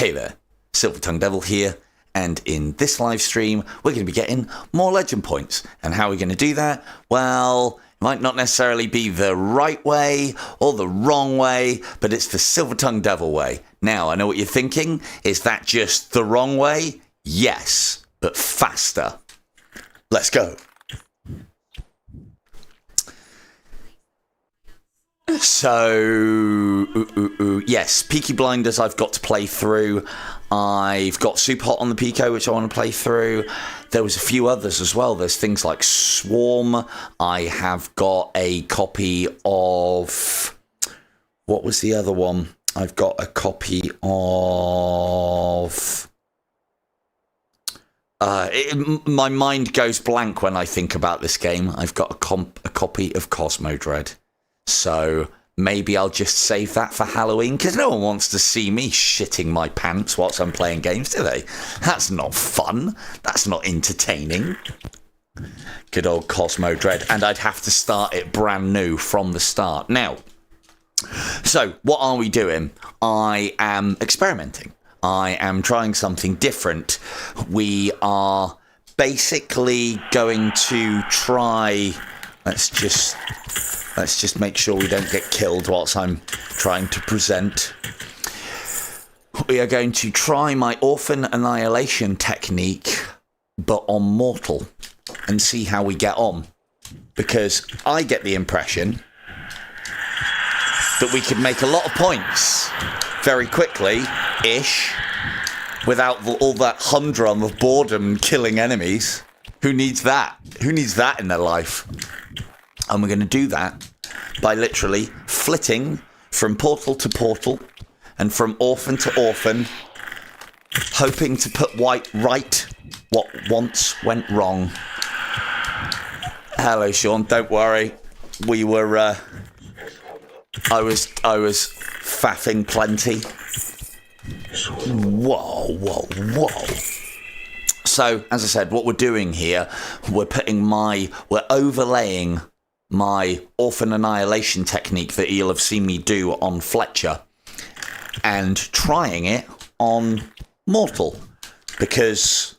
Hey there, Silver Tongue Devil here, and in this live stream, we're going to be getting more legend points. And how are we going to do that? Well, it might not necessarily be the right way or the wrong way, but it's the Silver Tongue Devil way. Now, I know what you're thinking. Is that just the wrong way? Yes, but faster. Let's go. So, yes, Peaky Blinders I've got to play through. I've got Super Hot on the Pico, which I want to play through. There was a few others as well. There's things like Swarm. I have got a copy of... What was the other one? I've got a copy of... my mind goes blank when I think about this game. I've got a copy of Cosmo Dread. So maybe I'll just save that for Halloween, because no one wants to see me shitting my pants whilst I'm playing games, do they? That's not fun. That's not entertaining. Good old Cosmo Dread. And I'd have to start it brand new from the start. Now, so what are we doing? I am experimenting. I am trying something different. We are basically going to try... Let's just make sure we don't get killed whilst I'm trying to present. We are going to try my Orphan Annihilation technique, but on Mortal, and see how we get on. Because I get the impression that we could make a lot of points very quickly-ish, without all that humdrum of boredom killing enemies. Who needs that? Who needs that in their life? And we're going to do that by literally flitting from portal to portal and from orphan to orphan, hoping to put right what once went wrong. Hello, Sean. Don't worry. We were... I was faffing plenty. Whoa. So, as I said, what we're doing here, we're overlaying my Orphan Annihilation technique that you'll have seen me do on Fletcher and trying it on Mortal. Because,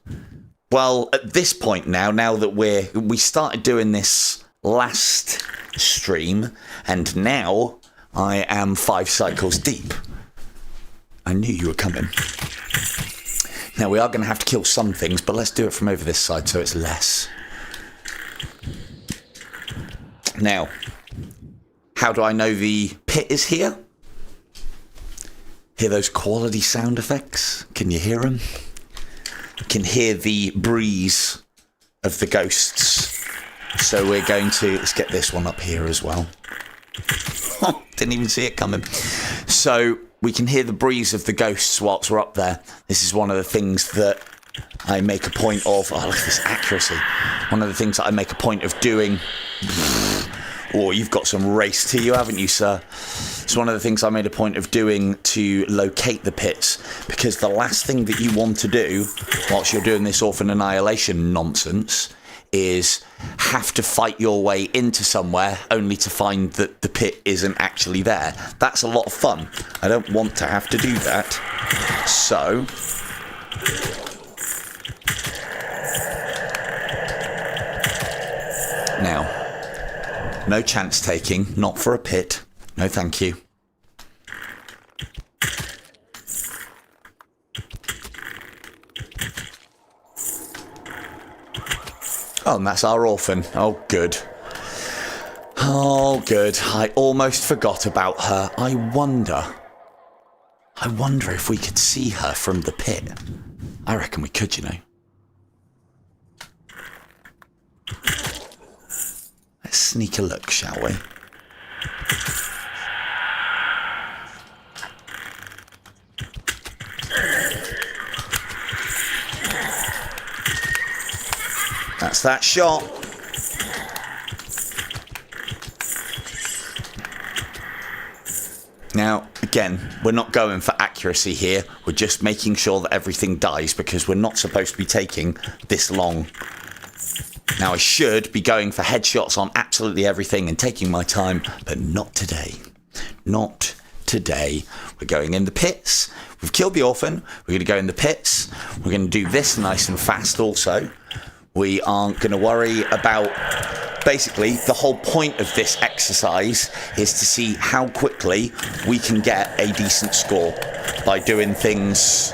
well, at this point now that we started doing this last stream, and now I am 5 cycles deep. I knew you were coming. Now, we are going to have to kill some things, but let's do it from over this side so it's less. Now, how do I know the pit is here? Hear those quality sound effects? Can you hear them? You can hear the breeze of the ghosts. So we're going to... Let's get this one up here as well. Didn't even see it coming. So we can hear the breeze of the ghosts whilst we're up there. This is one of the things that I make a point of... Oh, look at this accuracy. One of the things that I make a point of doing... Oh, you've got some race to you, haven't you, sir? It's one of the things I made a point of doing to locate the pits, because the last thing that you want to do whilst you're doing this Orphan Annihilation nonsense is have to fight your way into somewhere only to find that the pit isn't actually there. That's a lot of fun. I don't want to have to do that. So... Now... No chance taking, not for a pit. No thank you. Oh, and that's our orphan. Oh, good. Oh, good. I almost forgot about her. I wonder if we could see her from the pit. I reckon we could, you know. Let's sneak a look, shall we? That's that shot. Now, again, we're not going for accuracy here. We're just making sure that everything dies, because we're not supposed to be taking this long. Now, I should be going for headshots on absolutely everything and taking my time, but not today. Not today. We're going in the pits. We've killed the orphan. We're going to go in the pits. We're going to do this nice and fast also. We aren't going to worry about... Basically, the whole point of this exercise is to see how quickly we can get a decent score by doing things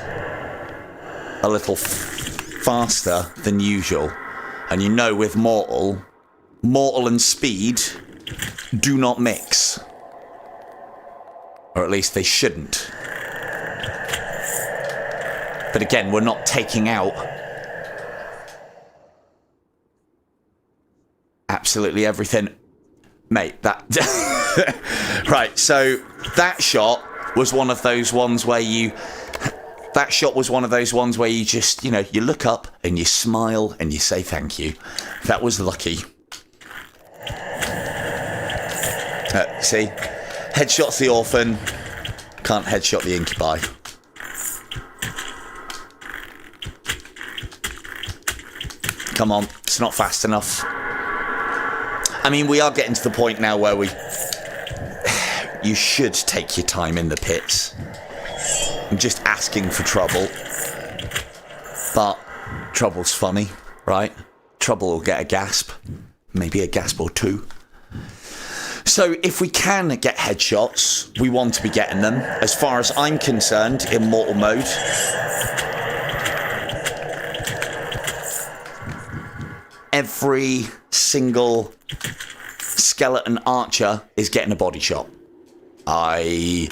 a little faster than usual. And you know, with mortal and speed do not mix. Or at least they shouldn't. But again, we're not taking out absolutely everything. Mate, that... Right, so that shot was one of those ones where you... That shot was one of those ones where you just, you know, you look up and you smile and you say thank you. That was lucky. See? Headshots the orphan. Can't headshot the incubi. Come on, it's not fast enough. I mean, we are getting to the point now where you should take your time in the pits. I'm just asking for trouble. But trouble's funny, right? Trouble will get a gasp. Maybe a gasp or two. So if we can get headshots, we want to be getting them. As far as I'm concerned, in mortal mode, every single skeleton archer is getting a body shot. I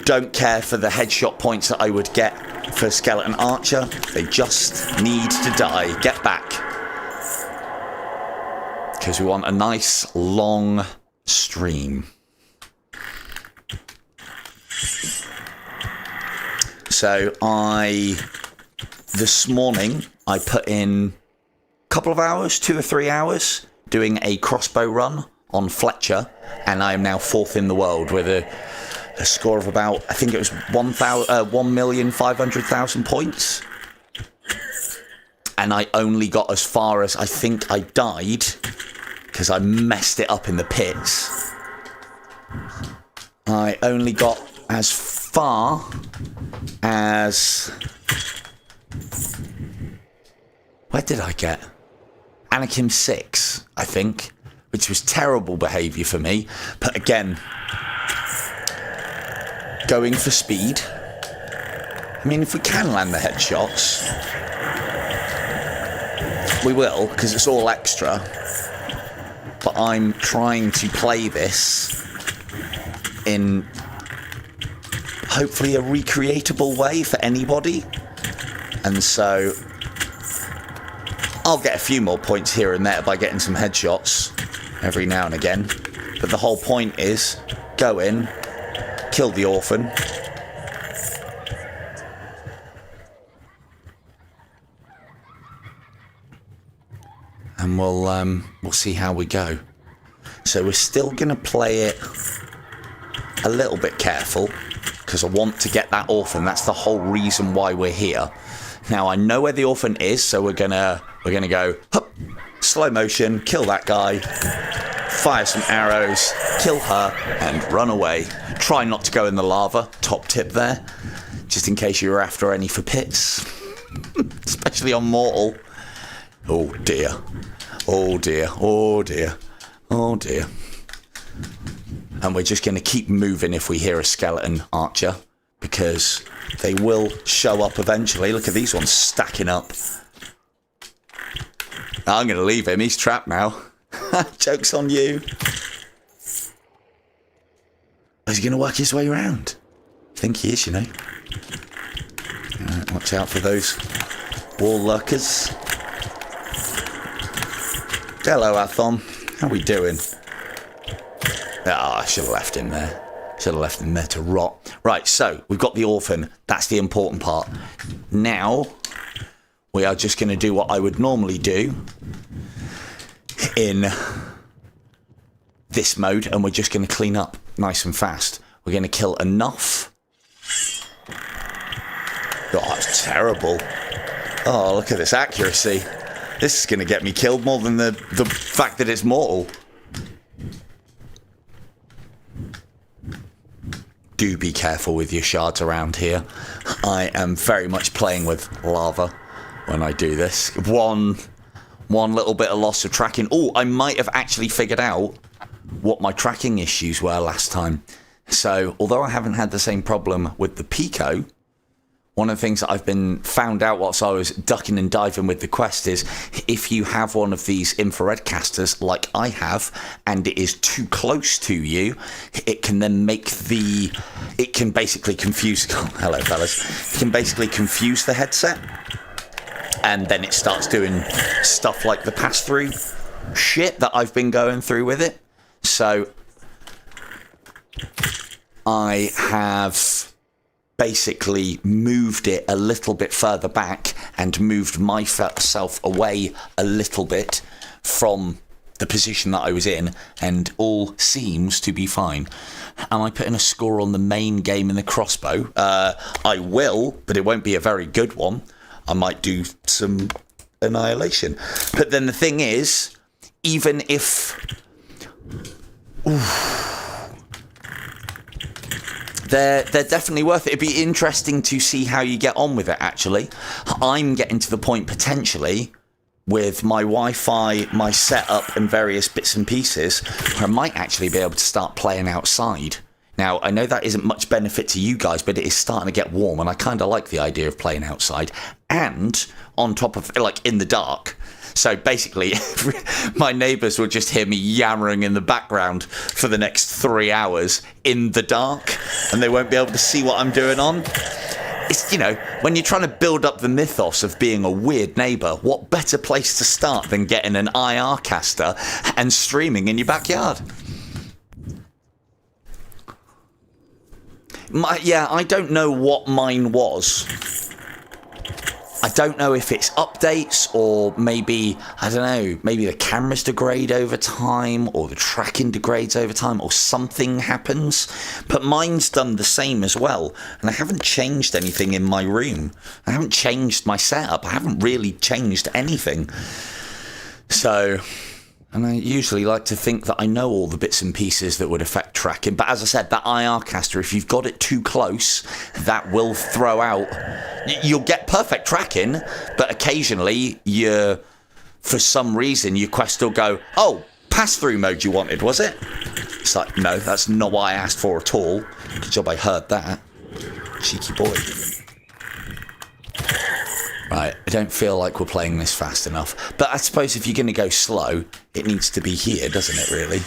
don't care for the headshot points that I would get for skeleton archer. They just need to die. Get back. Because we want a nice long stream. So this morning I put in a couple of hours, 2 or 3 hours, doing a crossbow run on Fletcher, and I am now 4th in the world with a score of about, I think it was 1,500,000 points. And I only got as far as, I think I died because I messed it up in the pits. I only got as far as... Where did I get? Anakim 6, I think, which was terrible behaviour for me. But again, going for speed. I mean, if we can land the headshots, we will, because it's all extra. But I'm trying to play this in hopefully a recreatable way for anybody. And so I'll get a few more points here and there by getting some headshots every now and again. But the whole point is go in, kill the orphan, and we'll see how we go. So we're still going to play it a little bit careful because I want to get that orphan. That's the whole reason why we're here. Now I know where the orphan is, so we're gonna go hup, slow motion, kill that guy, fire some arrows, kill her, and run away. Try not to go in the lava. Top tip there, just in case you were after any for pits, especially on mortal. Oh dear, oh dear, oh dear, oh dear. And we're just going to keep moving if we hear a skeleton archer, because they will show up eventually. Look at these ones stacking up. I'm going to leave him. He's trapped now. Joke's on you. Is he going to work his way around? I think he is, you know. Right, watch out for those wall lurkers. Hello, Athon. How we doing? I should have left him there. Should have left him there to rot. Right, so we've got the orphan. That's the important part. Now we are just going to do what I would normally do in this mode, and we're just going to clean up nice and fast. We're going to kill enough. Oh, it's terrible. Oh, look at this accuracy. This is going to get me killed more than the fact that it's mortal. do be careful with your shards around here. I am very much playing with lava when I do this. One little bit of loss of tracking. Oh, I might have actually figured out what my tracking issues were last time. So, although I haven't had the same problem with the Pico, one of the things that I've been found out whilst I was ducking and diving with the Quest is if you have one of these infrared casters like I have and it is too close to you, it can then it can basically confuse, hello fellas, it can basically confuse the headset, and then it starts doing stuff like the pass-through shit that I've been going through with it. So I have basically moved it a little bit further back and moved myself away a little bit from the position that I was in, and all seems to be fine. Am I putting a score on the main game in the crossbow? I will, but it won't be a very good one. I might do some annihilation. But then the thing is, even if... They're definitely worth it. It'd be interesting to see how you get on with it, actually. I'm getting to the point, potentially, with my Wi-Fi, my setup, and various bits and pieces, where I might actually be able to start playing outside. Now, I know that isn't much benefit to you guys, but it is starting to get warm, and I kind of like the idea of playing outside. And, on top of, like, in the dark. So basically, my neighbours will just hear me yammering in the background for the next 3 hours in the dark, and they won't be able to see what I'm doing on. It's, you know, when you're trying to build up the mythos of being a weird neighbour, what better place to start than getting an IR caster and streaming in your backyard? I don't know what mine was. I don't know if it's updates or maybe, I don't know, maybe the cameras degrade over time or the tracking degrades over time or something happens. But mine's done the same as well. And I haven't changed anything in my room. I haven't changed my setup. I haven't really changed anything. So... And I usually like to think that I know all the bits and pieces that would affect tracking. But as I said, that IR caster, if you've got it too close, that will throw out... You'll get perfect tracking, but occasionally, for some reason, your Quest will go, oh, pass-through mode you wanted, was it? It's like, no, that's not what I asked for at all. Good job I heard that. Cheeky boy. Right, I don't feel like we're playing this fast enough. But I suppose if you're going to go slow, it needs to be here, doesn't it, really?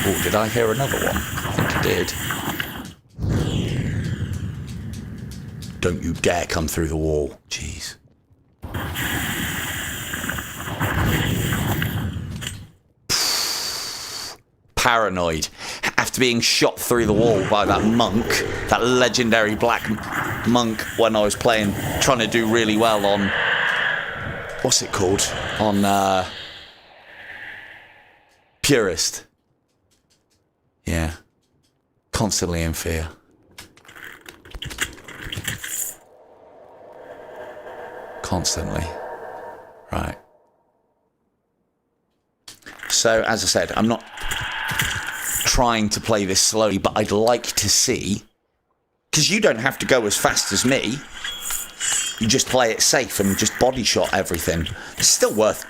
Oh, did I hear another one? I think I did. Don't you dare come through the wall. Jeez. Paranoid. After being shot through the wall by that monk, that legendary black monk, when I was trying to do really well on, what's it called? On Purist. Yeah. Constantly in fear. Constantly. Right. So, as I said, I'm not trying to play this slowly, but I'd like to see, because you don't have to go as fast as me, you just play it safe and just body shot everything. It's still worth,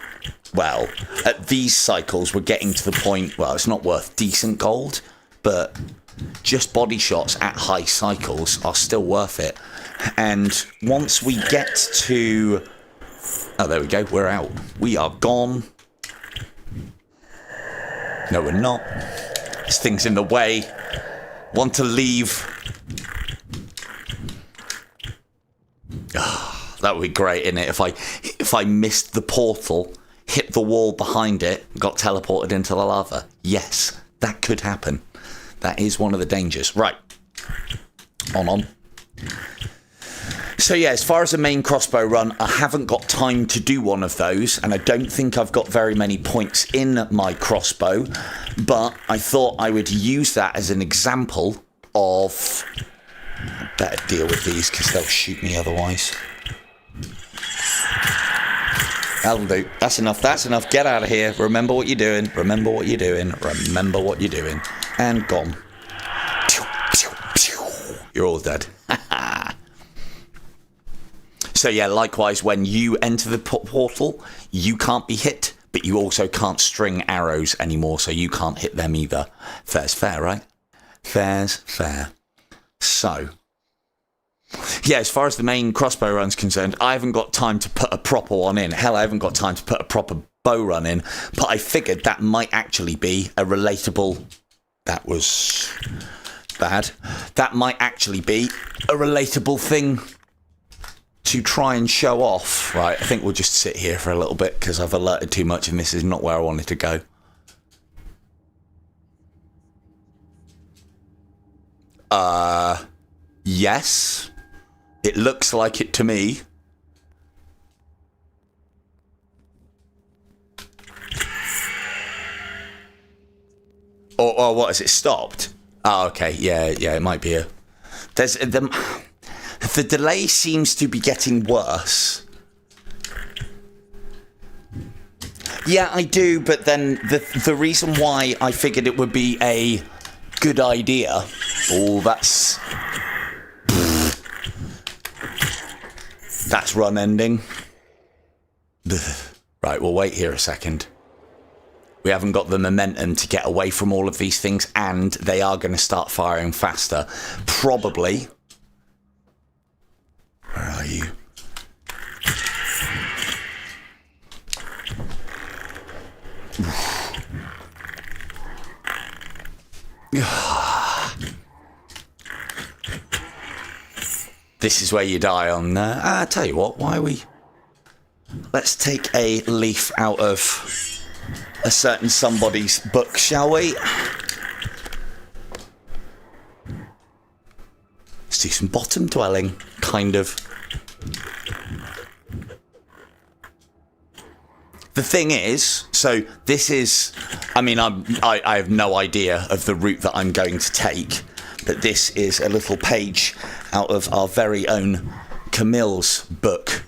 well, at these cycles we're getting to the point, well, it's not worth decent gold, but just body shots at high cycles are still worth it. And once we get to, oh, there we go, we're out, we are gone. No, we're not. This thing's in the way. Want to leave. Oh, that would be great, innit? If I missed the portal, hit the wall behind it, got teleported into the lava. Yes, that could happen. That is one of the dangers. Right. On. So yeah, as far as the main crossbow run, I haven't got time to do one of those, and I don't think I've got very many points in my crossbow, but I thought I would use that as an example of... I better deal with these, because they'll shoot me otherwise. That'll do. That's enough. Get out of here. Remember what you're doing. Remember what you're doing. And gone. You're all dead. So yeah, likewise, when you enter the portal, you can't be hit, but you also can't string arrows anymore, so you can't hit them either. Fair's fair, right? Fair's fair. So, yeah, as far as the main crossbow run's concerned, I haven't got time to put a proper one in. Hell, I haven't got time to put a proper bow run in, but I figured that might actually be a relatable... That was bad. That might actually be a relatable thing to try and show off. Right, I think we'll just sit here for a little bit because I've alerted too much and this is not where I wanted to go. Yes. It looks like it to me. Or what, has it stopped? Oh, okay, yeah, it might be a... There's... The delay seems to be getting worse. Yeah, I do, but then the reason why I figured it would be a good idea... Oh, that's run ending. Right, we'll wait here a second. We haven't got the momentum to get away from all of these things, and they are going to start firing faster. Probably. Where are you? This is where you die on... I tell you what, why are we... Let's take a leaf out of a certain somebody's book, shall we? Let's do some bottom dwelling, kind of. The thing is, so this is... I mean, I have no idea of the route that I'm going to take, but this is a little page out of our very own Camille's book,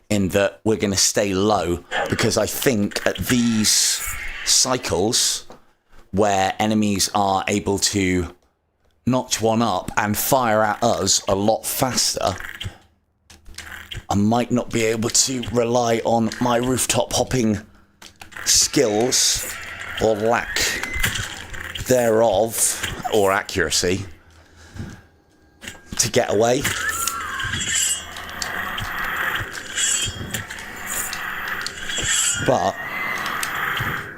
in that we're going to stay low, because I think at these cycles where enemies are able to notch one up and fire at us a lot faster, I might not be able to rely on my rooftop hopping skills, or lack thereof, or accuracy, to get away. But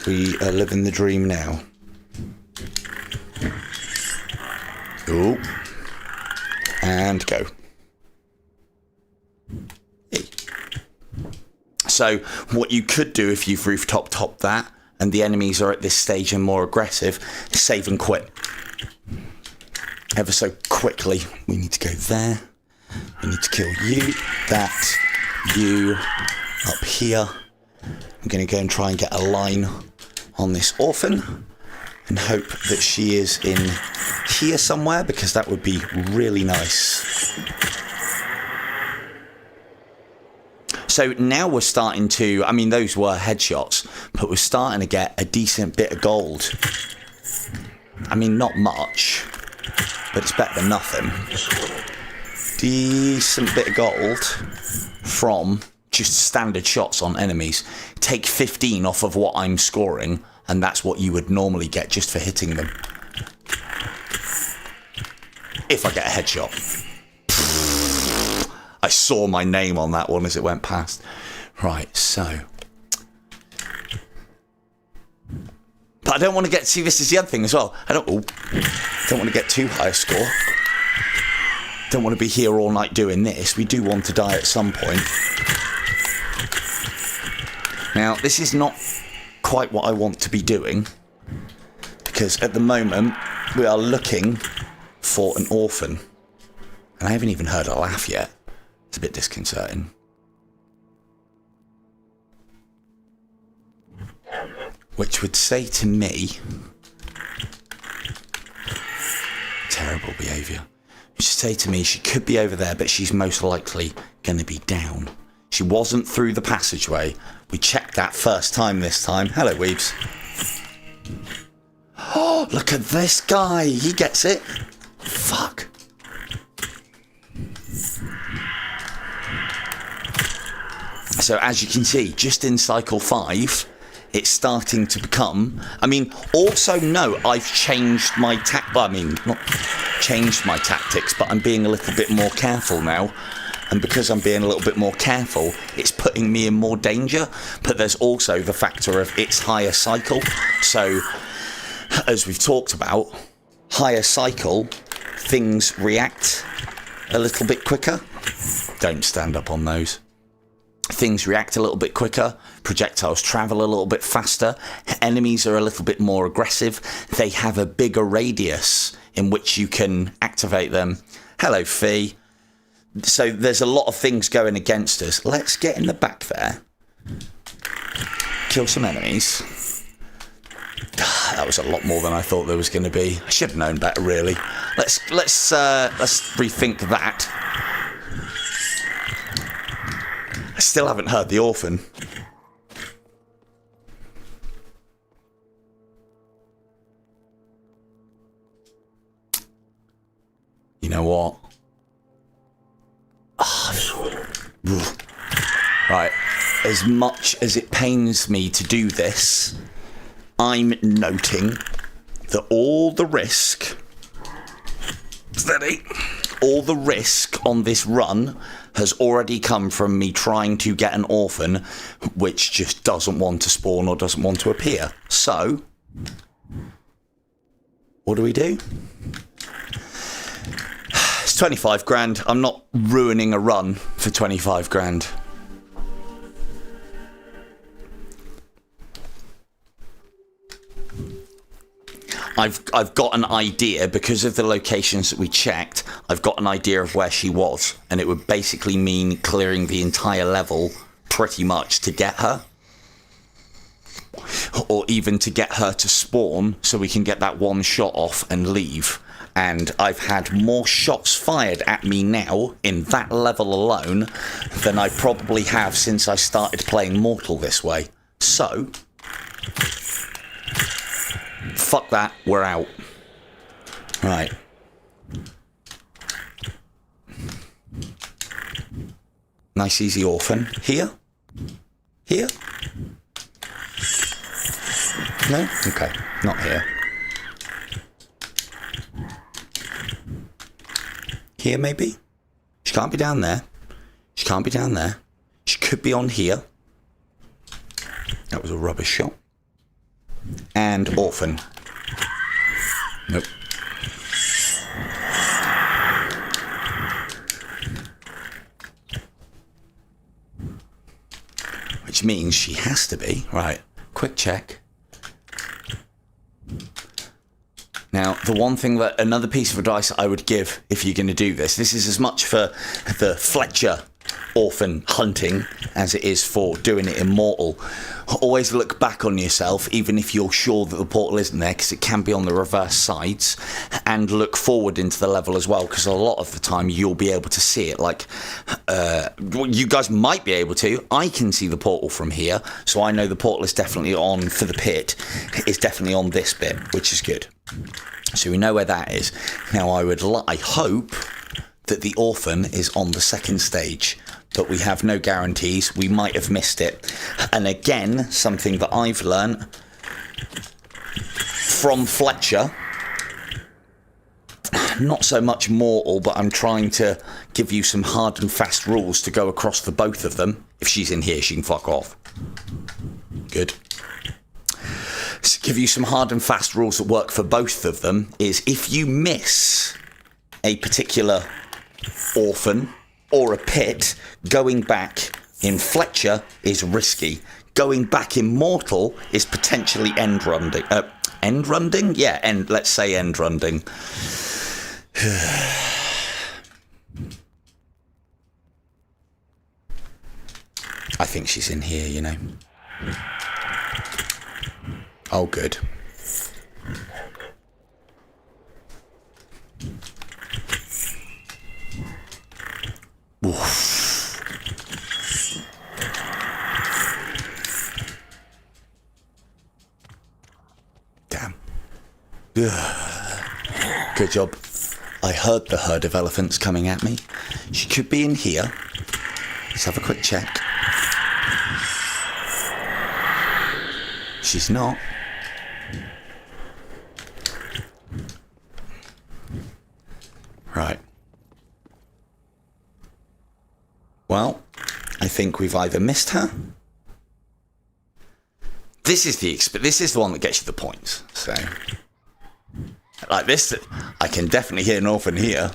we are living the dream now. Ooh. And go. Hey. So what you could do if you've rooftop-topped that and the enemies are at this stage and more aggressive, is save and quit. Ever so quickly. We need to go there. We need to kill you. That. You. Up here. I'm going to go and try and get a line on this orphan and hope that she is in here somewhere, because that would be really nice. So now we're starting to, I mean, those were headshots, but we're starting to get a decent bit of gold. I mean, not much, but it's better than nothing. Decent bit of gold from just standard shots on enemies. Take 15 off of what I'm scoring, and that's what you would normally get just for hitting them. If I get a headshot. I saw my name on that one as it went past. Right, so. But I don't want to get, see, this is the other thing as well. I don't want to get too high a score. Don't want to be here all night doing this. We do want to die at some point. Now, this is not quite what I want to be doing, because at the moment we are looking for an orphan, and I haven't even heard a laugh yet. It's a bit disconcerting. Which would say to me, terrible behaviour. Which would say to me she could be over there, but she's most likely going to be down. She wasn't through the passageway. We checked that first time this time. Hello, Weebs. Oh, look at this guy. He gets it. Fuck. So as you can see, just in cycle 5, it's starting to become... I mean, also no, I've changed my not changed my tactics, but I'm being a little bit more careful now. And because I'm being a little bit more careful, it's putting me in more danger. But there's also the factor of its higher cycle. So, as we've talked about, higher cycle, things react a little bit quicker. Don't stand up on those. Things react a little bit quicker, projectiles travel a little bit faster, enemies are a little bit more aggressive, they have a bigger radius in which you can activate them. Hello, Fee. So there's a lot of things going against us. Let's get in the back there. Kill some enemies. That was a lot more than I thought there was going to be. I should have known better, really. Let's rethink that. I still haven't heard the orphan. You know what? Right. As much as it pains me to do this, I'm noting that all the risk... Steady. All the risk on this run has already come from me trying to get an orphan which just doesn't want to spawn or doesn't want to appear. So, what do we do? It's 25 grand. I'm not ruining a run for 25 grand. I've got an idea, because of the locations that we checked, I've got an idea of where she was, and it would basically mean clearing the entire level pretty much to get her. Or even to get her to spawn so we can get that one shot off and leave. And I've had more shots fired at me now in that level alone than I probably have since I started playing Mortal this way. So... fuck that, we're out. Right. Nice easy orphan. Here? Here? No? Okay, not here. Here maybe? She can't be down there. She can't be down there. She could be on here. That was a rubbish shot. And orphan. Nope. Which means she has to be. Right. Quick check. Now, the one thing that, another piece of advice I would give if you're going to do this, this is as much for the Fletcher orphan hunting as it is for doing it in Mortal. Always look back on yourself, even if you're sure that the portal isn't there, because it can be on the reverse sides, and look forward into the level as well, because a lot of the time you'll be able to see it. Like, you guys might be able to. I can see the portal from here, so I know the portal is definitely on for the pit. It's definitely on this bit, which is good. So we know where that is. Now, I hope that the orphan is on the second stage, but we have no guarantees. We might have missed it. And again, something that I've learned from Fletcher, not so much Mortal, but I'm trying to give you some hard and fast rules to go across the both of them. If she's in here, she can fuck off. Good. To give you some hard and fast rules that work for both of them is, if you miss a particular orphan or a pit, going back in Fletcher is risky. Going back in Mortal is potentially end-runding. End-runding? Yeah, let's say end-runding. I think she's in here, you know. Oh, good. Oof. Damn. Good job. I heard the herd of elephants coming at me. She could be in here. Let's have a quick check. She's not. Right. Well, I think we've either missed her. This is the one that gets you the points. So, like this, I can definitely hear an orphan here.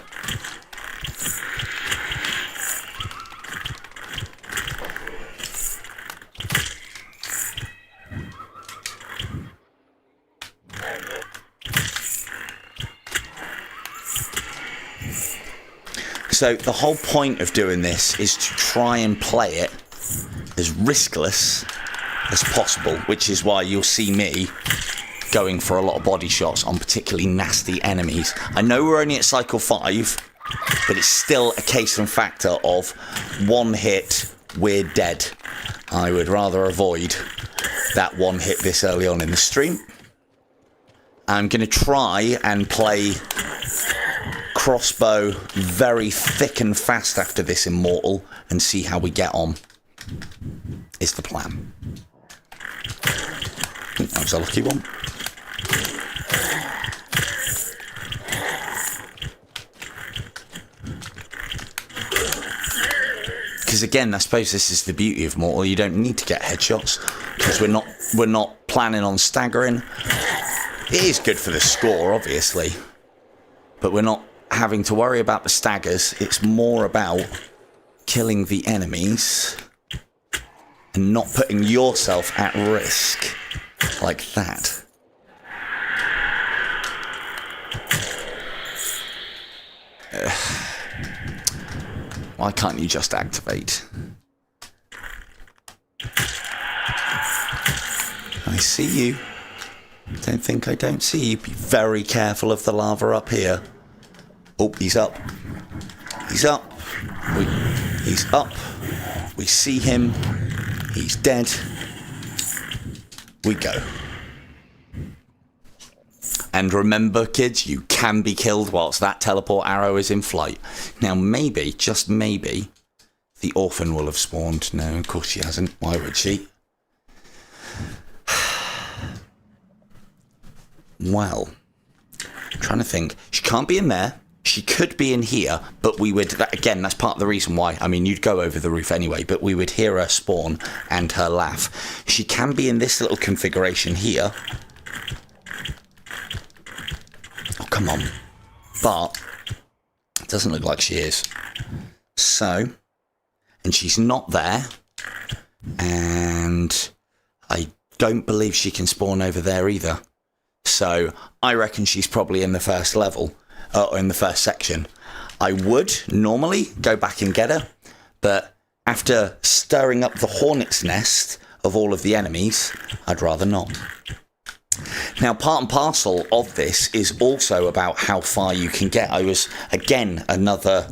So the whole point of doing this is to try and play it as riskless as possible, which is why you'll see me going for a lot of body shots on particularly nasty enemies. I know we're only at cycle 5, but it's still a case and factor of one hit, we're dead. I would rather avoid that one hit this early on in the stream. I'm going to try and play crossbow very thick and fast after this immortal and see how we get on, is the plan. That was a lucky one. Because again, I suppose this is the beauty of mortal. You don't need to get headshots because we're not planning on staggering. It is good for the score, obviously, but we're not having to worry about the staggers. It's more about killing the enemies and not putting yourself at risk like that. Why can't you just activate? I see you. Don't think I don't see you. Be very careful of the lava up here. Oh, he's up. He's up. He's up. We see him. He's dead. We go. And remember, kids, you can be killed whilst that teleport arrow is in flight. Now, maybe, just maybe, the orphan will have spawned. No, of course she hasn't. Why would she? Well, I'm trying to think. She can't be in there. She could be in here, but we would, again, that's part of the reason why. I mean, you'd go over the roof anyway, but we would hear her spawn and her laugh. She can be in this little configuration here. Oh, come on. But it doesn't look like she is. So, and she's not there. And I don't believe she can spawn over there either. So I reckon she's probably in the first level. Or in the first section. I would normally go back and get her, but after stirring up the hornet's nest of all of the enemies, I'd rather not. Now, part and parcel of this is also about how far you can get. I was, again, another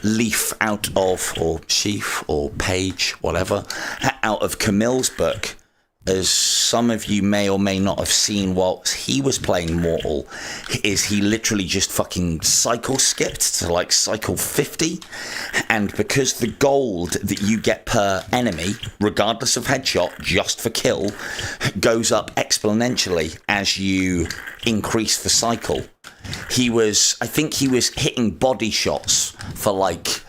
leaf out of, or sheaf, or page, whatever, out of Camille's book. As some of you may or may not have seen whilst he was playing Mortal, is he literally just fucking cycle skipped to like cycle 50. And because the gold that you get per enemy, regardless of headshot, just for kill, goes up exponentially as you increase the cycle. I think he was hitting body shots for like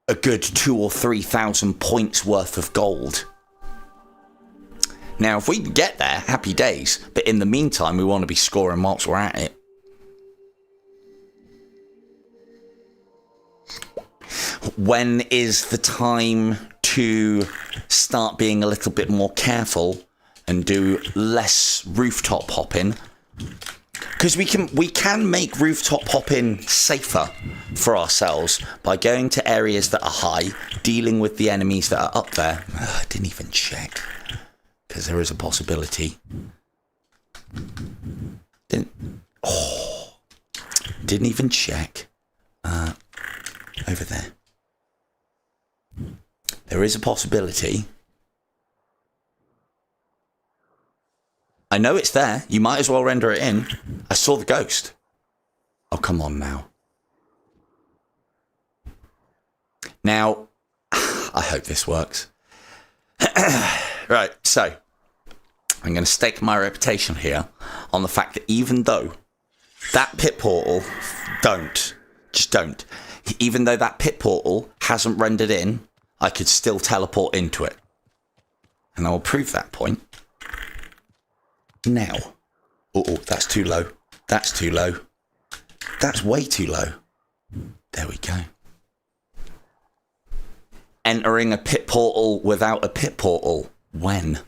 a good 2,000 or 3,000 points worth of gold. Now, if we can get there, happy days. But in the meantime, we want to be scoring whilst we're at it. When is the time to start being a little bit more careful and do less rooftop hopping? Because we can make rooftop hopping safer for ourselves by going to areas that are high, dealing with the enemies that are up there. I didn't even check. Because there is a possibility. Didn't even check. Over there. There is a possibility. I know it's there. You might as well render it in. I saw the ghost. Oh, come on now. Now, I hope this works. Right, so I'm going to stake my reputation here on the fact that even though that pit portal, just don't. Even though that pit portal hasn't rendered in, I could still teleport into it. And I will prove that point now. Oh, that's too low. That's too low. That's way too low. There we go. Entering a pit portal without a pit portal. When?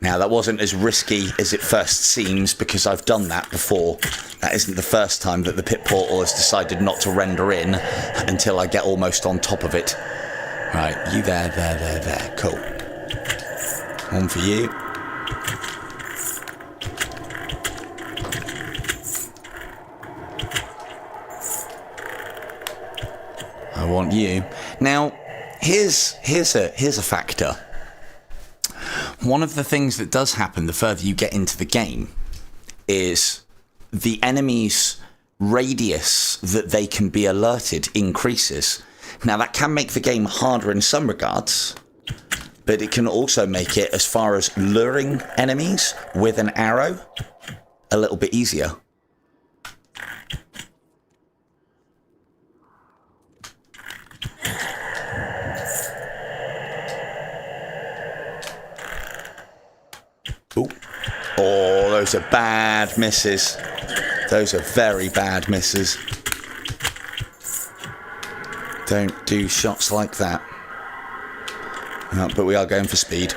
Now, that wasn't as risky as it first seems because I've done that before. That isn't the first time that the pit portal has decided not to render in until I get almost on top of it. Right, you there. Cool. One for you. I want you. Now, here's a factor. One of the things that does happen the further you get into the game is the enemy's radius that they can be alerted increases. Now, that can make the game harder in some regards, but it can also make it, as far as luring enemies with an arrow, a little bit easier. Ooh. Oh, those are bad misses. Those are very bad misses. Don't do shots like that. But we are going for speed.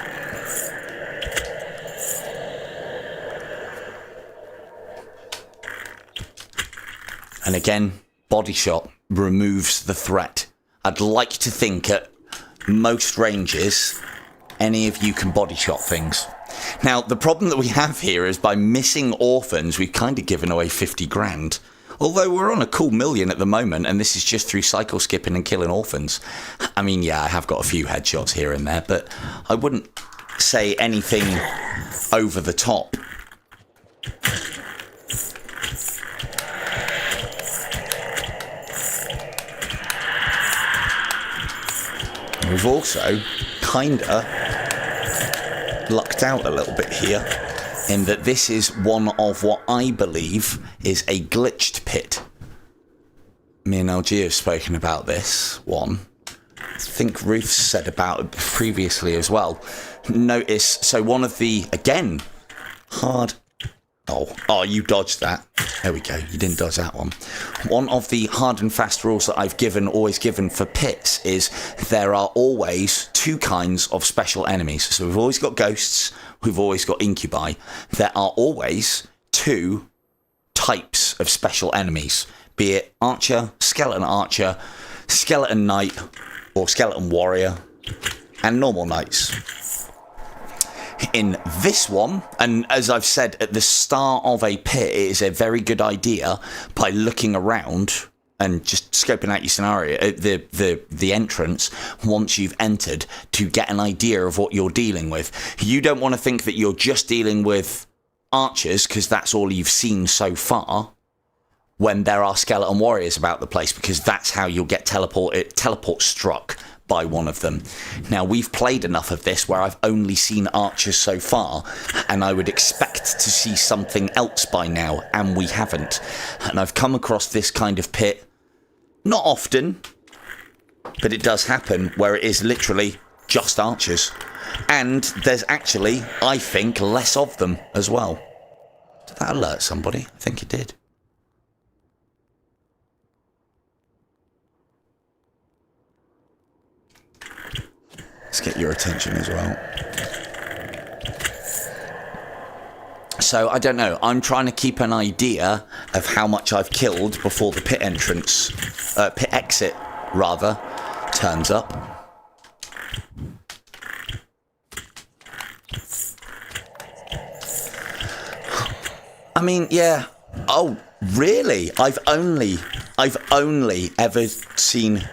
And again, body shot removes the threat. I'd like to think at most ranges, any of you can body shot things. Now, the problem that we have here is by missing orphans, we've kind of given away 50 grand. Although we're on a cool million at the moment, and this is just through cycle skipping and killing orphans. I mean, yeah, I have got a few headshots here and there, but I wouldn't say anything over the top. We've also kinda lucked out a little bit here in that this is one of what I believe is a glitched pit. Me and LG have spoken about this one. I think Ruth said about it previously as well. Notice, so one of the, again, hard... Oh, you dodged that. There we go. You didn't dodge that one. One of the hard and fast rules that I've always given for pits is there are always two kinds of special enemies. So we've always got ghosts. We've always got incubi. There are always two types of special enemies, be it archer, skeleton knight, or skeleton warrior, and normal knights. In this one, and as I've said at the start of a pit, it is a very good idea by looking around and just scoping out your scenario, the entrance, once you've entered, to get an idea of what you're dealing with. You don't want to think that you're just dealing with archers, because that's all you've seen so far, when there are skeleton warriors about the place, because that's how you'll get teleport struck by one of them. Now, we've played enough of this where I've only seen archers so far, and I would expect to see something else by now, and we haven't. And I've come across this kind of pit, not often, but it does happen, where it is literally just archers. And there's actually, I think, less of them as well. Did that alert somebody? I think it did. Let's get your attention as well. So, I don't know. I'm trying to keep an idea of how much I've killed before the pit pit exit, rather, turns up. I mean, yeah. Oh, really? I've only ever seen...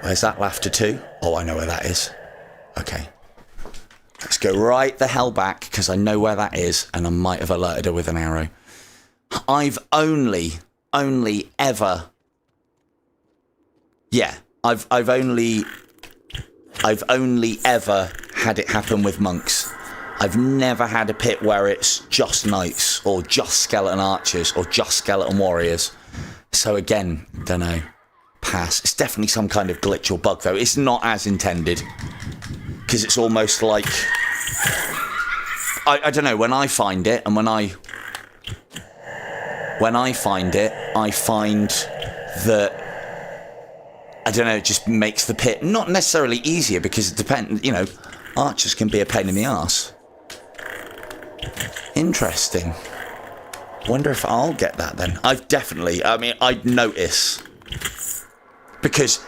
Where's that laughter too? Oh, I know where that is. Okay. Let's go right the hell back, because I know where that is, and I might have alerted her with an arrow. I've only ever... Yeah, I've only ever had it happen with monks. I've never had a pit where it's just knights, or just skeleton archers, or just skeleton warriors. So again, don't know. Pass. It's definitely some kind of glitch or bug, though. It's not as intended. Because it's almost like... I don't know, when I find it, and when I find it, I find that... I don't know, it just makes the pit not necessarily easier, because it depends, you know, archers can be a pain in the arse. Interesting. Wonder if I'll get that then. I'd notice. Because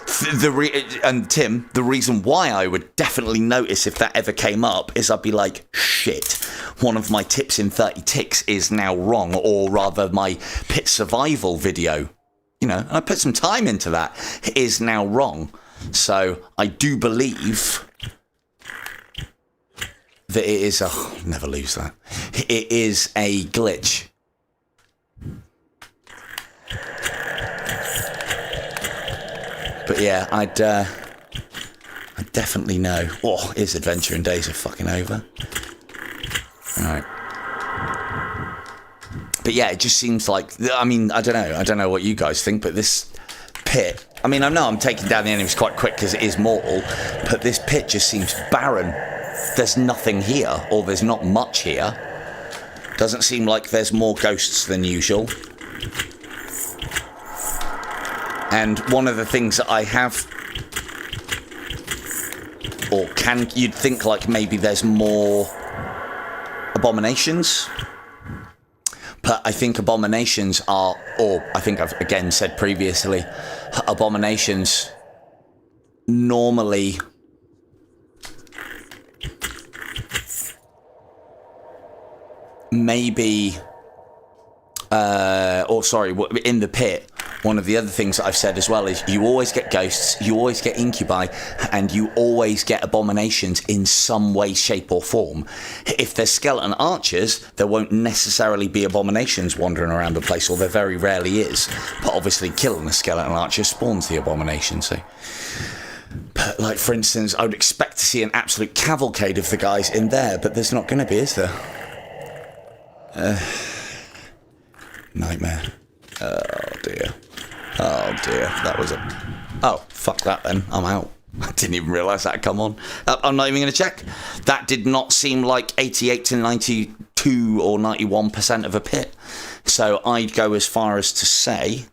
Tim, the reason why I would definitely notice if that ever came up is I'd be like, shit, one of my tips in 30 ticks is now wrong, or rather my pit survival video, you know, and I put some time into that, is now wrong. So I do believe that it is never lose that. It is a glitch. But yeah, I'd definitely know. Oh, his adventuring days are fucking over. Alright. But yeah, it just seems like, I mean, I don't know what you guys think, but this pit, I mean, I know I'm taking down the enemies quite quick because it is mortal, but this pit just seems barren. There's nothing here, or there's not much here. Doesn't seem like there's more ghosts than usual. And one of the things that I have, or you'd think like maybe there's more abominations. But I think abominations are, or I think I've again said previously, abominations normally maybe, in the pit, one of the other things that I've said as well is you always get ghosts, you always get incubi, and you always get abominations in some way, shape or form. If there's skeleton archers, there won't necessarily be abominations wandering around the place, or there very rarely is. But obviously killing a skeleton archer spawns the abomination, so... But like, for instance, I would expect to see an absolute cavalcade of the guys in there, but there's not going to be, is there? Nightmare. Oh dear. Oh dear. That was a... Oh, fuck that then. I'm out. I didn't even realise that had come on. I'm not even going to check. That did not seem like 88 to 92 or 91% of a pit. So I'd go as far as to say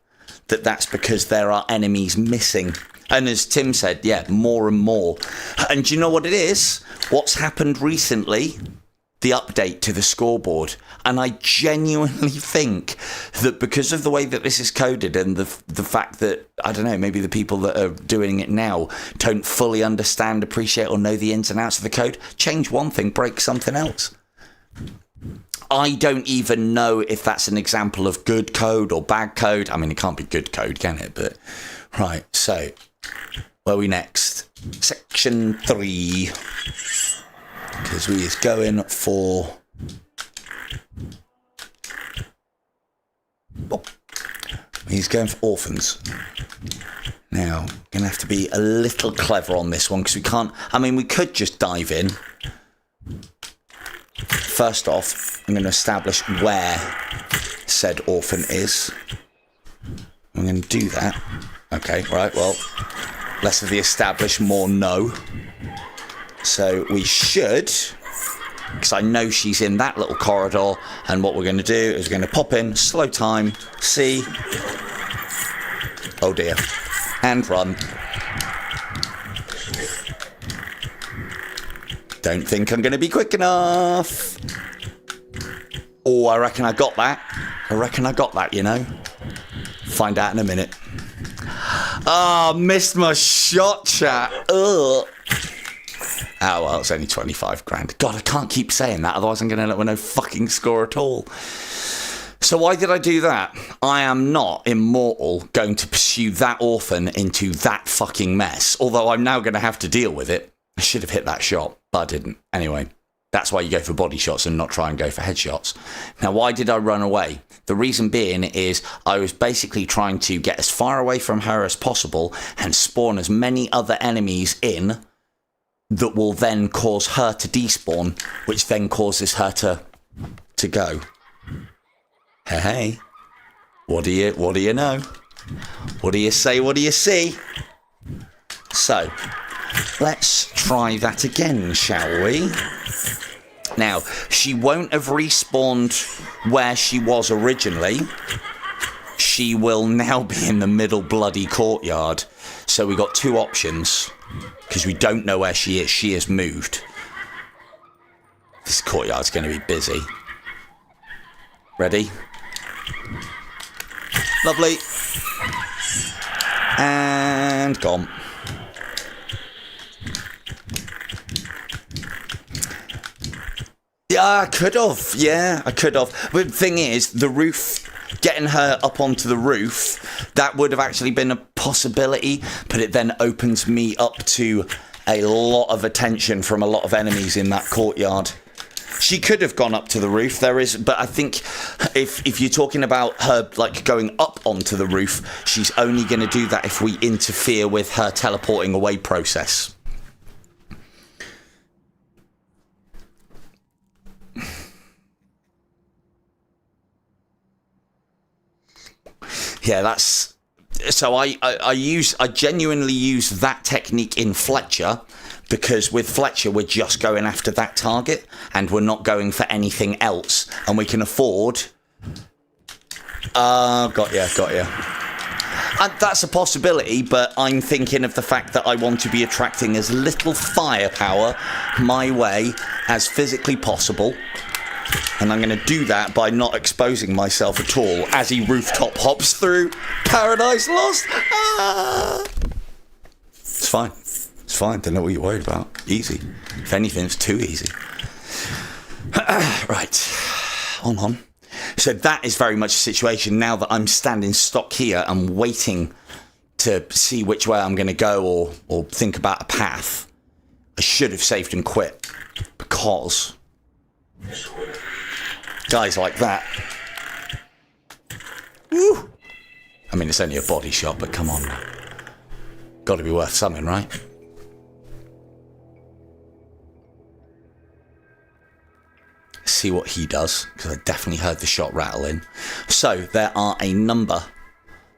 that that's because there are enemies missing. And as Tim said, yeah, more and more. And do you know what it is? What's happened recently? The update to the scoreboard. And I genuinely think that because of the way that this is coded and the fact that, I don't know, maybe the people that are doing it now don't fully understand, appreciate or know the ins and outs of the code, change one thing, break something else. I don't even know if that's an example of good code or bad code. I mean, it can't be good code, can it? But right, so where are we next? Section 3. Because we is going for... Oh, he's going for orphans. Now, going to have to be a little clever on this one, because we can't... I mean, we could just dive in. First off, I'm going to establish where said orphan is. I'm going to do that. Okay, right, well, less of the establish, more no. So we should, because I know she's in that little corridor, and what we're going to do is we're going to pop in, slow time, see, oh dear, and run. Don't think I'm going to be quick enough. Oh, I reckon I got that. You know. Find out in a minute. Ah, oh, missed my shot, chat. Ugh. Oh, well, it's only 25 grand. God, I can't keep saying that, otherwise I'm going to end up with no fucking score at all. So why did I do that? I am not, immortal, going to pursue that orphan into that fucking mess. Although I'm now going to have to deal with it. I should have hit that shot. But I didn't. Anyway, that's why you go for body shots and not try and go for headshots. Now, why did I run away? The reason being is I was basically trying to get as far away from her as possible and spawn as many other enemies in that will then cause her to despawn, which then causes her to go. Hey, what do you know? What do you say? What do you see? So, let's try that again, shall we? Now, she won't have respawned where she was originally. She will now be in the middle bloody courtyard. So we got two options, because we don't know where she is. She has moved. This courtyard's going to be busy. Ready? Lovely. And gone. Yeah, I could have. Yeah, I could have. But the thing is, the roof, getting her up onto the roof, that would have actually been a possibility, but it then opens me up to a lot of attention from a lot of enemies in that courtyard. She could have gone up to the roof, but I think if you're talking about her like going up onto the roof, she's only going to do that if we interfere with her teleporting away process. Yeah, that's... So I genuinely use that technique in Fletcher, because with Fletcher we're just going after that target and we're not going for anything else, and we can afford... Got ya. And that's a possibility, but I'm thinking of the fact that I want to be attracting as little firepower my way as physically possible. And I'm going to do that by not exposing myself at all as he rooftop hops through Paradise Lost. Ah! It's fine. It's fine. Don't know what you're worried about. Easy. If anything, it's too easy. Right. On. So that is very much a situation now that I'm standing stock here and waiting to see which way I'm going to go or think about a path. I should have saved and quit, because... guys like that. Woo! I mean, it's only a body shot, but come on now. Got to be worth something, right? See what he does, because I definitely heard the shot rattling. So, there are a number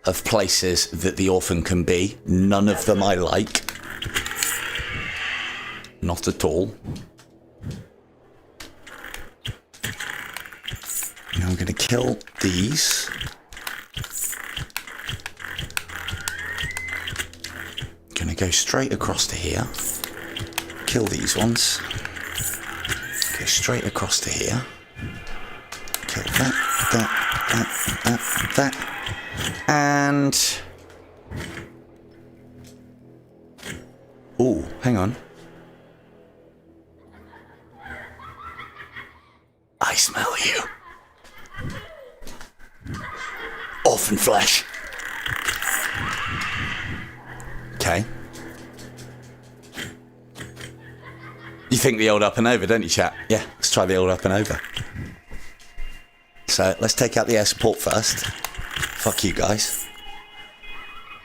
of places that the orphan can be. None of them I like. Not at all. Now I'm going to kill these. Going to go straight across to here. Kill these ones. Go straight across to here. Kill that. And... ooh, hang on. I smell you. Orphan flesh. Okay. You think the old up and over, don't you, chat? Yeah, let's try the old up and over. So, let's take out the air support first. Fuck you guys.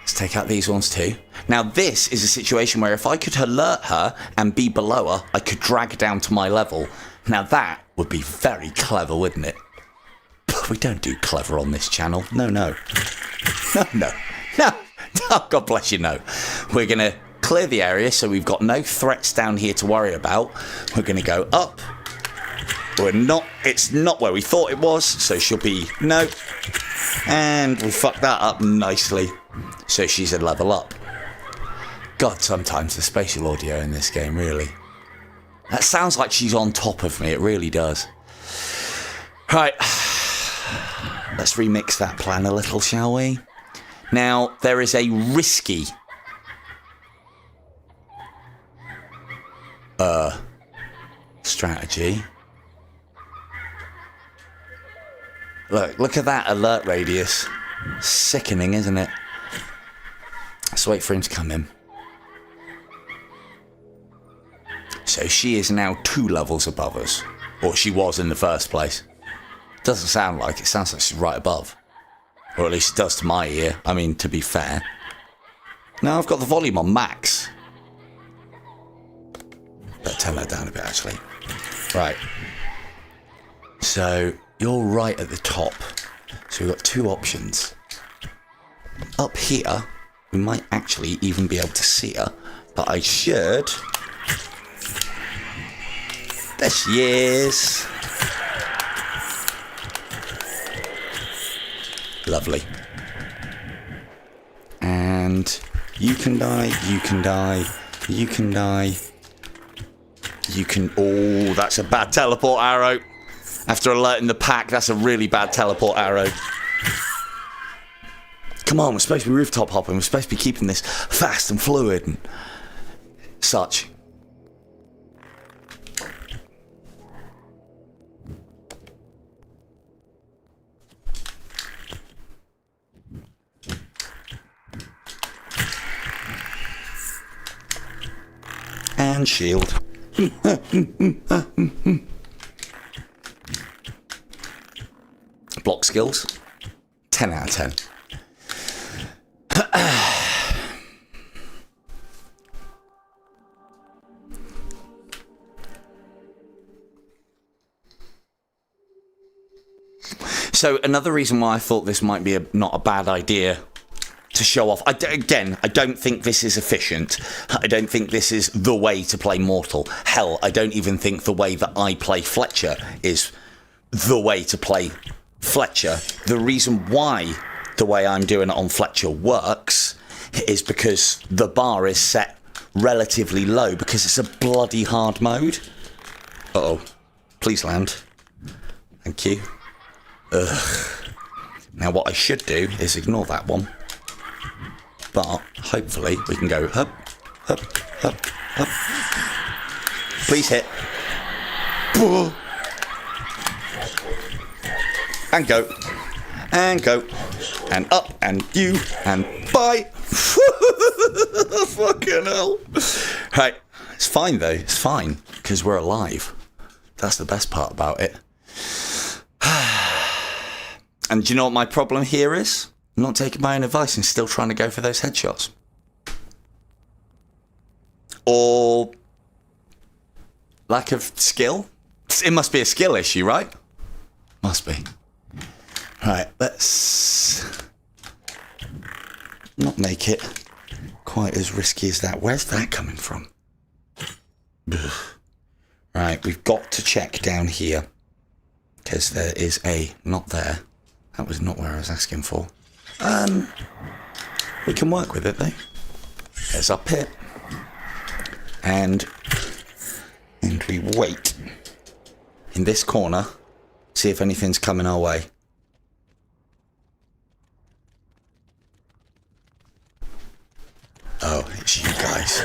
Let's take out these ones too. Now, this is a situation where if I could alert her and be below her, I could drag her down to my level. Now, that would be very clever, wouldn't it? But we don't do clever on this channel. No. No. Oh, God bless you, no. We're going to clear the area so we've got no threats down here to worry about. We're going to go up. It's not where we thought it was, so she'll be, no. And we fucked that up nicely. So she's a level up. God, sometimes the spatial audio in this game, really. That sounds like she's on top of me, it really does. Right. Let's remix that plan a little, shall we? Now, there is a risky... strategy. Look at that alert radius. Sickening, isn't it? Let's wait for him to come in. So she is now 2 levels above us. Or she was in the first place. Doesn't sound like it. Sounds like she's right above. Or at least it does to my ear. I mean, to be fair. Now I've got the volume on max. Better turn that down a bit, actually. Right. So, you're right at the top. So we've got 2 options. Up here, we might actually even be able to see her. But I should... There she is. Lovely. And you can die, you can die, you can die. You can... Oh, that's a bad teleport arrow. After alerting the pack, that's a really bad teleport arrow. Come on, we're supposed to be rooftop hopping. We're supposed to be keeping this fast and fluid and such. And shield. Block skills. 10 out of 10. So another reason why I thought this might be not a bad idea to show off. Again, I don't think this is efficient. I don't think this is the way to play Mortal. Hell, I don't even think the way that I play Fletcher is the way to play Fletcher. The reason why the way I'm doing it on Fletcher works is because the bar is set relatively low because it's a bloody hard mode. Uh-oh. Please land. Thank you. Ugh. Now what I should do is ignore that one. But hopefully we can go up, up, up, up. Please hit. And go. And go. And up. And you. And bye. Fucking hell. Right. It's fine though. It's fine. Because we're alive. That's the best part about it. And do you know what my problem here is? I'm not taking my own advice and still trying to go for those headshots. Or lack of skill? It must be a skill issue, right? Must be. Right, let's not make it quite as risky as that. Where's that coming from? Ugh. Right, we've got to check down here. Because there is a... Not there. That was not where I was asking for. We can work with it though. There's our pit. And we wait in this corner, see if anything's coming our way. Oh, it's you guys.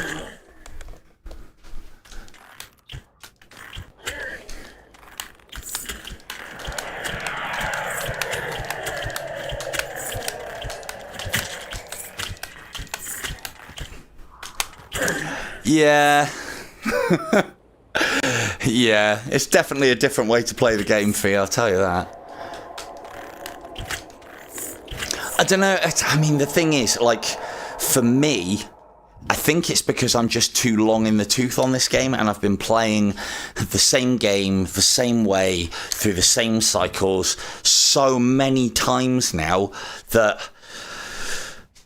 Yeah. Yeah, it's definitely a different way to play the game, Fee, I'll tell you that. I don't know, I mean, the thing is, like, for me, I think it's because I'm just too long in the tooth on this game and I've been playing the same game, the same way, through the same cycles so many times now that,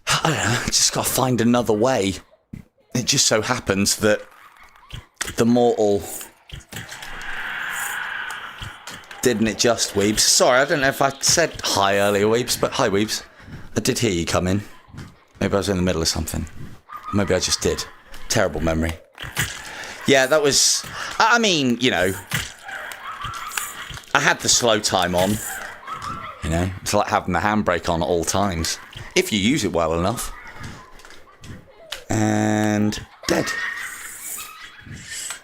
I don't know, I just got to find another way. It just so happens that the Mortal... Didn't it just, Weebs? Sorry, I don't know if I said hi earlier, Weebs, but hi, Weebs. I did hear you come in. Maybe I was in the middle of something. Maybe I just did. Terrible memory. Yeah, that was... I mean, you know... I had the slow time on. You know, it's like having the handbrake on at all times. If you use it well enough. And dead.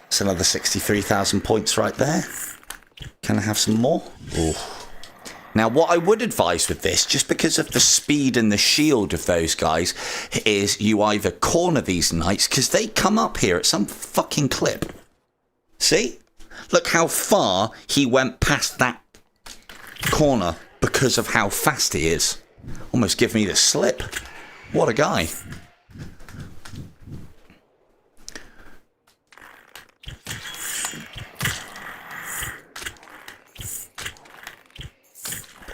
That's another 63,000 points right there. Can I have some more? Ooh. Now, what I would advise with this, just because of the speed and the shield of those guys, is you either corner these knights, because they come up here at some fucking clip. See? Look how far he went past that corner because of how fast he is. Almost give me the slip. What a guy.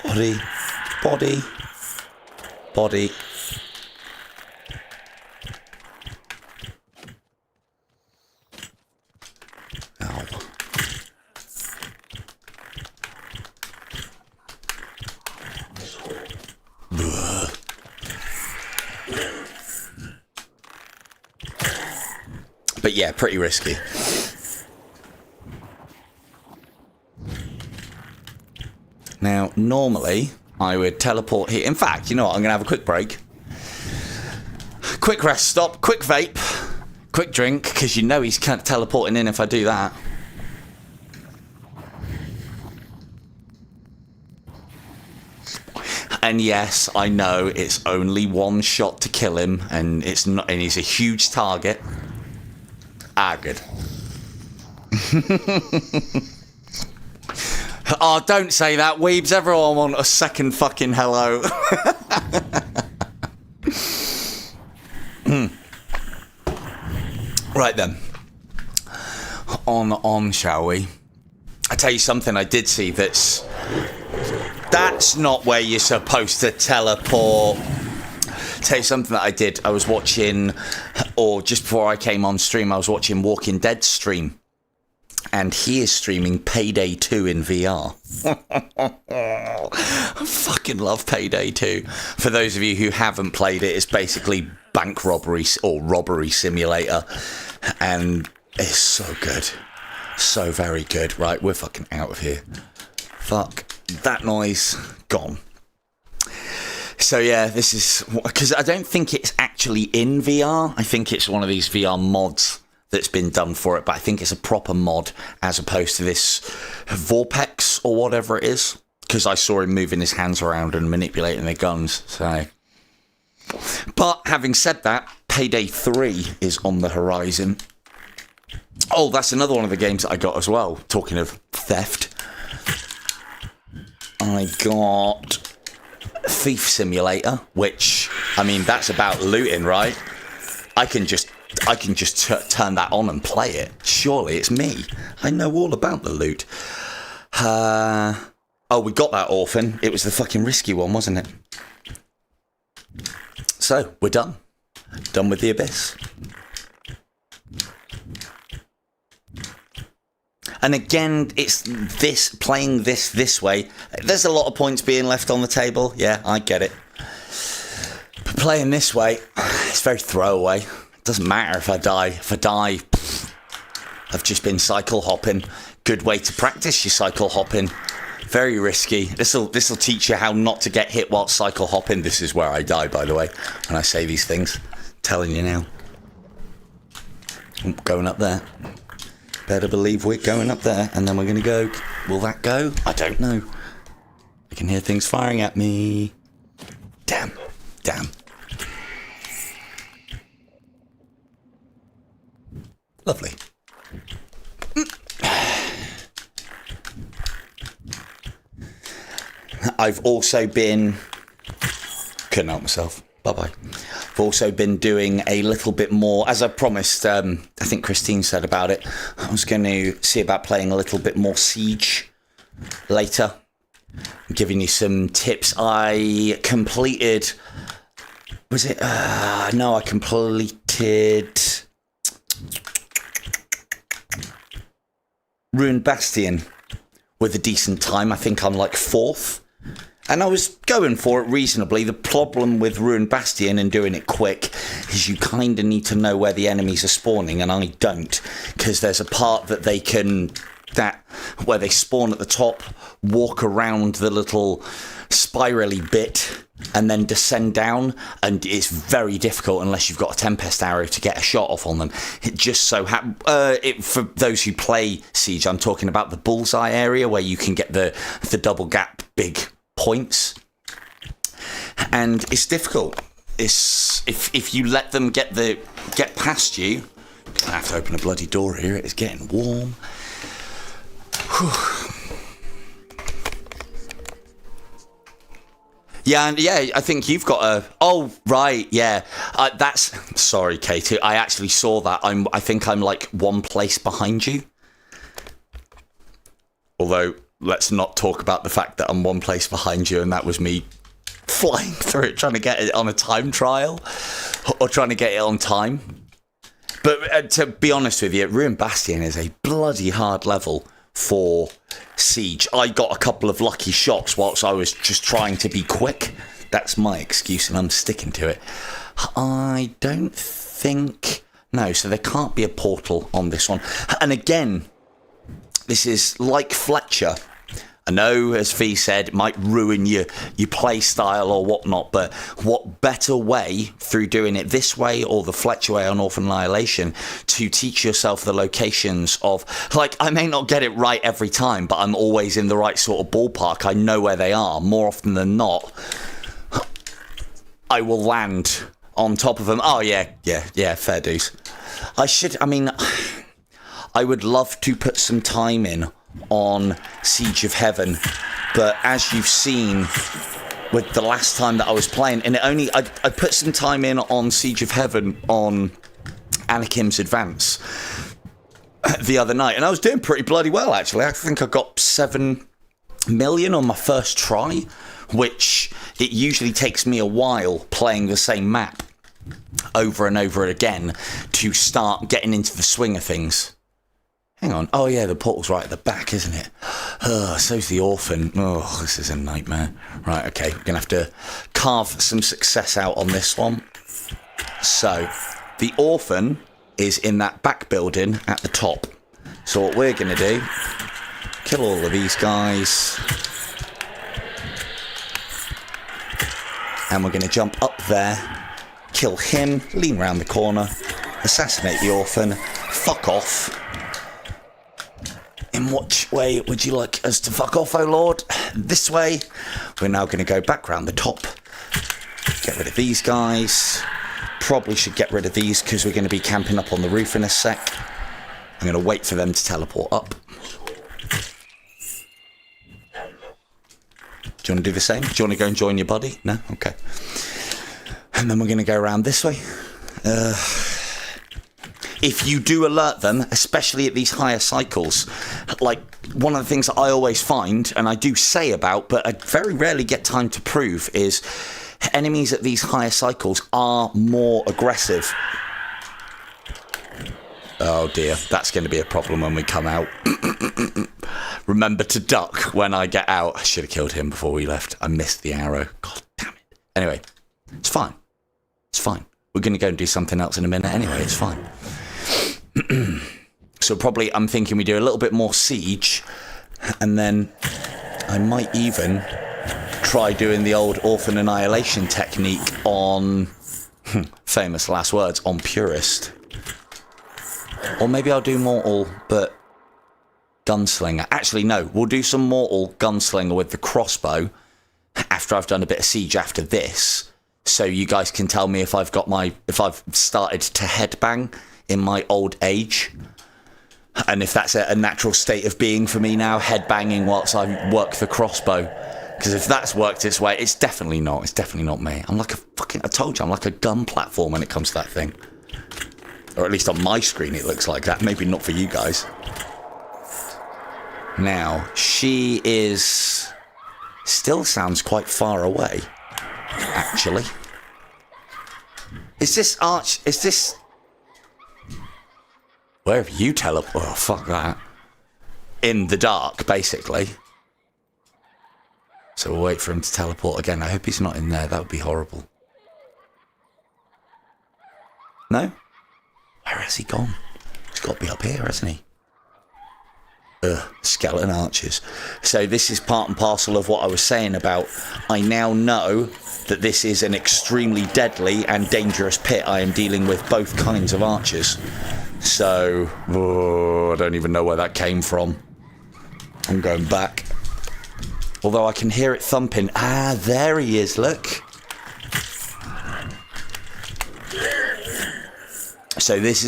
Body, body, body. Ow. But yeah, pretty risky. Now, normally, I would teleport here. In fact, you know what? I'm going to have a quick break. Quick rest stop, quick vape, quick drink, because you know he's kind of teleporting in if I do that. And yes, I know it's only one shot to kill him, and it's not, and he's a huge target. Ah, good. Oh, don't say that, weebs. Everyone want a second fucking hello. Right then. On, shall we? I tell you something I did see that's not where you're supposed to teleport. Tell you something that I did. I was watching, or just before I came on stream, I was watching Walking Dead stream. And he is streaming Payday 2 in VR. I fucking love Payday 2. For those of you who haven't played it, it's basically bank robbery or robbery simulator. And it's so good. So very good. Right, we're fucking out of here. Fuck. That noise. Gone. So yeah, this is... Because I don't think it's actually in VR. I think it's one of these VR mods that's been done for it, but I think it's a proper mod as opposed to this Vorpex or whatever it is, because I saw him moving his hands around and manipulating the guns. So, but having said that, Payday 3 is on the horizon. Oh, that's another one of the games that I got as well. Talking of theft, I got Thief Simulator, which, I mean, that's about looting, right? I can just turn that on and play it. Surely it's me. I know all about the loot. Oh, we got that orphan. It was the fucking risky one, wasn't it? So, we're done. Done with the Abyss. And again, it's this, playing this way. There's a lot of points being left on the table. Yeah, I get it. But playing this way, it's very throwaway. Doesn't matter if I die. If I die, I've just been cycle hopping. Good way to practice your cycle hopping. Very risky. This'll teach you how not to get hit while cycle hopping. This is where I die, by the way, when I say these things. I'm telling you now. Going up there. Better believe we're going up there, and then we're going to go. Will that go? I don't know. I can hear things firing at me. Damn. Lovely. I've also been... Couldn't help myself. Bye-bye. I've also been doing a little bit more, as I promised, I think Christine said about it, I was going to see about playing a little bit more Siege later. I'm giving you some tips. I completed... Was it... no, I completed... Ruined Bastion with a decent time. I think I'm like 4th. And I was going for it reasonably. The problem with Ruined Bastion and doing it quick is you kind of need to know where the enemies are spawning, and I don't. Because there's a part that they can... where they spawn at the top, walk around the little spirally bit, and then descend down, and it's very difficult unless you've got a Tempest arrow to get a shot off on them. It just so for those who play Siege, I'm talking about the bullseye area where you can get the double gap big points, and it's difficult. It's if you let them get past you. I have to open a bloody door here. It's getting warm. Yeah, and yeah, I think you've got a... Oh, right, yeah. That's... Sorry, Katie. I actually saw that. I think I'm like one place behind you. Although, let's not talk about the fact that I'm one place behind you and that was me flying through it, trying to get it on a time trial. Or trying to get it on time. But to be honest with you, Ruined Bastion is a bloody hard level for Siege. I got a couple of lucky shots whilst I was just trying to be quick. That's my excuse and I'm sticking to it. I don't think... No, so there can't be a portal on this one. And again, this is like Fletcher. I know, as Fee said, it might ruin your play style or whatnot, but what better way through doing it this way or the Fletcher way on Orphan Annihilation to teach yourself the locations of, like, I may not get it right every time, but I'm always in the right sort of ballpark. I know where they are. More often than not, I will land on top of them. Oh, yeah, fair dues. I would love to put some time in on Siege of Heaven, but as you've seen with the last time that I was playing, and I put some time in on Siege of Heaven on Anakim's Advance the other night, and I was doing pretty bloody well actually. I think I got 7 million on my first try, which it usually takes me a while playing the same map over and over again to start getting into the swing of things. Hang on. Oh, yeah, the portal's right at the back, isn't it? So's the Orphan. Oh, this is a nightmare. Right, okay. We're going to have to carve some success out on this one. So, the Orphan is in that back building at the top. So what we're going to do, kill all of these guys. And we're going to jump up there, kill him, lean round the corner, assassinate the Orphan, fuck off. In which way would you like us to fuck off, oh Lord? This way. We're now going to go back round the top. Get rid of these guys. Probably should get rid of these because we're going to be camping up on the roof in a sec. I'm going to wait for them to teleport up. Do you want to do the same? Do you want to go and join your buddy? No? Okay. And then we're going to go around this way. If you do alert them, especially at these higher cycles, like one of the things that I always find, and I do say about, but I very rarely get time to prove, is enemies at these higher cycles are more aggressive. Oh dear, that's going to be a problem when we come out. Remember to duck when I get out. I should have killed him before we left. I missed the arrow. God damn it. Anyway, it's fine. It's fine. We're going to go and do something else in a minute anyway. It's fine. So probably I'm thinking we do a little bit more Siege, and then I might even try doing the old Orphan Annihilation technique on famous last words, on Purist. Or maybe I'll do Mortal but Gunslinger. Actually no, we'll do some Mortal Gunslinger with the crossbow after I've done a bit of Siege after this, so you guys can tell me if I've started to headbang in my old age, and if that's a natural state of being for me now, headbanging whilst I work the crossbow. Because if that's worked its way, it's definitely not. It's definitely not me. I'm like I told you, I'm like a gun platform when it comes to that thing. Or at least on my screen it looks like that. Maybe not for you guys. Now, she is... still sounds quite far away, actually. Is this Arch... is this... where have you teleport? Oh, fuck that. In the dark, basically. So we'll wait for him to teleport again. I hope he's not in there. That would be horrible. No? Where has he gone? He's got to be up here, hasn't he? Skeleton archers. So this is part and parcel of what I was saying about, I now know that this is an extremely deadly and dangerous pit. I am dealing with both kinds of archers. So, I don't even know where that came from. I'm going back. Although I can hear it thumping. Ah, there he is, look. So this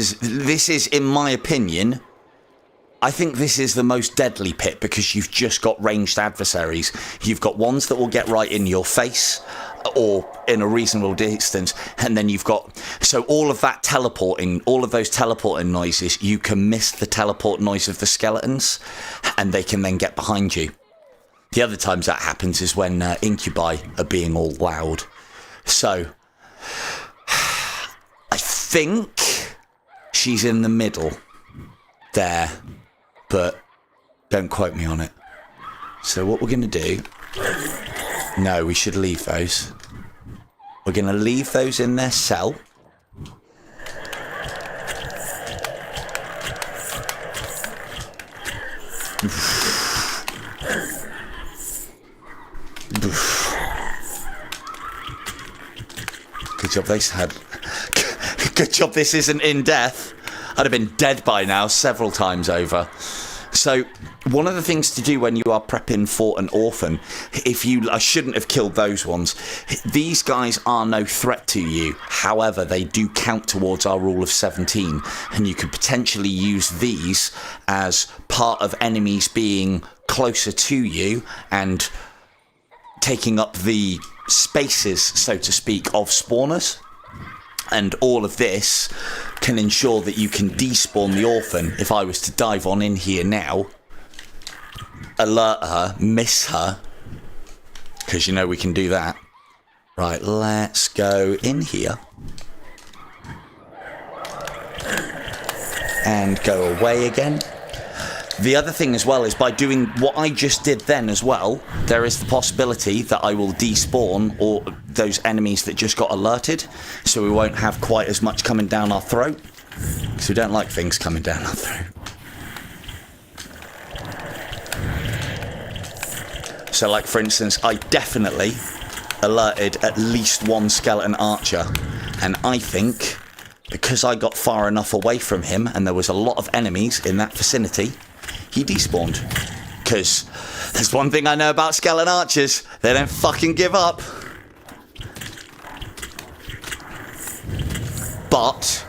is, in my opinion, I think this is the most deadly pit because you've just got ranged adversaries. You've got ones that will get right in your face or in a reasonable distance, and then you've got... So all of that teleporting, all of those teleporting noises, you can miss the teleport noise of the skeletons, and they can then get behind you. The other times that happens is when incubi are being all loud. So, I think she's in the middle there, but don't quote me on it. So what we're going to do... No, we should leave those. We're going to leave those in their cell. Good job they had. Good job this isn't in death. I'd have been dead by now several times over. So, one of the things to do when you are prepping for an orphan, I shouldn't have killed those ones. These guys are no threat to you. However, they do count towards our rule of 17. And you could potentially use these as part of enemies being closer to you and taking up the spaces, so to speak, of spawners. And all of this can ensure that you can despawn the orphan. If I was to dive on in here now, alert her, miss her, because you know we can do that. Right, let's go in here. And go away again. The other thing as well is by doing what I just did then as well, there is the possibility that I will despawn or those enemies that just got alerted, so we won't have quite as much coming down our throat, because we don't like things coming down our throat. So like for instance, I definitely alerted at least one skeleton archer, and I think because I got far enough away from him and there was a lot of enemies in that vicinity, he despawned. Because there's one thing I know about skeleton archers, they don't fucking give up. But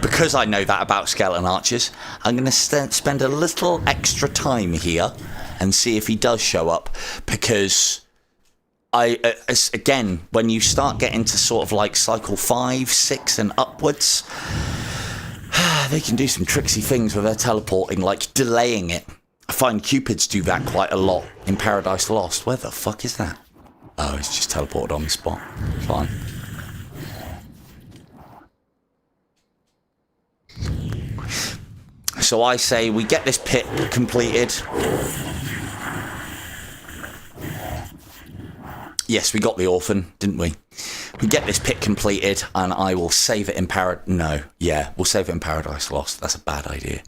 because I know that about skeleton archers, I'm going to spend a little extra time here and see if he does show up, because again, when you start getting to sort of like cycle 5, 6 and upwards, they can do some tricksy things with their teleporting, like delaying it. I find Cupids do that quite a lot in Paradise Lost. Where the fuck is that? Oh, it's just teleported on the spot. Fine. So I say we get this pit completed. Yes, we got the orphan, didn't we? We get this pit completed, and I will save it in we'll save it in Paradise Lost. That's a bad idea.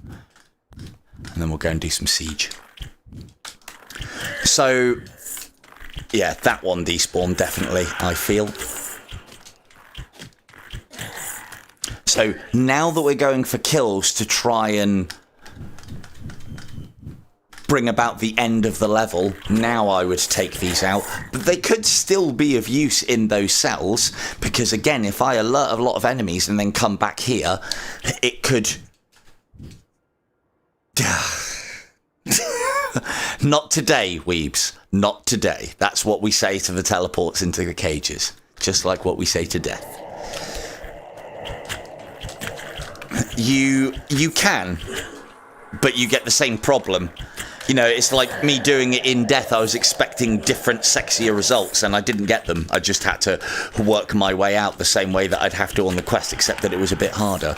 And then we'll go and do some siege. So, yeah, that one despawned, definitely, I feel. So, now that we're going for kills to try and bring about the end of the level, now I would take these out. But they could still be of use in those cells, because again, if I alert a lot of enemies and then come back here, it could... Not today, weebs. Not today. That's what we say to the teleports into the cages. Just like what we say to death. You can, but you get the same problem. You know, it's like me doing it in death. I was expecting different, sexier results, and I didn't get them. I just had to work my way out the same way that I'd have to on the quest, except that it was a bit harder.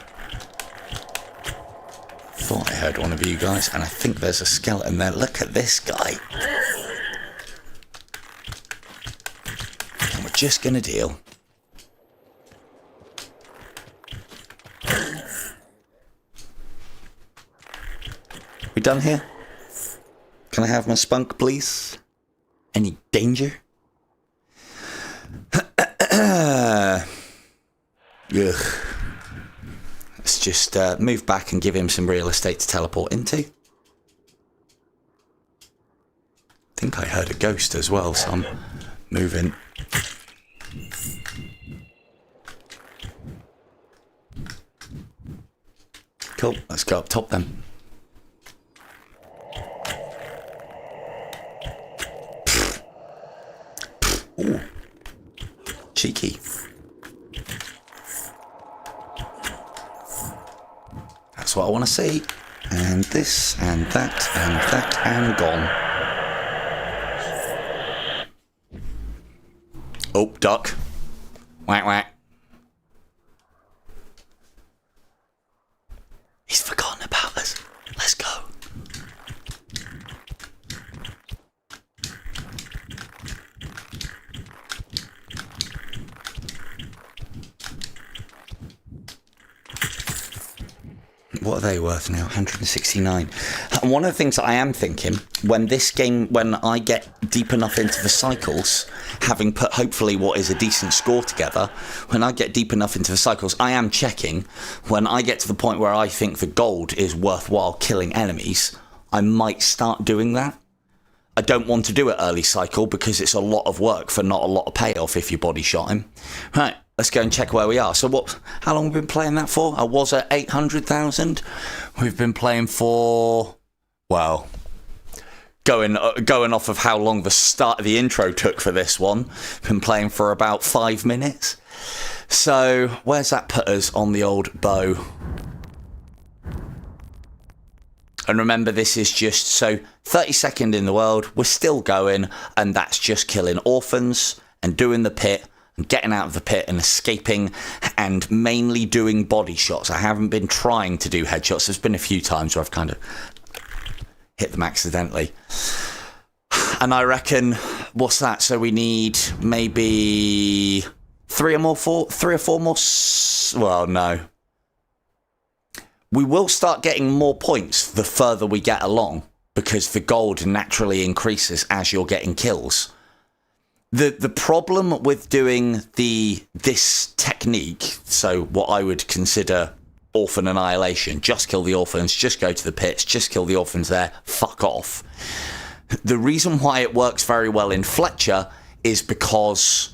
Thought I heard one of you guys, and I think there's a skeleton there. Look at this guy. And we're just gonna deal. We done here? Can I have my spunk, please? Any danger? Ugh. Let's just move back and give him some real estate to teleport into. I think I heard a ghost as well, so I'm moving. Cool, let's go up top then. cheeky. That's what I want to see. And this, and that, and that, and gone. Oh, duck. Whack, whack. He's forgotten about us. Let's go. What are they worth now? 169. And one of the things that I am thinking, when I get deep enough into the cycles, having put hopefully what is a decent score together, when I get deep enough into the cycles, I am checking when I get to the point where I think the gold is worthwhile killing enemies, I might start doing that. I don't want to do it early cycle because it's a lot of work for not a lot of payoff if you body shot him. Right. Let's go and check where we are. So how long have we been playing that for? I was at 800,000. We've been playing for, well, going off of how long the intro took for this one. Been playing for about 5 minutes. So where's that put us on the old bow? And remember, this is just, so 32nd in the world, we're still going, and that's just killing orphans and doing the pit, and getting out of the pit and escaping, and mainly doing body shots. I haven't been trying to do headshots. There's been a few times where I've kind of hit them accidentally. And I reckon, what's that? So we need maybe 3 or 4 more. Well, no. We will start getting more points the further we get along, because the gold naturally increases as you're getting kills. The problem with doing this technique, so what I would consider orphan annihilation, just kill the orphans, just go to the pits, just kill the orphans there, fuck off. The reason why it works very well in Fletcher is because,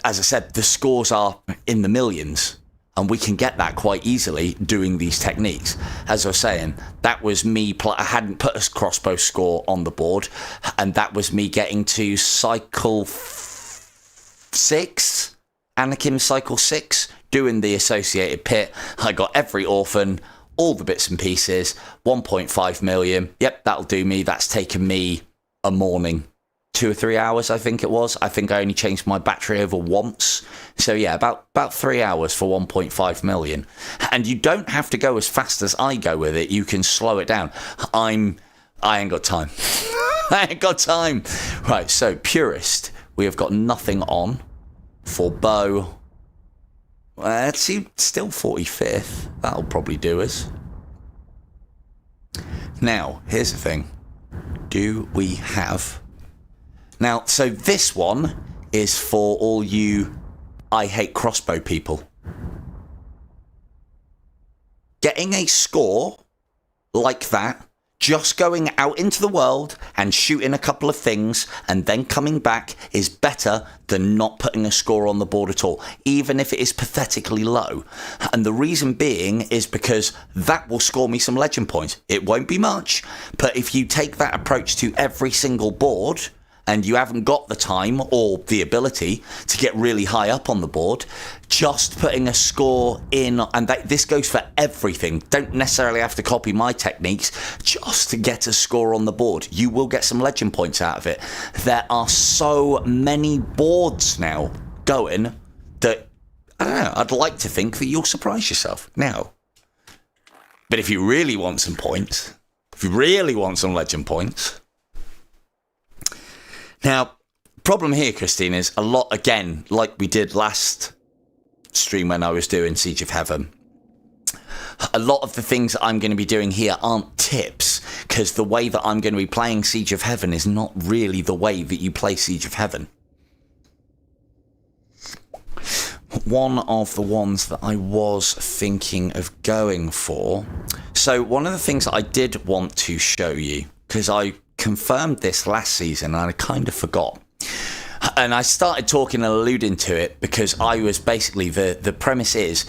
as I said, the scores are in the millions. And we can get that quite easily doing these techniques. As I was saying, that was me, I hadn't put a crossbow score on the board, and that was me getting to cycle 6, Anakim cycle 6, doing the associated pit. I got every orphan, all the bits and pieces, 1.5 million. Yep, that'll do me. That's taken me a morning. 2 or 3 hours, I think it was. I think I only changed my battery over once. So yeah, about 3 hours for 1.5 million. And you don't have to go as fast as I go with it. You can slow it down. I ain't got time. I ain't got time. Right, so Purist, we have got nothing on. For bow, let's see, still 45th. That'll probably do us. Now, here's the thing. Do we have... Now, so this one is for all you I hate crossbow people. Getting a score like that, just going out into the world and shooting a couple of things and then coming back is better than not putting a score on the board at all, even if it is pathetically low. And the reason being is because that will score me some legend points. It won't be much, but if you take that approach to every single board, and you haven't got the time or the ability to get really high up on the board, just putting a score in, and this goes for everything, don't necessarily have to copy my techniques, just to get a score on the board. You will get some legend points out of it. There are so many boards now going that, I don't know, I'd like to think that you'll surprise yourself now. But if you really want some points, if you really want some legend points... Now, problem here, Christine, is a lot, again, like we did last stream when I was doing Siege of Heaven. A lot of the things that I'm going to be doing here aren't tips, because the way that I'm going to be playing Siege of Heaven is not really the way that you play Siege of Heaven. One of the ones that I was thinking of going for... So one of the things that I did want to show you, because I confirmed this last season and I kind of forgot. And I started talking and alluding to it because I was basically, the premise is,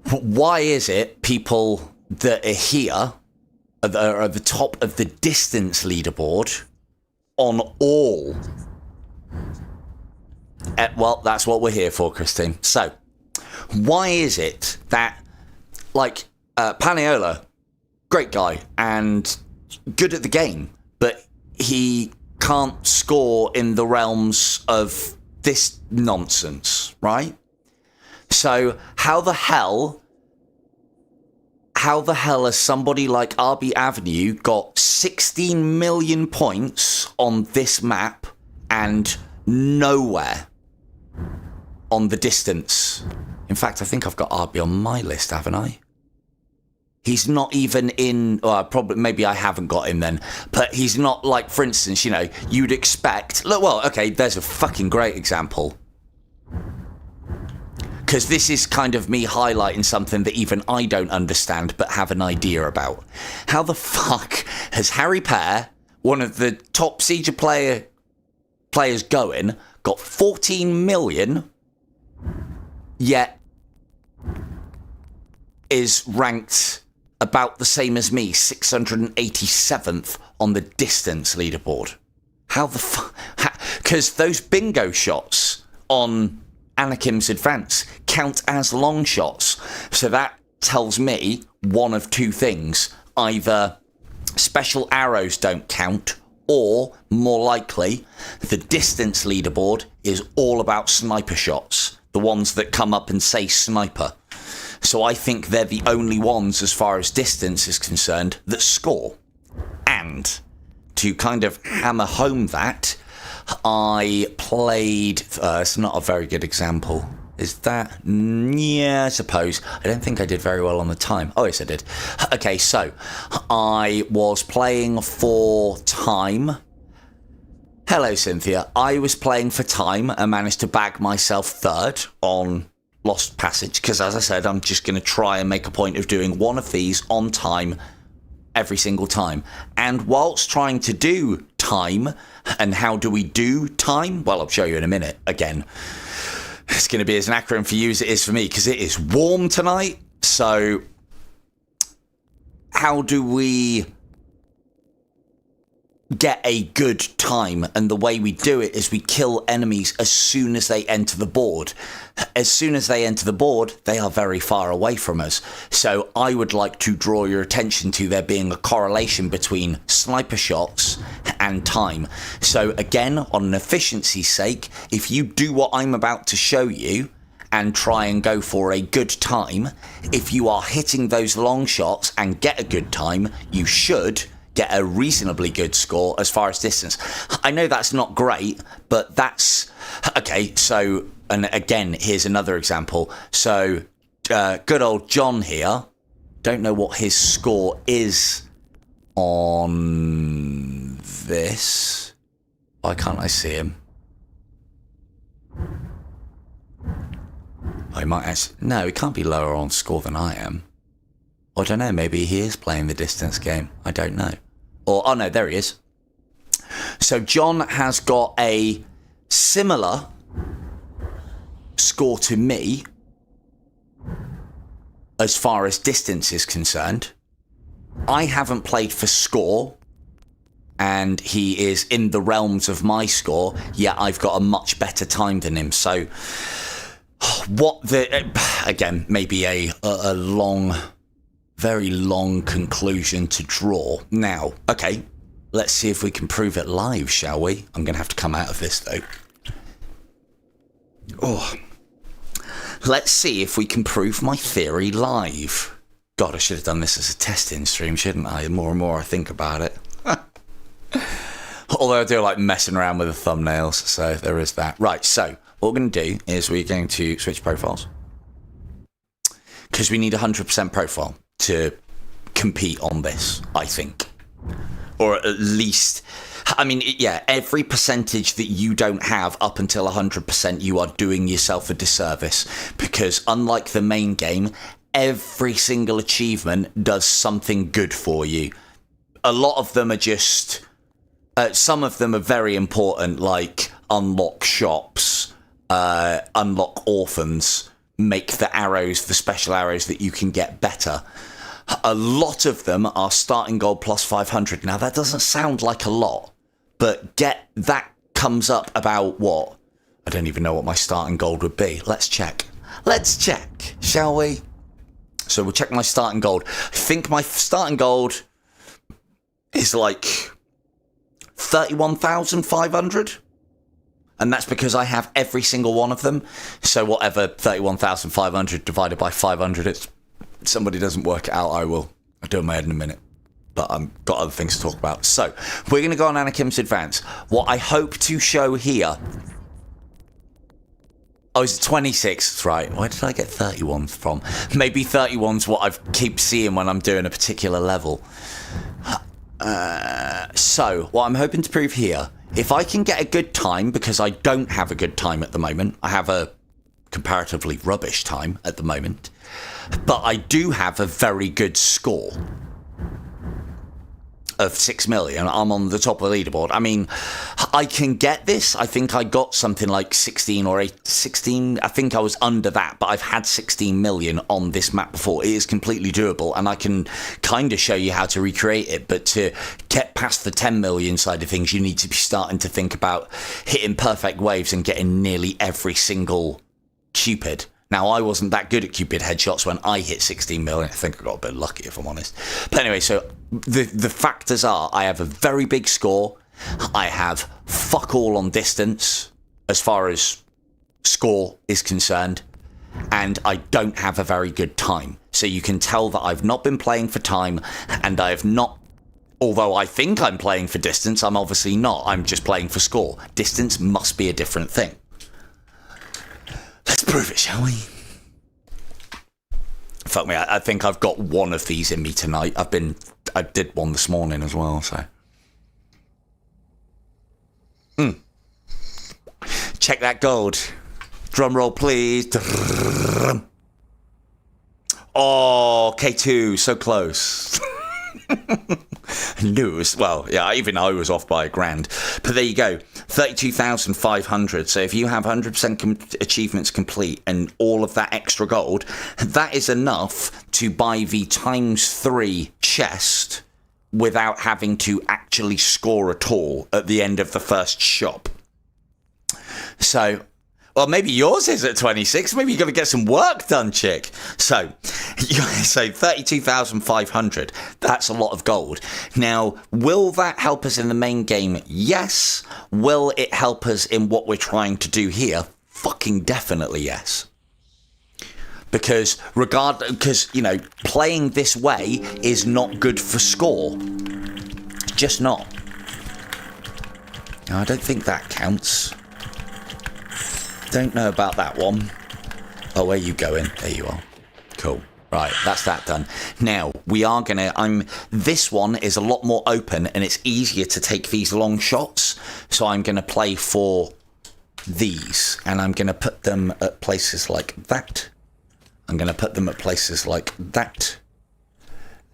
why is it people that are here are at the top of the distance leaderboard on all Well, that's what we're here for, Christine. So, why is it that, like, Paniola, great guy and good at the game, but he can't score in the realms of this nonsense, right? So, how the hell has somebody like RB Avenue got 16 million points on this map and nowhere on the distance? In fact, I think I've got RB on my list, haven't I? He's not even in, probably, maybe I haven't got him then, but he's not like, for instance, you know, you'd expect, look, well, okay, there's a fucking great example. Because this is kind of me highlighting something that even I don't understand but have an idea about. How the fuck has Harry Pear, one of the top Siege players going, got 14 million, yet is ranked about the same as me, 687th on the distance leaderboard? How the fuck? Because those bingo shots on Anakim's advance count as long shots. So that tells me one of two things. Either special arrows don't count, or more likely, the distance leaderboard is all about sniper shots. The ones that come up and say sniper. So I think they're the only ones, as far as distance is concerned, that score. And to kind of hammer home that, I played... it's not a very good example. Is that... yeah, I suppose. I don't think I did very well on the time. Oh, yes, I did. Okay, so I was playing for time. Hello, Cynthia. I was playing for time and managed to bag myself third on Lost Passage, because, as I said, I'm just going to try and make a point of doing one of these on time every single time. And whilst trying to do time, and how do we do time? Well, I'll show you in a minute. Again, it's going to be as an acronym for you as it is for me, because it is warm tonight. So how do we get a good time? And the way we do it is we kill enemies as soon as they enter the board. As soon as they enter the board, they are very far away from us. So I would like to draw your attention to there being a correlation between sniper shots and time. So again, on an efficiency's sake, if you do what I'm about to show you and try and go for a good time, if you are hitting those long shots and get a good time, you should get a reasonably good score as far as distance. I know that's not great, but that's... okay, so... and again, here's another example. So, good old John here. Don't know what his score is on this. Why can't I see him? Oh, he might actually... no, he can't be lower on score than I am. Or I don't know, maybe he is playing the distance game. I don't know. Or, oh no, there he is. So John has got a similar score to me as far as distance is concerned. I haven't played for score, and he is in the realms of my score, yet I've got a much better time than him. So what the... again, maybe a long... very long conclusion to draw. Now, okay, let's see if we can prove it live, shall we? I'm going to have to come out of this, though. Oh. Let's see if we can prove my theory live. God, I should have done this as a testing stream, shouldn't I? The more and more I think about it. Although I do like messing around with the thumbnails, so there is that. Right, so what we're going to do is we're going to switch profiles. Because we need 100% profile to compete on this, I think. Or at least, I mean, yeah, every percentage that you don't have up until 100%, you are doing yourself a disservice. Because unlike the main game, every single achievement does something good for you. A lot of them are just, some of them are very important, like unlock shops, unlock orphans, make the arrows, the special arrows that you can get better. A lot of them are starting gold plus 500. Now, that doesn't sound like a lot, but that comes up about, what, I don't even know what my starting gold would be. Let's check. Let's check, shall we? So we'll check my starting gold. I think my starting gold is like 31,500. And that's because I have every single one of them. So whatever 31,500 divided by 500 is, if somebody doesn't work it out, I will. I'll do it in my head in a minute. But I've got other things to talk about. So we're going to go on Anakim's Advance. What I hope to show here... Oh, it's 26, right. Where did I get 31s from? Maybe 31's what I keep seeing when I'm doing a particular level. So, what I'm hoping to prove here, if I can get a good time, because I don't have a good time at the moment, I have a comparatively rubbish time at the moment, but I do have a very good score of 6 million. I'm on the top of the leaderboard. I mean, I can get this. I think I got something like 16 or 16. I think I was under that, but I've had 16 million on this map before. It is completely doable, and I can kind of show you how to recreate it. But to get past the 10 million side of things, you need to be starting to think about hitting perfect waves and getting nearly every single Cupid. Now, I wasn't that good at Cupid headshots when I hit 16 million. I think I got a bit lucky, if I'm honest. But anyway, so the factors are, I have a very big score. I have fuck all on distance, as far as score is concerned. And I don't have a very good time. So you can tell that I've not been playing for time, and I have not... Although I think I'm playing for distance, I'm obviously not. I'm just playing for score. Distance must be a different thing. Let's prove it, shall we? Fuck me, I think I've got one of these in me tonight. I did one this morning as well, so. Check that gold. Drum roll, please. Oh, K2, so close. I knew it was, well, yeah, even I was off by $1,000. But there you go, 32,500. So if you have 100% achievements complete and all of that extra gold, that is enough to buy the ×3 chest without having to actually score at all at the end of the first shop. So... Well, maybe yours is at 26. Maybe you've got to get some work done, chick. So 32,500. That's a lot of gold. Now, will that help us in the main game? Yes. Will it help us in what we're trying to do here? Fucking definitely yes. Because you know, playing this way is not good for score. Just not. No, I don't think that counts. Don't know about that one. Oh, where are you going? There you are. Cool. Right, that's that done. Now, we are going to... This one is a lot more open, and it's easier to take these long shots. So I'm going to play for these, and I'm going to put them at places like that. I'm going to put them at places like that.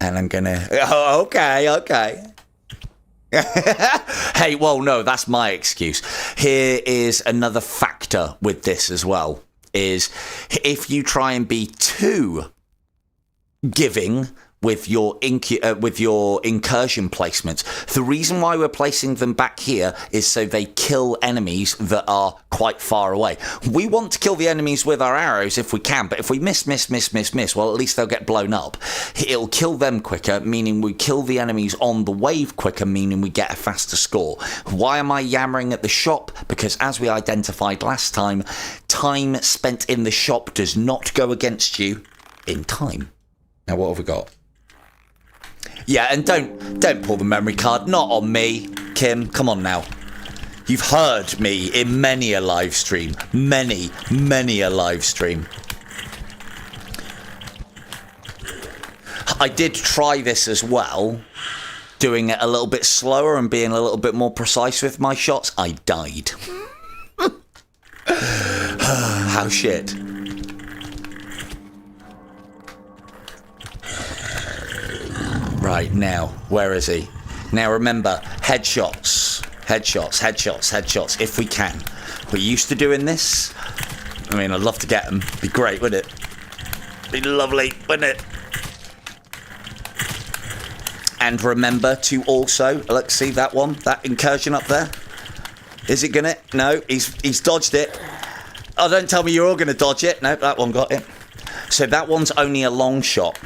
And I'm going to... Oh, okay. Hey, well, no, that's my excuse. Here is another factor with this as well, is if you try and be too giving with your incursion placements. The reason why we're placing them back here is so they kill enemies that are quite far away. We want to kill the enemies with our arrows if we can, but if we miss, well, at least they'll get blown up. It'll kill them quicker, meaning we kill the enemies on the wave quicker, meaning we get a faster score. Why am I yammering at the shop? Because as we identified last time, time spent in the shop does not go against you in time. Now, what have we got? Yeah, and don't pull the memory card. Not on me, Kim. Come on now. You've heard me in many a live stream. Many a live stream. I did try this as well, doing it a little bit slower and being a little bit more precise with my shots. I died. How shit. Right, now, where is he? Now remember, headshots, if we can. We're used to doing this. I mean, I'd love to get them. Be great, wouldn't it? Be lovely, wouldn't it? And remember to also, let's see that one, that incursion up there. Is it gonna? No, he's dodged it. Oh, don't tell me you're all gonna dodge it. No, that one got it. So that one's only a long shot.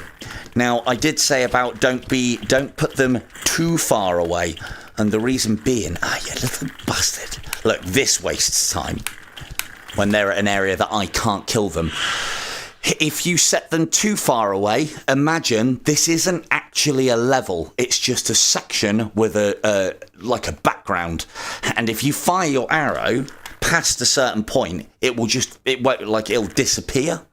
Now, I did say about don't put them too far away. And the reason being, you little bastard. Look, this wastes time when they're at an area that I can't kill them. If you set them too far away, imagine this isn't actually a level. It's just a section with like a background. And if you fire your arrow past a certain point, it'll disappear.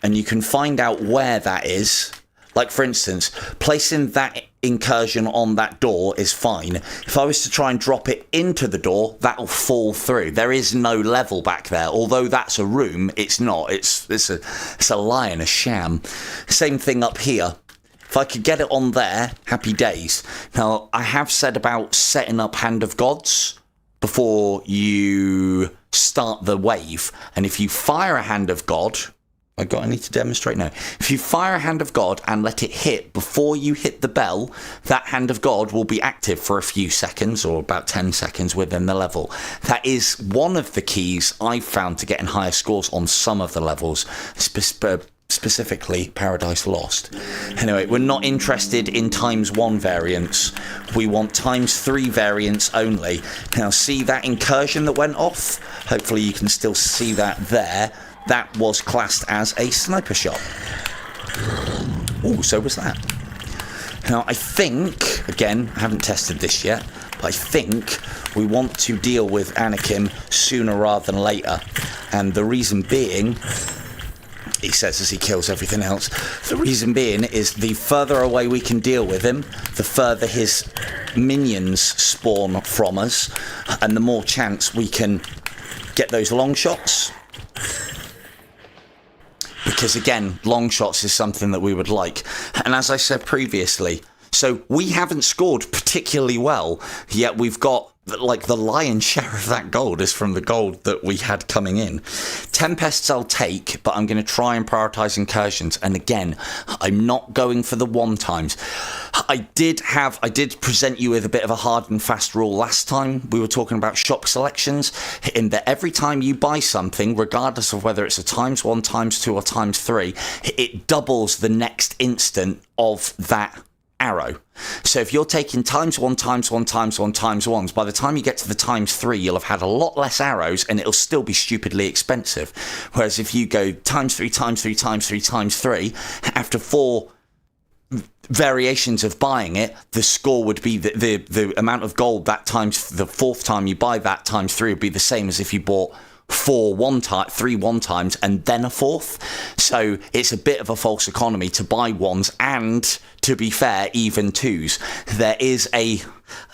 And you can find out where that is. Like, for instance, placing that incursion on that door is fine. If I was to try and drop it into the door, that'll fall through. There is no level back there. Although that's a room, it's not. It's a lie and a sham. Same thing up here. If I could get it on there, happy days. Now, I have said about setting up Hand of Gods before you start the wave. And if you fire a Hand of God... I need to demonstrate now. If you fire a Hand of God and let it hit before you hit the bell, that Hand of God will be active for a few seconds or about 10 seconds within the level. That is one of the keys I've found to getting higher scores on some of the levels, specifically Paradise Lost. Anyway, we're not interested in ×1 variants. We want ×3 variants only. Now, see that incursion that went off? Hopefully you can still see that there. That was classed as a sniper shot. Oh, so was that. Now, I think, again, I haven't tested this yet, but I think we want to deal with Anakim sooner rather than later. And the reason being, he says as he kills everything else, the reason being is the further away we can deal with him, the further his minions spawn from us, and the more chance we can get those long shots. Because again, long shots is something that we would like. And as I said previously, so we haven't scored particularly well, yet we've got, like, the lion's share of that gold is from the gold that we had coming in. Tempests I'll take, but I'm going to try and prioritise incursions. And again, I'm not going for the 1x. I did present you with a bit of a hard and fast rule last time. We were talking about shop selections, in that every time you buy something, regardless of whether it's a ×1, ×2 or ×3, it doubles the next instant of that arrow. So if you're taking ×1, ×1, ×1, ×1s, by the time you get to the ×3, you'll have had a lot less arrows and it'll still be stupidly expensive. Whereas if you go ×3, ×3, ×3, ×3, after 4 variations of buying it, the score would be the amount of gold that times the 4th time you buy that ×3 would be the same as if you bought 3 1x and then a 4th. So it's a bit of a false economy to buy 1s and, to be fair, even 2s. There is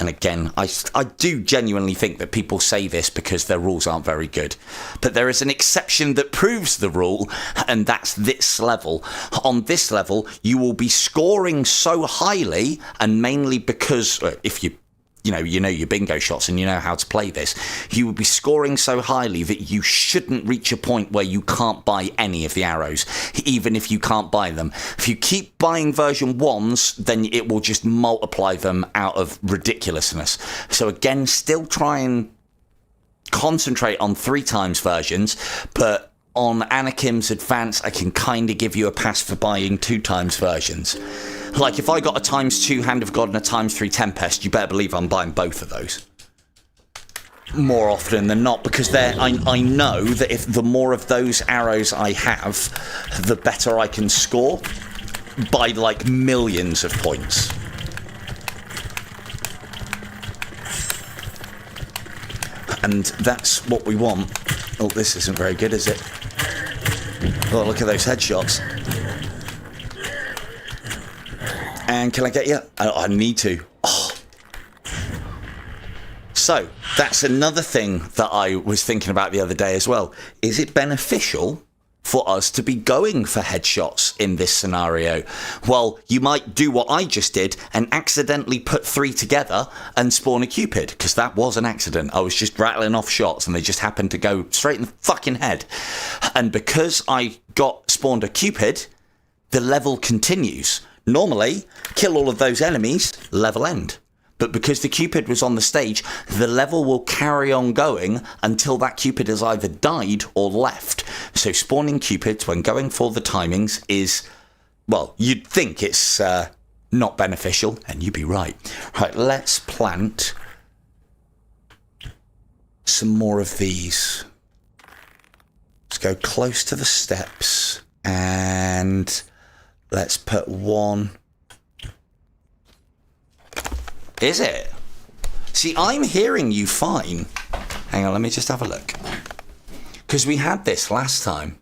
and again, I do genuinely think that people say this because their rules aren't very good, but there is an exception that proves the rule, and that's this level. On this level, you will be scoring so highly, and mainly because if you know your bingo shots and you know how to play this, you will be scoring so highly that you shouldn't reach a point where you can't buy any of the arrows, even if you can't buy them. If you keep buying version 1s, then it will just multiply them out of ridiculousness. So again, still try and concentrate on 3x versions, but on Anakim's Advance, I can kind of give you a pass for buying 2x versions. Like, if I got a ×2 Hand of God and a ×3 Tempest, you better believe I'm buying both of those. More often than not, because I know that if the more of those arrows I have, the better I can score by, like, millions of points. And that's what we want. Oh, this isn't very good, is it? Oh, look at those headshots. And can I get you? I need to. Oh. So, that's another thing that I was thinking about the other day as well. Is it beneficial for us to be going for headshots in this scenario? Well, you might do what I just did and accidentally put 3 together and spawn a Cupid, because that was an accident. I was just rattling off shots and they just happened to go straight in the fucking head. And because I spawned a Cupid, the level continues. Normally, kill all of those enemies, level end. But because the Cupid was on the stage, the level will carry on going until that Cupid has either died or left. So spawning Cupids when going for the timings is, well, you'd think it's not beneficial, and you'd be right. Right, let's plant some more of these. Let's go close to the steps, and let's put one. Is it? See, I'm hearing you fine. Hang on, let me just have a look. Because we had this last time.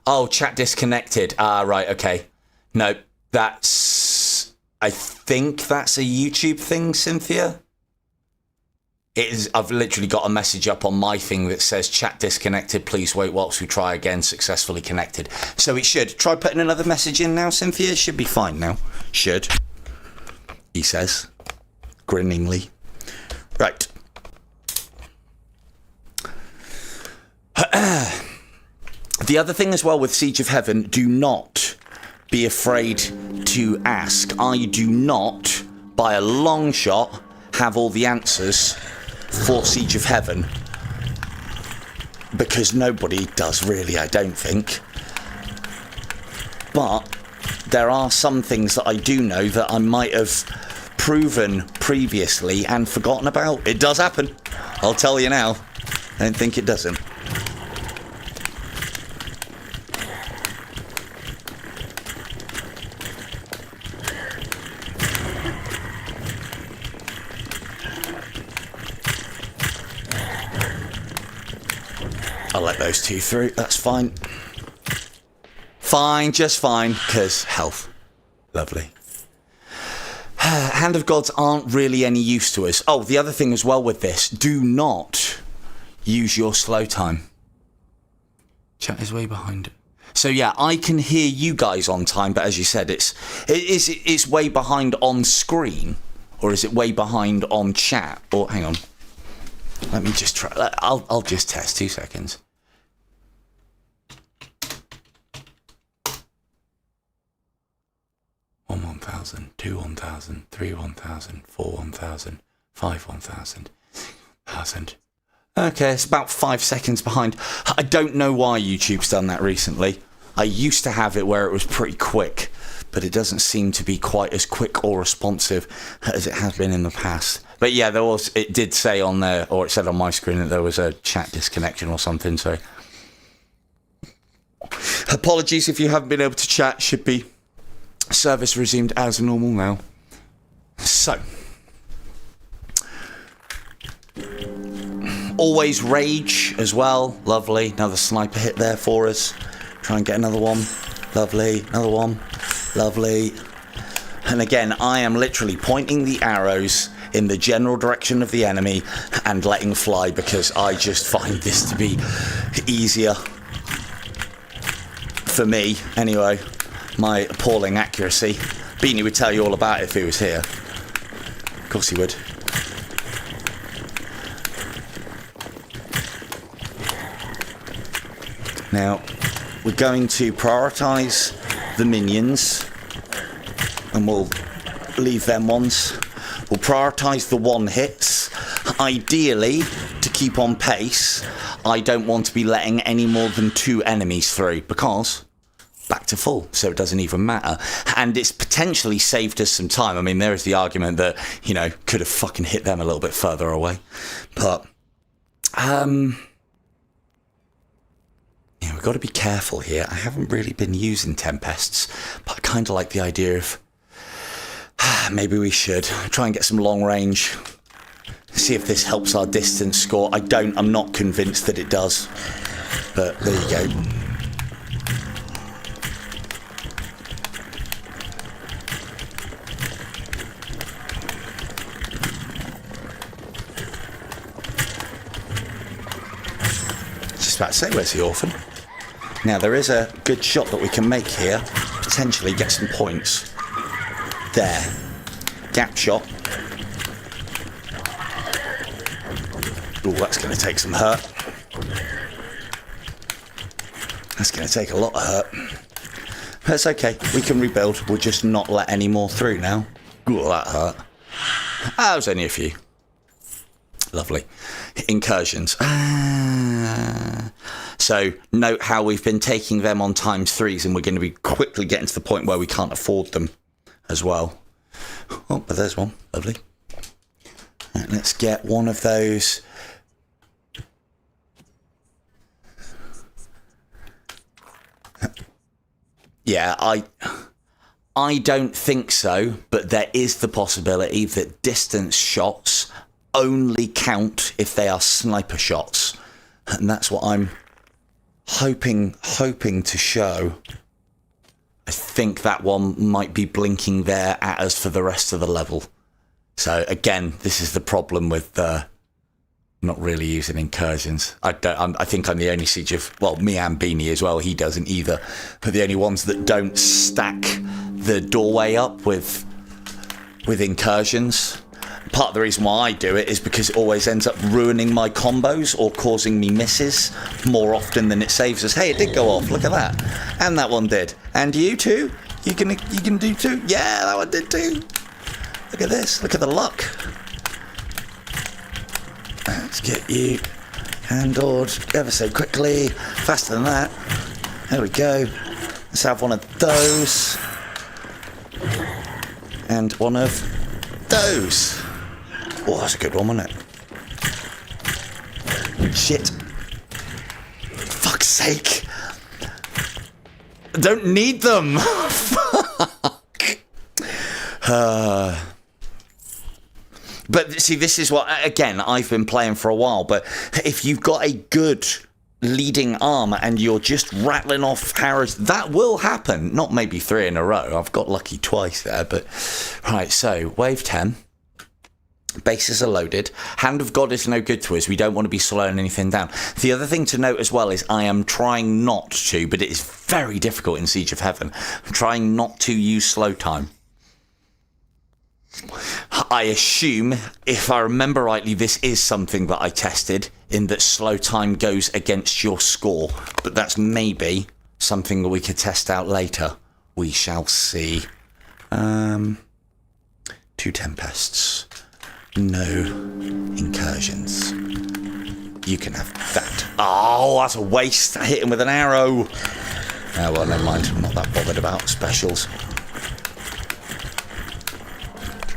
Oh, chat disconnected. Ah, right, okay. No, that's... I think that's a YouTube thing, Cynthia. It is. I've literally got a message up on my thing that says chat disconnected. Please wait whilst we try again. Successfully connected. So it should. Try putting another message in now, Cynthia. It should be fine now. Should. He says. Grinningly. Right. The other thing as well with Siege of Heaven, do not be afraid to ask. I do not, by a long shot, have all the answers for Siege of Heaven. Because nobody does really, I don't think. But there are some things that I do know that I might have proven previously and forgotten about. It does happen. I'll tell you now. I don't think it doesn't. I'll let those two through. That's fine. Fine, just fine. Because health. Lovely. Hand of Gods aren't really any use to us. Oh, the other thing as well with this, do not use your slow time. Chat is way behind it. So yeah, I can hear you guys on time, but as you said, it's way behind on screen, or is it way behind on chat? Or hang on, let me just try. I'll just test 2 seconds. One 1,000, 2 1,000, 3 1,000, 4 1,000, 5 1,000, 1,000. Okay, it's about 5 seconds behind. I don't know why YouTube's done that recently. I used to have it where it was pretty quick, but it doesn't seem to be quite as quick or responsive as it has been in the past. But yeah, it did say on there, or it said on my screen that there was a chat disconnection or something, so. Apologies if you haven't been able to chat, should be. Service resumed as normal now. So. Always rage as well. Lovely. Another sniper hit there for us. Try and get another one. Lovely. Another one. Lovely. And again, I am literally pointing the arrows in the general direction of the enemy and letting fly because I just find this to be easier. For me, anyway. My appalling accuracy. Beanie would tell you all about it if he was here. Of course he would. Now, we're going to prioritise the minions, and we'll leave them ones. We'll prioritise the one hits. Ideally, to keep on pace, I don't want to be letting any more than 2 enemies through, because back to full, so it doesn't even matter. And it's potentially saved us some time. I mean, there is the argument that, you know, could have fucking hit them a little bit further away. But, yeah, we've got to be careful here. I haven't really been using Tempests, but I kind of like the idea of maybe we should try and get some long range. See if this helps our distance score. I'm not convinced that it does, but there you go. About to say, where's the orphan? Now there is a good shot that we can make here, potentially get some points. There, gap shot. Oh, that's going to take some hurt. That's going to take a lot of hurt. That's okay, we can rebuild. We'll just not let any more through now. Ooh, that hurt. Ah, it was only a few. Lovely. Incursions. So note how we've been taking them on ×3s, and we're going to be quickly getting to the point where we can't afford them as well. Oh, but there's one. Lovely. Right, let's get one of those. Yeah, I don't think so, but there is the possibility that distance shots only count if they are sniper shots. And that's what I'm hoping to show. I think that one might be blinking there at us for the rest of the level. So again, this is the problem with not really using incursions. I think I'm the only siege of, well, me and Beanie as well. He doesn't either. But the only ones that don't stack the doorway up with incursions. Part of the reason why I do it is because it always ends up ruining my combos or causing me misses more often than it saves us. Hey, it did go off. Look at that. And that one did. And you too? You can do too? Yeah, that one did too. Look at this. Look at the luck. Let's get you handled ever so quickly. Faster than that. There we go. Let's have one of those. And one of those. Oh, that's a good one, wasn't it? Shit. Fuck's sake. I don't need them. Fuck. But see, this is what, again, I've been playing for a while, but if you've got a good leading armor and you're just rattling off arrows, that will happen. Not maybe 3 in a row. I've got lucky twice there, but... Right, so, wave 10. Bases are loaded. Hand of God is no good to us. We don't want to be slowing anything down. The other thing to note as well is I am trying not to, but it is very difficult in Siege of Heaven. I'm trying not to use slow time. I assume, if I remember rightly, this is something that I tested, in that slow time goes against your score. But that's maybe something that we could test out later. We shall see. 2 Tempests. No incursions. You can have that. Oh, that's a waste. I hit him with an arrow. Oh, well, never mind. I'm not that bothered about specials.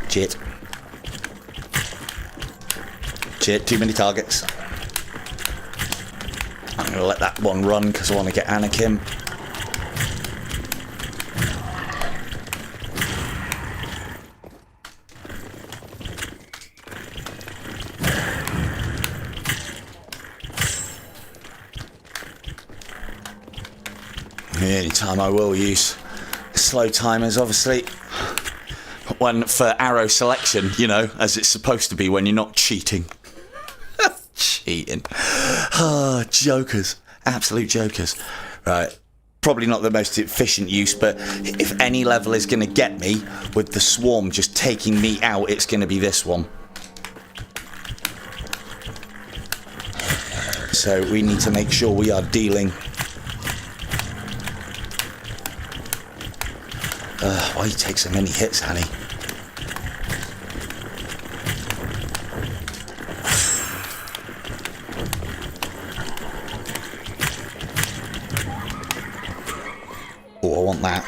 Shit. Shit, too many targets. I'm going to let that one run because I want to get Anakim. The only time I will use slow timers, obviously, when for arrow selection, you know, as it's supposed to be when you're not cheating. Cheating. Oh, jokers. Absolute jokers. Right. Probably not the most efficient use, but if any level is going to get me with the swarm just taking me out, it's going to be this one. So we need to make sure we are dealing... why you take so many hits, Annie? Oh, I want that.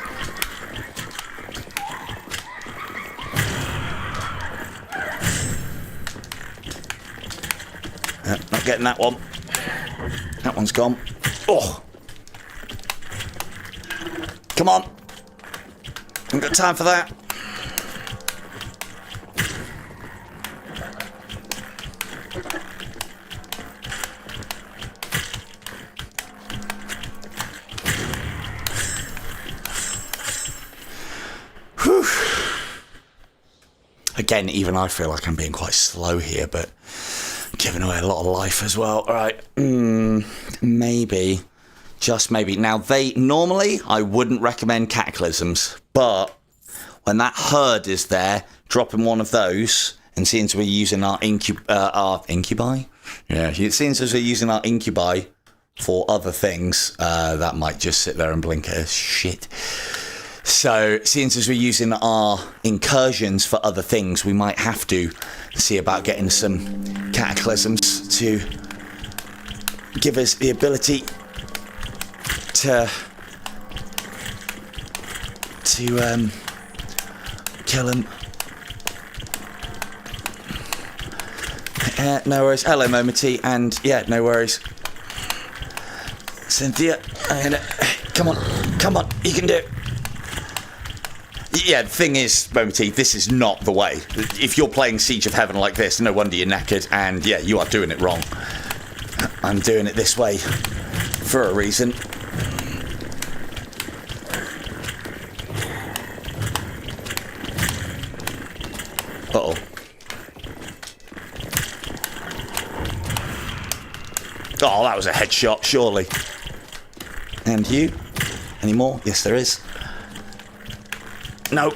Not getting that one. That one's gone. Oh! Come on! Haven't got time for that. Whew. Again, even I feel like I'm being quite slow here, but giving away a lot of life as well. All right, maybe. Just maybe. Now, normally, I wouldn't recommend Cataclysms, but when that herd is there, dropping one of those, and seeing as we're using our incubi? Yeah, seeing as we're using our incubi for other things, that might just sit there and blink at us. Shit. So, seeing as we're using our incursions for other things, we might have to see about getting some cataclysms to give us the ability to kill him. No worries. Hello, Momity, and yeah, no worries. Cynthia, come on, you can do it. Yeah, the thing is, Momity, this is not the way. If you're playing Siege of Heaven like this, no wonder you're knackered, and yeah, you are doing it wrong. I'm doing it this way for a reason. Uh-oh. Oh, that was a headshot, surely. And you? Any more? Yes, there is. No.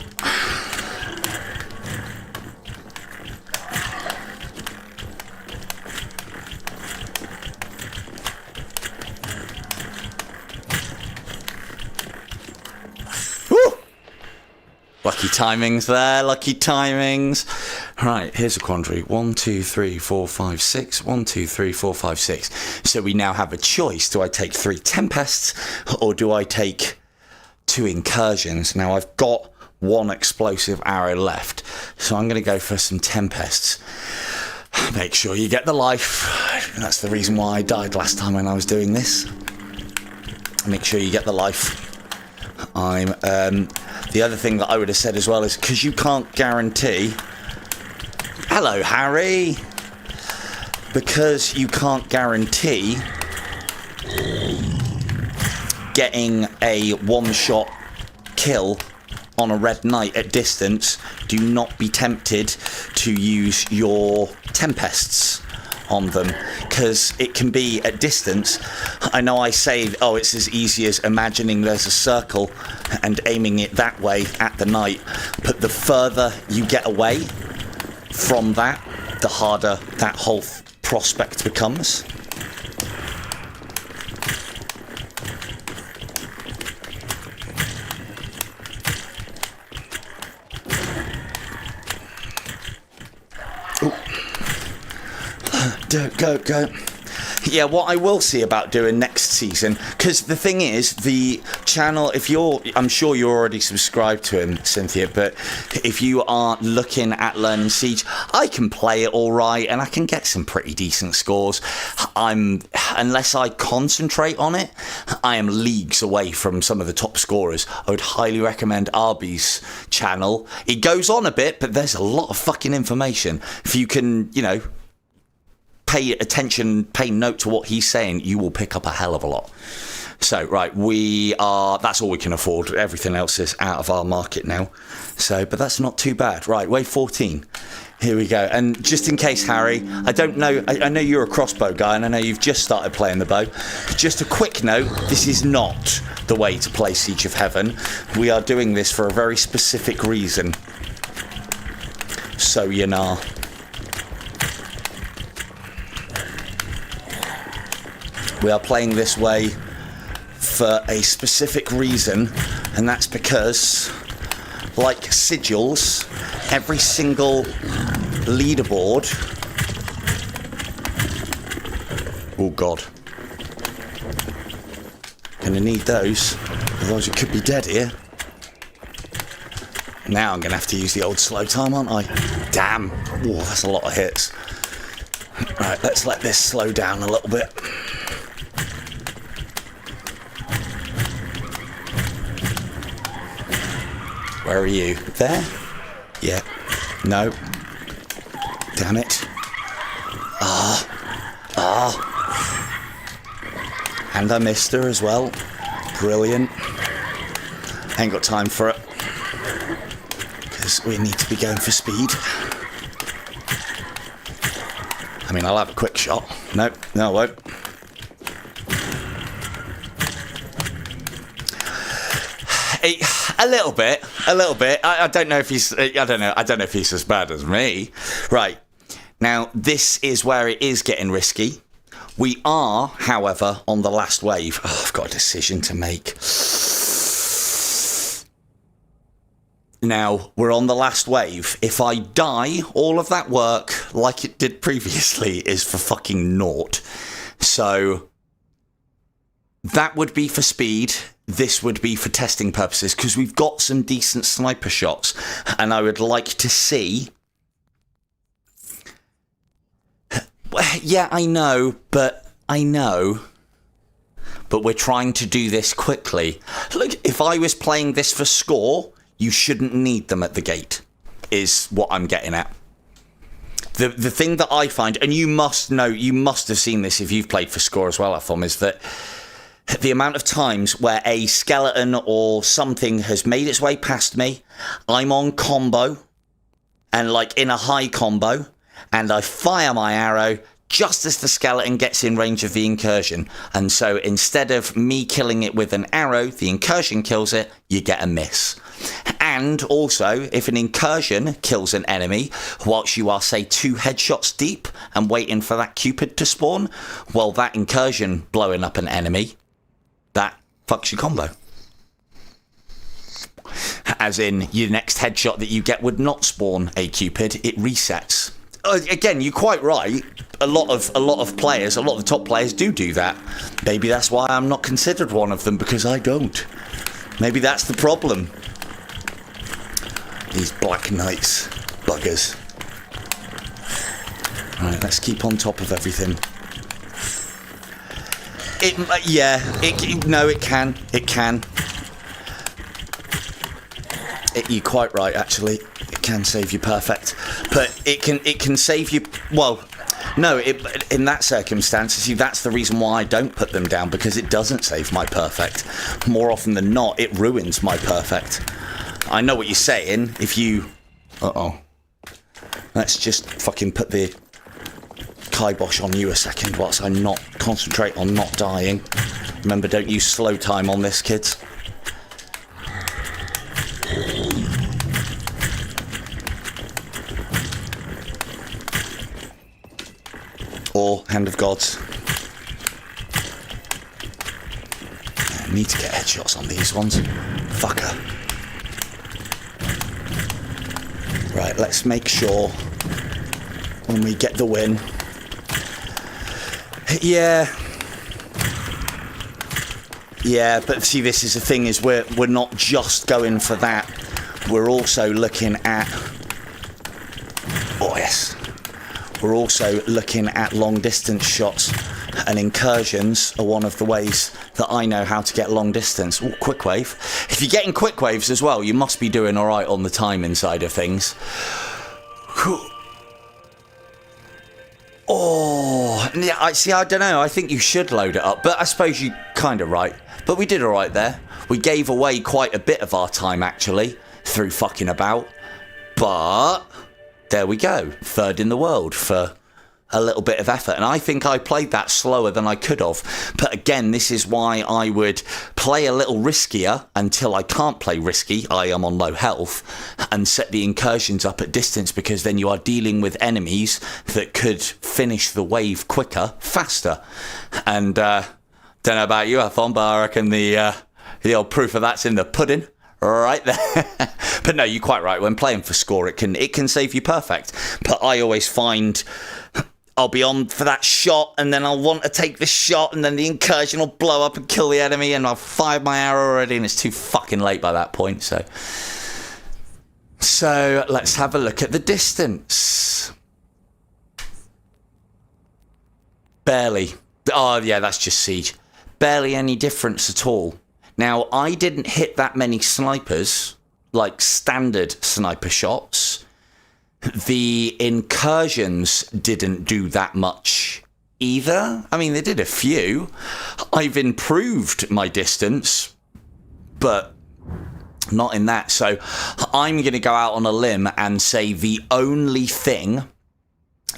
Woo! Lucky timings there, lucky timings. Right, here's a quandary. 1, 2, 3, 4, 5, 6. 1, 2, 3, 4, 5, 6. So we now have a choice. Do I take 3 Tempests or do I take 2 Incursions? Now I've got 1 explosive arrow left, so I'm going to go for some Tempests. Make sure you get the life. That's the reason why I died last time when I was doing this. Make sure you get the life. The other thing that I would have said as well is, because you can't guarantee... Hello, Harry. Because you can't guarantee getting a one-shot kill on a red knight at distance, do not be tempted to use your Tempests on them, because it can be at distance. I know I say, oh, it's as easy as imagining there's a circle and aiming it that way at the knight, but the further you get away from that, the harder that whole prospect becomes. Go. Yeah, what I will see about doing next season, because the thing is, the channel, I'm sure you're already subscribed to him, Cynthia, but if you are looking at learning Siege, I can play it all right, and I can get some pretty decent scores. Unless I concentrate on it, I am leagues away from some of the top scorers. I would highly recommend Arby's channel. It goes on a bit, but there's a lot of fucking information. If you can, pay attention, pay note to what he's saying, you will pick up a hell of a lot. So, right, that's all we can afford. Everything else is out of our market now. So, but that's not too bad. Right, wave 14. Here we go. And just in case, Harry, I don't know, I know you're a crossbow guy, and I know you've just started playing the bow. Just a quick note, this is not the way to play Siege of Heaven. We are doing this for a very specific reason. So, you know. We are playing this way for a specific reason, and that's because, like sigils, every single leaderboard... Oh god. Gonna need those, otherwise you could be dead here. Now I'm gonna have to use the old slow time, aren't I? Damn. Oh, that's a lot of hits. Right, let's let this slow down a little bit. Where are you? There? Yeah. No. Damn it. And I missed her as well. Brilliant. Ain't got time for it. Because we need to be going for speed. I mean, I'll have a quick shot. No, I won't. A little bit. I don't know if he's. I don't know if he's as bad as me. Right now, this is where it is getting risky. We are, however, on the last wave. Oh, I've got a decision to make. Now, we're on the last wave. If I die, all of that work, like it did previously, is for fucking naught. So, that would be for speed. This would be for testing purposes, because we've got some decent sniper shots. And I would like to see... Yeah, I know. But we're trying to do this quickly. Look, if I was playing this for score, you shouldn't need them at the gate, is what I'm getting at. The thing that I find, and you must know, you must have seen this if you've played for score as well, Athom, is that the amount of times where a skeleton or something has made its way past me, I'm on combo, and like in a high combo, and I fire my arrow just as the skeleton gets in range of the incursion. And so instead of me killing it with an arrow, the incursion kills it, you get a miss. And also, if an incursion kills an enemy, whilst you are, say, 2 headshots deep and waiting for that Cupid to spawn, well, that incursion blowing up an enemy, that fucks your combo. As in, your next headshot that you get would not spawn a Cupid, it resets. Again, you're quite right. A lot of players, a lot of the top players do that. Maybe that's why I'm not considered one of them, because I don't. Maybe that's the problem. These Black Knights buggers. Right, let's keep on top of everything. It can. You're quite right, actually. It can save you perfect, but it can save you. Well, no. In that circumstance, see, that's the reason why I don't put them down, because it doesn't save my perfect. More often than not, it ruins my perfect. I know what you're saying. If you... Let's just fucking put the kibosh on you a second whilst I not concentrate on not dying. Remember, don't use slow time on this, kids. Or Hand of Gods. I need to get headshots on these ones. Fucker. Right, let's make sure when we get the win. Yeah, but see, this is the thing, is we're not just going for that. We're also looking at... Oh, yes. We're also looking at long-distance shots, and incursions are one of the ways that I know how to get long distance. Ooh, quick wave. If you're getting quick waves as well, you must be doing all right on the timing side of things. Oh, yeah, I don't know. I think you should load it up, but I suppose you're kind of right. But we did all right there. We gave away quite a bit of our time, actually, through fucking about. But there we go. 3rd in the world for a little bit of effort. And I think I played that slower than I could have. But again, this is why I would play a little riskier until I can't play risky. I am on low health, and set the incursions up at distance, because then you are dealing with enemies that could finish the wave quicker, faster. And don't know about you, Athom, but I reckon the old proof of that's in the pudding. Right there. But no, you're quite right. When playing for score, it can save you perfect. But I always find I'll be on for that shot, and then I'll want to take the shot, and then the incursion will blow up and kill the enemy, and I've fired my arrow already, and it's too fucking late by that point. So let's have a look at the distance. Barely. Oh yeah, that's just Siege. Barely any difference at all. Now, I didn't hit that many snipers, like standard sniper shots. The incursions didn't do that much either. I mean, they did a few. I've improved my distance, but not in that. So I'm going to go out on a limb and say the only thing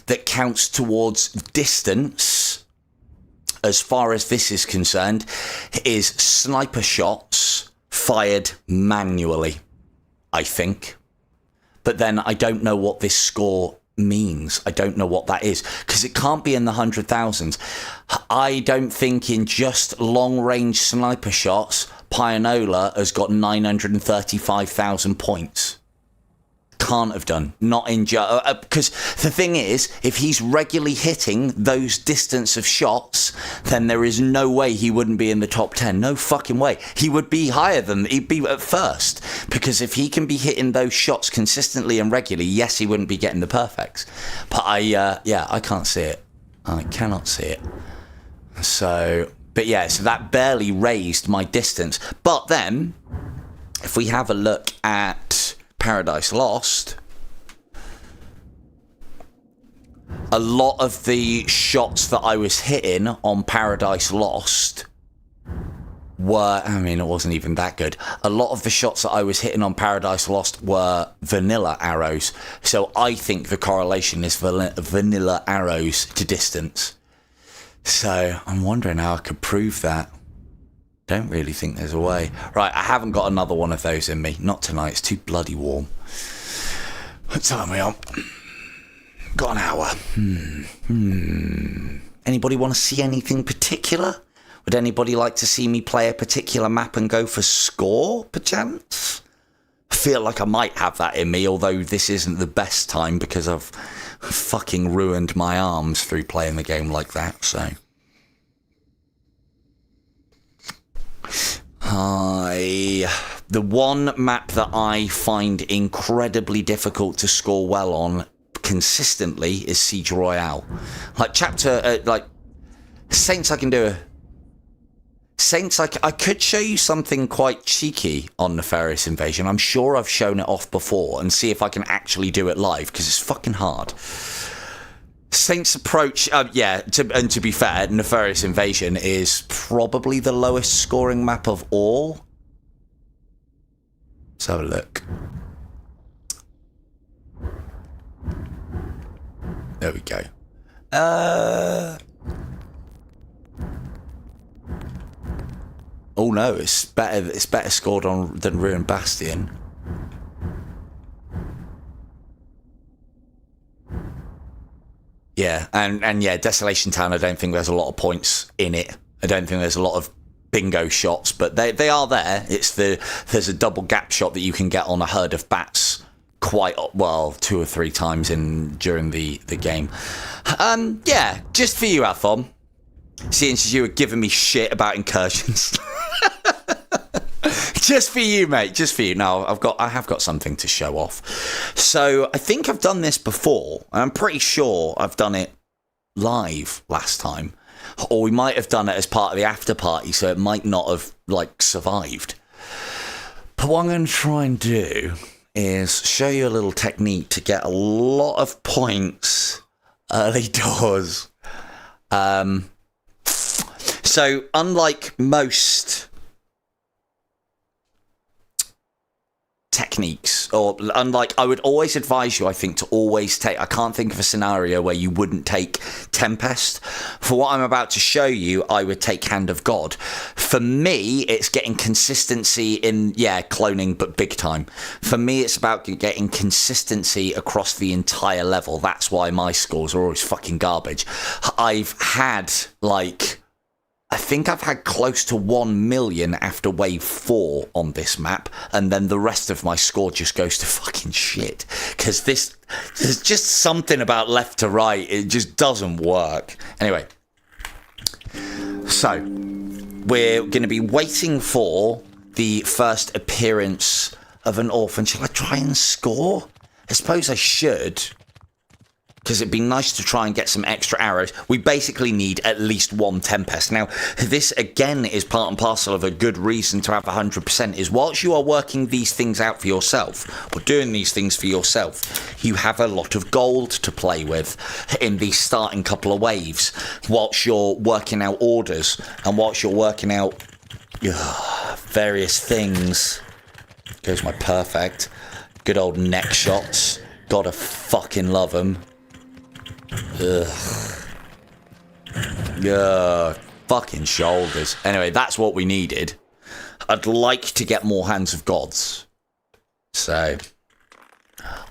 that counts towards distance, as far as this is concerned, is sniper shots fired manually, I think. But then I don't know what this score means. I don't know what that is, because it can't be in the 100,000s. I don't think in just long-range sniper shots, Pianola has got 935,000 points. can't have done. Not in because the thing is, if he's regularly hitting those distance of shots, then there is no way he wouldn't be in the top 10. No fucking way. He would be higher than he'd be at first, because if he can be hitting those shots consistently and regularly, yes, he wouldn't be getting the perfects. But I can't see it. I cannot see it. So, but yeah, so that barely raised my distance. But then, if we have a look at Paradise Lost, a lot of the shots that I was hitting on Paradise Lost were, I mean, it wasn't even that good. A lot of the shots that I was hitting on Paradise Lost were vanilla arrows. So I think the correlation is vanilla arrows to distance. So I'm wondering how I could prove that. Don't really think there's a way. Right, I haven't got another one of those in me. Not tonight, it's too bloody warm. What time are we on? Got an hour. Anybody want to see anything particular? Would anybody like to see me play a particular map and go for score, perchance? I feel like I might have that in me, although this isn't the best time because I've fucking ruined my arms through playing the game like that, so... The one map that I find incredibly difficult to score well on consistently is Siege Royale. Like Saints, I can do a... Saints, I could show you something quite cheeky on Nefarious Invasion. I'm sure I've shown it off before, and see if I can actually do it live, because it's fucking hard. Saints Approach, to be fair, Nefarious Invasion is probably the lowest scoring map of all. Let's have a look. There we go. Oh no, it's better scored on than Ruined Bastion. Yeah, and yeah, Desolation Town, I don't think there's a lot of points in it. I don't think there's a lot of bingo shots, but they are there. There's a double gap shot that you can get on a herd of bats quite well 2 or 3 times during the game. Yeah, just for you, Athom. Seeing as you were giving me shit about incursions. Just for you, mate. Just for you. No, I have got something to show off. So I think I've done this before. I'm pretty sure I've done it live last time, or we might have done it as part of the after party, so it might not have survived. But what I'm going to try and do is show you a little technique to get a lot of points early doors. So unlike most techniques, or unlike, I would always advise you, I think, to always take, I can't think of a scenario where you wouldn't take Tempest. For what I'm about to show you, I would take Hand of God. For me, it's getting consistency in, cloning, but big time. For me, it's about getting consistency across the entire level. That's why my scores are always fucking garbage. I've had, I think I've had close to 1 million after wave 4 on this map, and then the rest of my score just goes to fucking shit. Because there's just something about left to right, it just doesn't work. Anyway, so we're going to be waiting for the first appearance of an orphan. Shall I try and score? I suppose I should, because it'd be nice to try and get some extra arrows. We basically need at least 1 Tempest. Now, this, again, is part and parcel of a good reason to have 100%, is whilst you are working these things out for yourself, or doing these things for yourself, you have a lot of gold to play with in the starting couple of waves, whilst you're working out orders, and whilst you're working out various things. Goes my perfect. Good old neck shots. Gotta fucking love them. Ugh. Yeah, fucking shoulders. Anyway, that's what we needed. I'd like to get more Hands of Gods. So,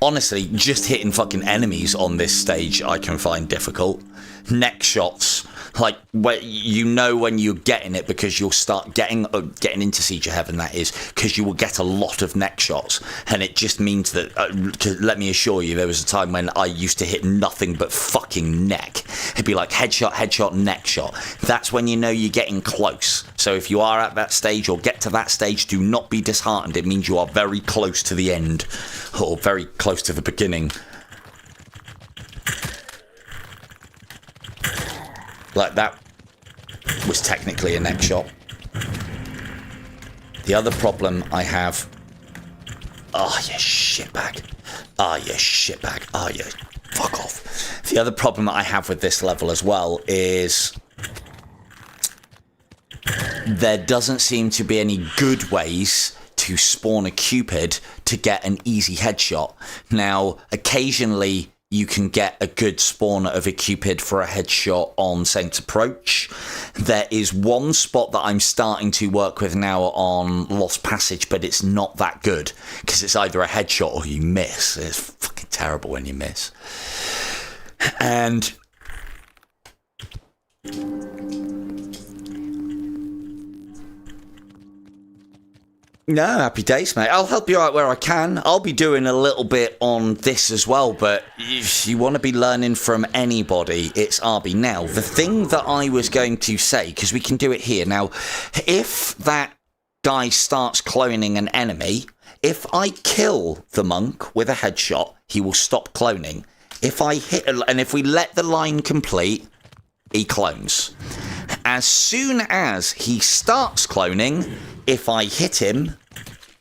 honestly, just hitting fucking enemies on this stage I can find difficult. Neck shots, Like, you know when you're getting it because you'll start getting into Siege of Heaven, that is, because you will get a lot of neck shots. And it just means that, let me assure you, there was a time when I used to hit nothing but fucking neck. It'd be like headshot, headshot, neck shot. That's when you know you're getting close. So if you are at that stage or get to that stage, do not be disheartened. It means you are very close to the end, or very close to the beginning. Like, that was technically a neck shot. The other problem I have... Oh, you shitbag. Oh, you shitbag. Oh, you... Fuck off. The other problem I have with this level as well is... there doesn't seem to be any good ways to spawn a Cupid to get an easy headshot. Now, occasionally... you can get a good spawn of a Cupid for a headshot on Saints Approach. There is one spot that I'm starting to work with now on Lost Passage, but it's not that good, because it's either a headshot or you miss. It's fucking terrible when you miss. And... no, happy days, mate. I'll help you out where I can. I'll be doing a little bit on this as well, but if you want to be learning from anybody, it's RB. Now, the thing that I was going to say, because we can do it here. Now, if that guy starts cloning an enemy, if I kill the monk with a headshot, he will stop cloning. If I hit, and if we let the line complete, he clones. As soon as he starts cloning, if I hit him,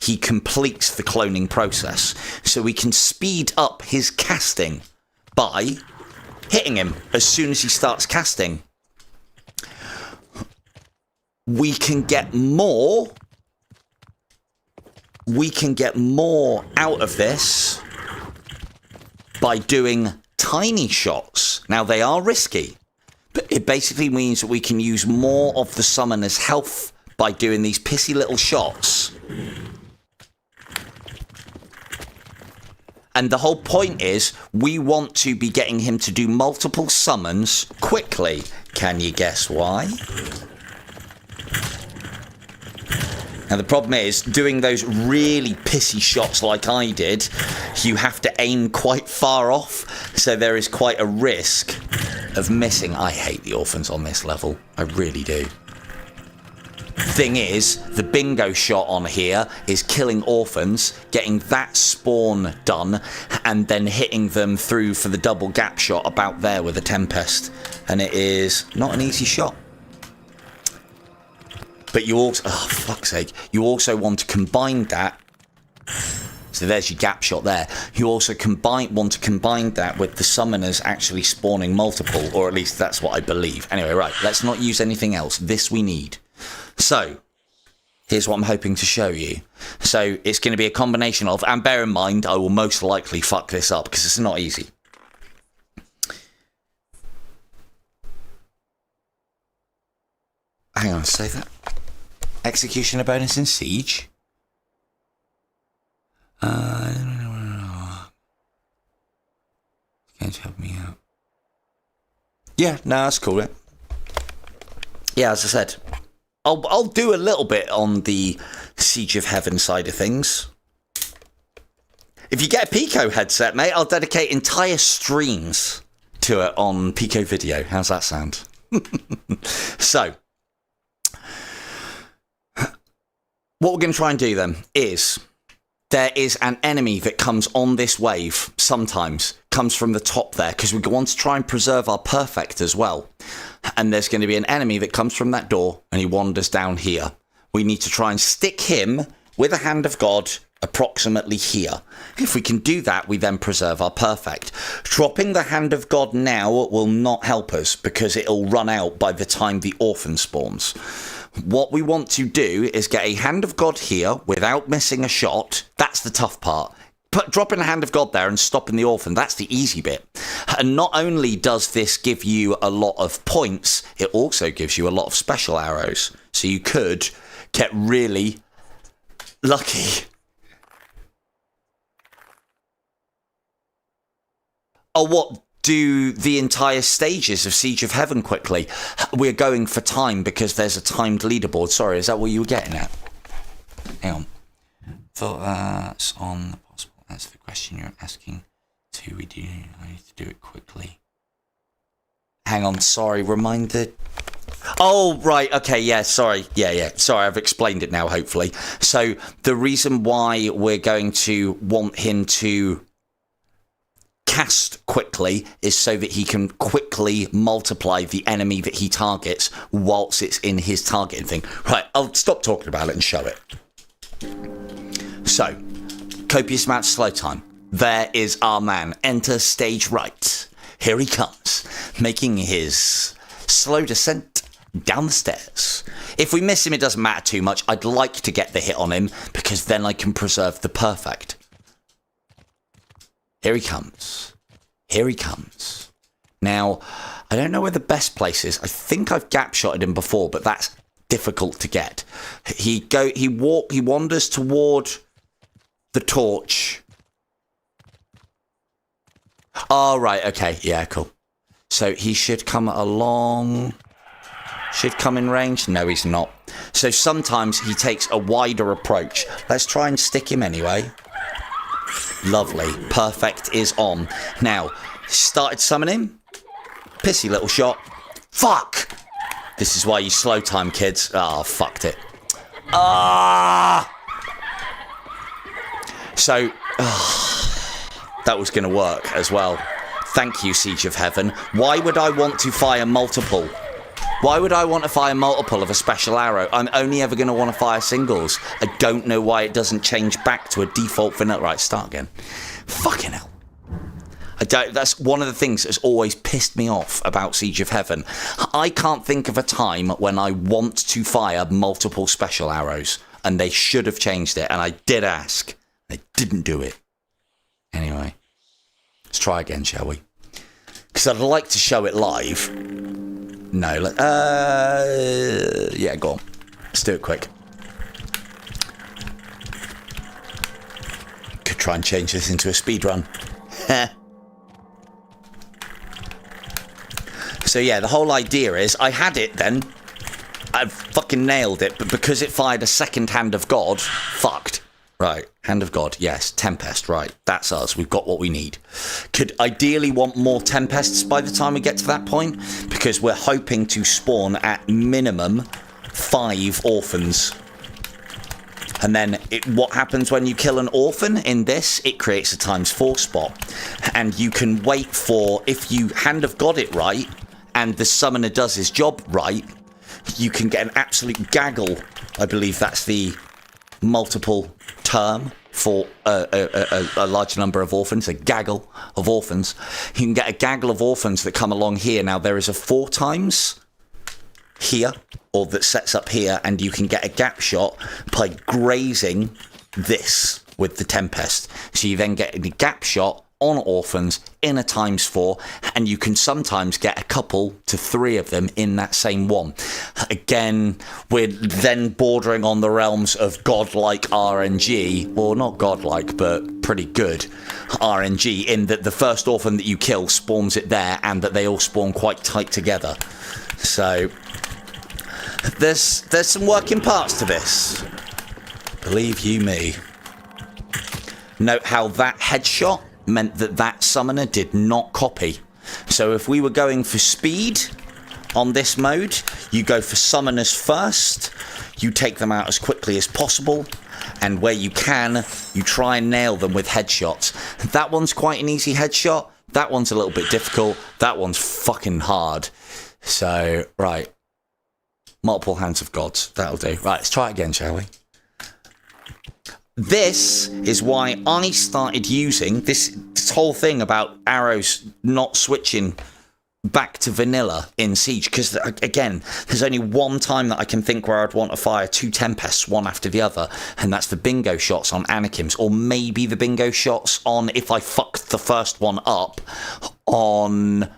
he completes the cloning process. So we can speed up his casting by hitting him as soon as he starts casting. We can get more. We can get more out of this by doing tiny shots. Now, they are risky, but it basically means that we can use more of the summoner's health by doing these pissy little shots. And the whole point is, we want to be getting him to do multiple summons quickly. Can you guess why? Now, the problem is, doing those really pissy shots like I did, you have to aim quite far off, so there is quite a risk of missing. I hate the orphans on this level. I really do. Thing is, the bingo shot on here is killing orphans, getting that spawn done, and then hitting them through for the double gap shot about there with a Tempest. And it is not an easy shot. But you also, oh fuck's sake, you also want to combine that. So there's your gap shot there. You also want to combine that with the summoners actually spawning multiple, or at least that's what I believe. Anyway, right, let's not use anything else. This we need. So, here's what I'm hoping to show you. So, it's going to be a combination of, and bear in mind, I will most likely fuck this up, because it's not easy. Hang on, say that. Executioner bonus in Siege. It's going to help me out. Yeah, no, that's cool, yeah. Yeah, as I said, I'll do a little bit on the Siege of Heaven side of things. If you get a Pico headset, mate, I'll dedicate entire streams to it on Pico Video. How's that sound? So, what we're going to try and do then is, there is an enemy that comes on this wave sometimes, comes from the top there, because we want to try and preserve our perfect as well. And there's going to be an enemy that comes from that door, and he wanders down here. We need to try and stick him with a Hand of God approximately here. If we can do that, we then preserve our perfect. Dropping the Hand of God now will not help us, because it'll run out by the time the orphan spawns. What we want to do is get a Hand of God here without missing a shot. That's the tough part. But dropping a Hand of God there and stopping the orphan, that's the easy bit. And not only does this give you a lot of points, it also gives you a lot of special arrows. So you could get really lucky. Oh, what? do the entire stages of Siege of Heaven quickly. We're going for time because there's a timed leaderboard. Sorry, is that what you were getting at? Hang on. Thought that's on the possible. That's the question you're asking. I need to do it quickly. Hang on, sorry, remind the... Oh, right, okay, yeah, sorry. Yeah, sorry, I've explained it now, hopefully. So, the reason why we're going to want him to cast quickly is so that he can quickly multiply the enemy that he targets whilst it's in his targeting thing. Right, I'll stop talking about it and show it. So, copious amount of slow time. There is our man. Enter stage right. Here he comes, making his slow descent down the stairs. If we miss him, it doesn't matter too much. I'd like to get the hit on him, because then I can preserve the perfect. Here he comes. Here he comes. Now, I don't know where the best place is. I think I've gap-shotted him before, but that's difficult to get. He wanders toward the torch. Oh, right, okay, yeah, cool. So he should come along... Should come in range? No, he's not. So sometimes he takes a wider approach. Let's try and stick him anyway. Lovely. Perfect is on. Now, started summoning. Pissy little shot. Fuck! This is why you slow time, kids. Ah, oh, fucked it. Ah! So, that was going to work as well. Thank you, Siege of Heaven. Why would I want to fire multiple? Why would I want to fire multiple of a special arrow? I'm only ever going to want to fire singles. I don't know why it doesn't change back to a default vanilla. Right, start again. Fucking hell. That's one of the things that's always pissed me off about Siege of Heaven. I can't think of a time when I want to fire multiple special arrows, and they should have changed it, and I did ask. They didn't do it. Anyway, let's try again, shall we? Because I'd like to show it live. No, yeah, go on. Let's do it quick. Could try and change this into a speed run. So yeah, the whole idea is I had it then. I fucking nailed it, but because it fired a second Hand of God, fucked. Right, Hand of God, yes, Tempest, right, that's us, we've got what we need. Could ideally want more Tempests by the time we get to that point, because we're hoping to spawn at minimum 5 orphans. And then what happens when you kill an orphan in this? It creates a ×4 spot. And you can wait for, if you Hand of God it right, and the summoner does his job right, you can get an absolute gaggle. I believe that's the multiple term for a large number of orphans, a gaggle of orphans. You can get a gaggle of orphans that come along here. Now, there is a 4 times here, or that sets up here, and you can get a gap shot by grazing this with the Tempest. So you then get a gap shot on orphans in a ×4, and you can sometimes get a couple to 3 of them in that same one. Again, we're then bordering on the realms of godlike RNG, or not godlike, but pretty good RNG, in that the first orphan that you kill spawns it there, and that they all spawn quite tight together. So there's some working parts to this. Believe you me. Note how that headshot meant that that summoner did not copy. So if we were going for speed on this mode, you go for summoners first, you take them out as quickly as possible, and where you can, you try and nail them with headshots. That one's quite an easy headshot, that one's a little bit difficult, that one's fucking hard. So, right. Multiple Hands of Gods, that'll do. Right, let's try it again, shall we? This is why I started using this whole thing about arrows not switching back to vanilla in Siege, because again, there's only one time that I can think where I'd want to fire 2 Tempests one after the other, and that's the bingo shots on Anakims, or maybe the bingo shots on, if I fucked the first one up, on,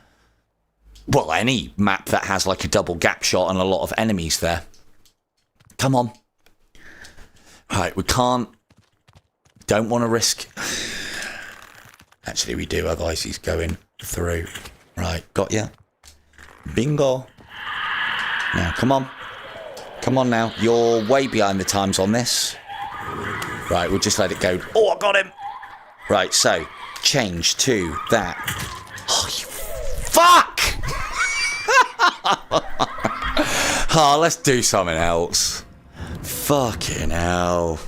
well, any map that has like a double gap shot and a lot of enemies there. Come on. Right, we don't want to risk... Actually, we do, otherwise he's going through. Right, got ya. Bingo. Now, come on. Come on now. You're way behind the times on this. Right, we'll just let it go. Oh, I got him. Right, so change to that. Oh, you fuck! Oh, let's do something else. Fucking hell.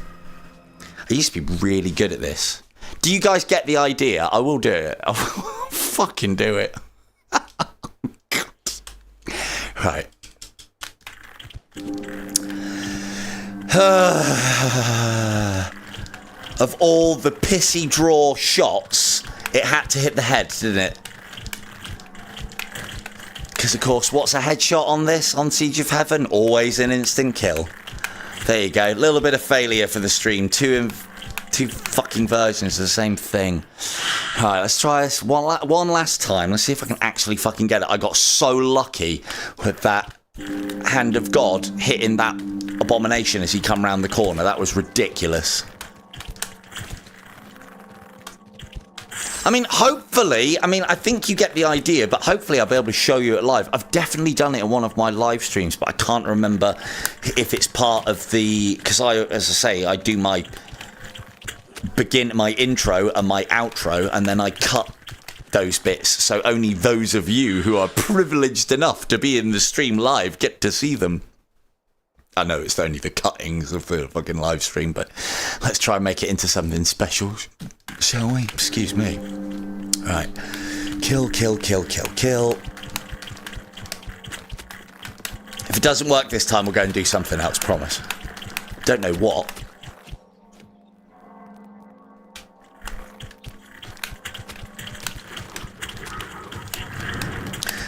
I used to be really good at this. Do you guys get the idea? I will do it. I will fucking do it. Right. Of all the pissy draw shots, it had to hit the head, didn't it? Because, of course, what's a headshot on this, on Siege of Heaven? Always an instant kill. There you go. A little bit of failure for the stream. Two fucking versions of the same thing. Alright, let's try this one last time. Let's see if I can actually fucking get it. I got so lucky with that hand of God hitting that abomination as he come round the corner. That was ridiculous. I mean, hopefully, I think you get the idea, but hopefully I'll be able to show you it live. I've definitely done it in one of my live streams, but I can't remember if it's part of the... Because as I say, I do my intro and my outro, and then I cut those bits, so only those of you who are privileged enough to be in the stream live get to see them. I know it's only the cuttings of the fucking live stream, but let's try and make it into something special, shall we? Excuse me. Right. Kill, kill, kill, kill, kill. If it doesn't work this time, we'll go and do something else, promise. Don't know what.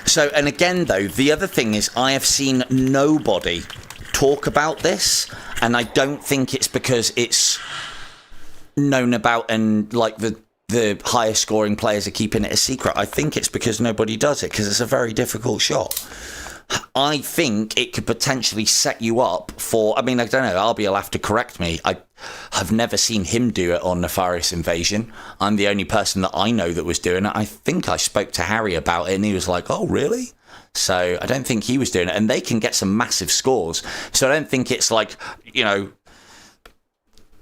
So, and again, though, the other thing is I have seen nobody talk about this, and I don't think it's because it's known about and, like, the highest scoring players are keeping it a secret. I think it's because nobody does it, because it's a very difficult shot. I think it could potentially set you up for... I don't know, Arby will have to correct me. I have never seen him do it on Nefarious Invasion. I'm the only person that I know that was doing it. I think I spoke to Harry about it, and he was like, oh, really? So I don't think he was doing it. And they can get some massive scores. So I don't think it's like,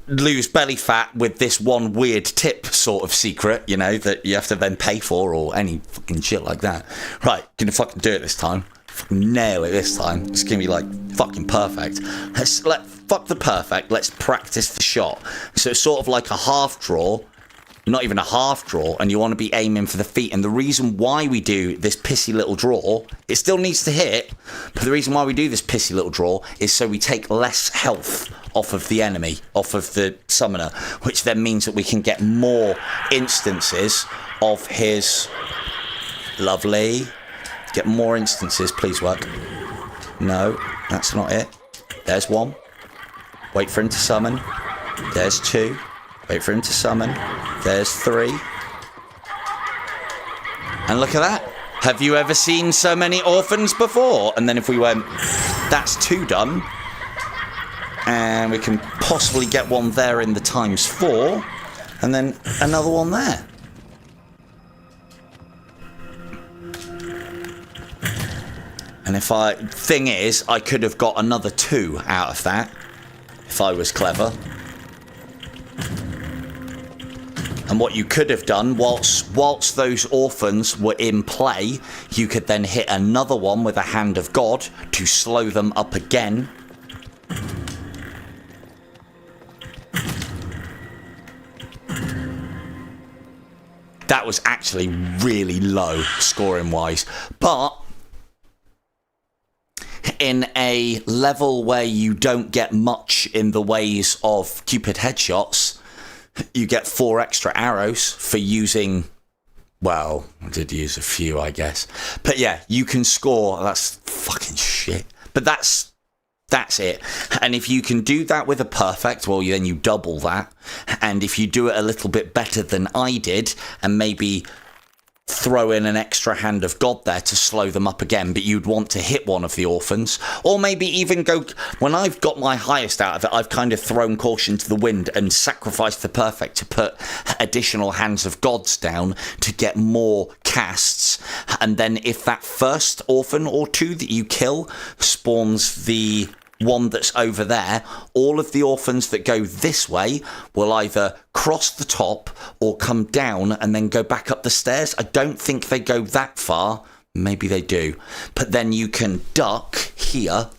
lose belly fat with this one weird tip sort of secret, that you have to then pay for or any fucking shit like that. Right, gonna fucking do it this time. Nail it this time. It's gonna be like fucking perfect. Fuck the perfect. Let's practice the shot. So it's sort of like a half draw, not even a half draw, and you want to be aiming for the feet. And the reason why we do this pissy little draw, it still needs to hit, but the reason why we do this pissy little draw is so we take less health off of the enemy, off of the summoner, which then means that we can get more instances of his lovely. Get more instances, please work. No, that's not it. There's one. Wait for him to summon. There's two. Wait for him to summon. There's three. And look at that. Have you ever seen so many orphans before? And then if we went, that's two done. And we can possibly get one there in the ×4. And then another one there. And thing is, I could have got another 2 out of that if I was clever. And what you could have done, whilst those orphans were in play, you could then hit another one with a Hand of God to slow them up again. That was actually really low scoring-wise, but in a level where you don't get much in the ways of Cupid headshots, you get 4 extra arrows for using... Well, I did use a few, I guess. But yeah, you can score... That's fucking shit. But that's it. And if you can do that with a perfect, well, then you double that. And if you do it a little bit better than I did, and maybe throw in an extra Hand of God there to slow them up again, but you'd want to hit one of the orphans, or maybe even go... When I've got my highest out of it, I've kind of thrown caution to the wind and sacrificed the perfect to put additional Hands of Gods down to get more casts, and then if that first orphan or two that you kill spawns the one that's over there, all of the orphans that go this way will either cross the top or come down and then go back up the stairs. I don't think they go that far. Maybe they do. But then you can duck here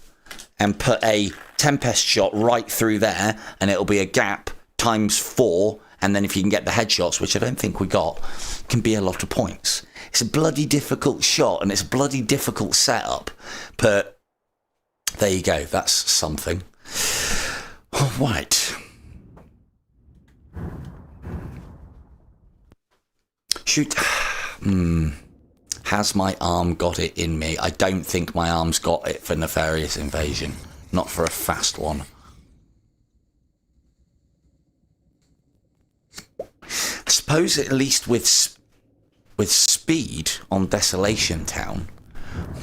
and put a Tempest shot right through there, and it'll be a gap times 4. And then if you can get the headshots, which I don't think we got, can be a lot of points. It's a bloody difficult shot, and it's a bloody difficult setup. But there you go. That's something. All right. Shoot. Has my arm got it in me? I don't think my arm's got it for Nefarious Invasion. Not for a fast one. I suppose at least with speed on Desolation Town,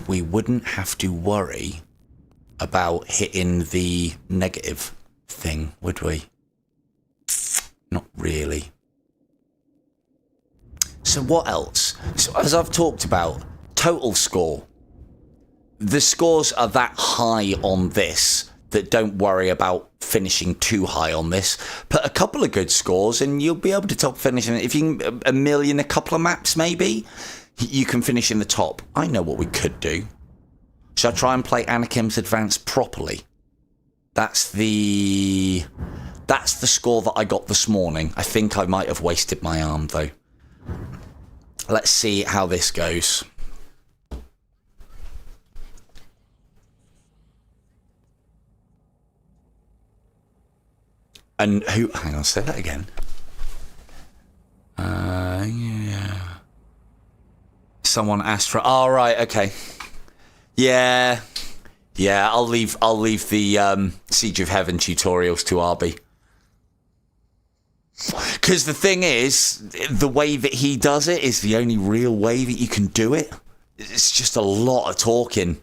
we wouldn't have to worry about hitting the negative thing, would we? Not really. So what else? So as I've talked about, total score. The scores are that high on this that don't worry about finishing too high on this. Put a couple of good scores and you'll be able to top finish. If you can a million, a couple of maps maybe, you can finish in the top. I know what we could do. Shall I try and play Anakim's Advance properly? That's the score that I got this morning. I think I might have wasted my arm though. Let's see how this goes. And who... Hang on, say that again. Yeah. Someone asked for... Oh, right, okay. Yeah. Yeah, I'll leave the Siege of Heaven tutorials to Arby. Because the thing is, the way that he does it is the only real way that you can do it. It's just a lot of talking.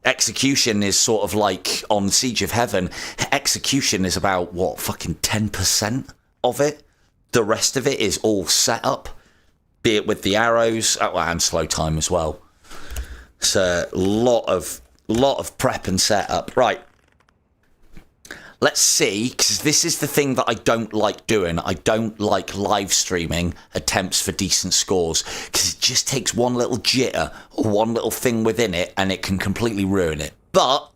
Execution is sort of like on Siege of Heaven. Execution is about, what, fucking 10% of it? The rest of it is all set up. Be it with the arrows, and slow time as well. It's a lot of prep and setup. Right. Let's see, because this is the thing that I don't like doing. I don't like live streaming attempts for decent scores, because it just takes one little jitter or one little thing within it, and it can completely ruin it. But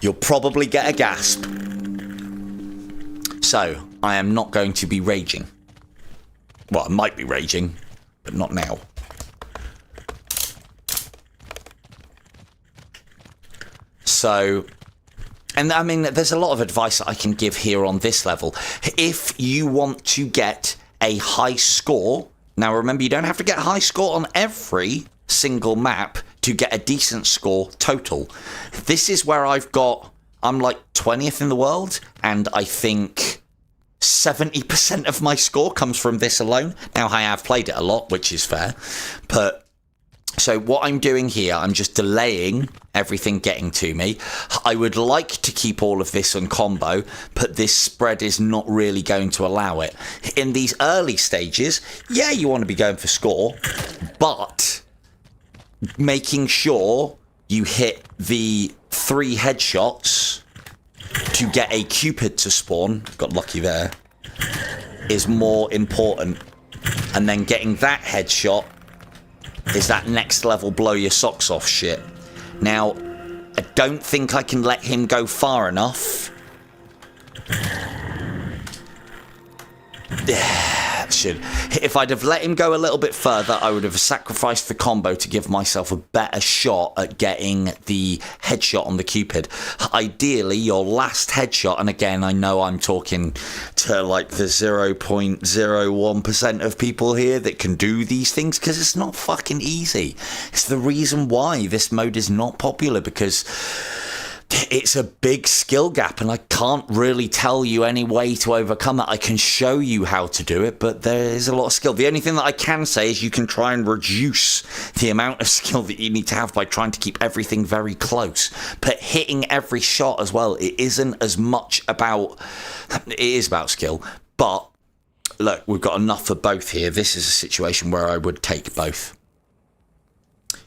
you'll probably get a gasp. So, I am not going to be raging. Well, I might be raging, but not now. So... And I mean, there's a lot of advice that I can give here on this level. If you want to get a high score, now remember, you don't have to get a high score on every single map to get a decent score total. This is where I'm like 20th in the world, and I think 70% of my score comes from this alone. Now, I have played it a lot, which is fair, but... So what I'm doing here, I'm just delaying everything getting to me. I would like to keep all of this on combo, but this spread is not really going to allow it. In these early stages, yeah, you want to be going for score, but making sure you hit the 3 headshots to get a Cupid to spawn, got lucky there, is more important. And then getting that headshot is that next level blow your socks off shit. Now, I don't think I can let him go far enough. If I'd have let him go a little bit further, I would have sacrificed the combo to give myself a better shot at getting the headshot on the Cupid. Ideally, your last headshot, and again, I know I'm talking to like the 0.01% of people here that can do these things, because it's not fucking easy. It's the reason why this mode is not popular, because it's a big skill gap, and I can't really tell you any way to overcome it. I can show you how to do it, but there is a lot of skill. The only thing that I can say is you can try and reduce the amount of skill that you need to have by trying to keep everything very close. But hitting every shot as well, it isn't as much about... It is about skill, but look, we've got enough for both here. This is a situation where I would take both.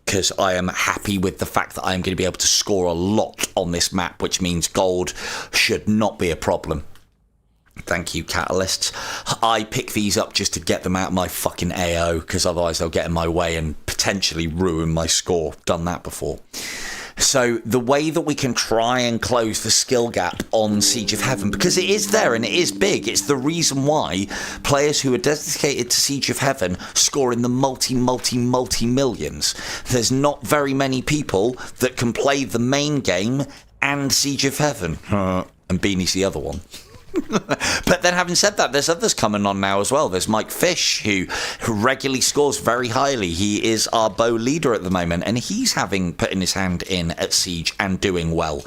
Because I am happy with the fact that I am going to be able to score a lot on this map, which means gold should not be a problem. Thank you, Catalysts. I pick these up just to get them out of my fucking AO, because otherwise they'll get in my way and potentially ruin my score. Done that before. So the way that we can try and close the skill gap on Siege of Heaven, because it is there and it is big, it's the reason why players who are dedicated to Siege of Heaven score in the multi-millions. There's not very many people that can play the main game and Siege of Heaven. And Beanie's the other one. But then having said that, there's others coming on now as well. There's Mike Fish, who regularly scores very highly. He is our bow leader at the moment, and he's putting his hand in at Siege and doing well.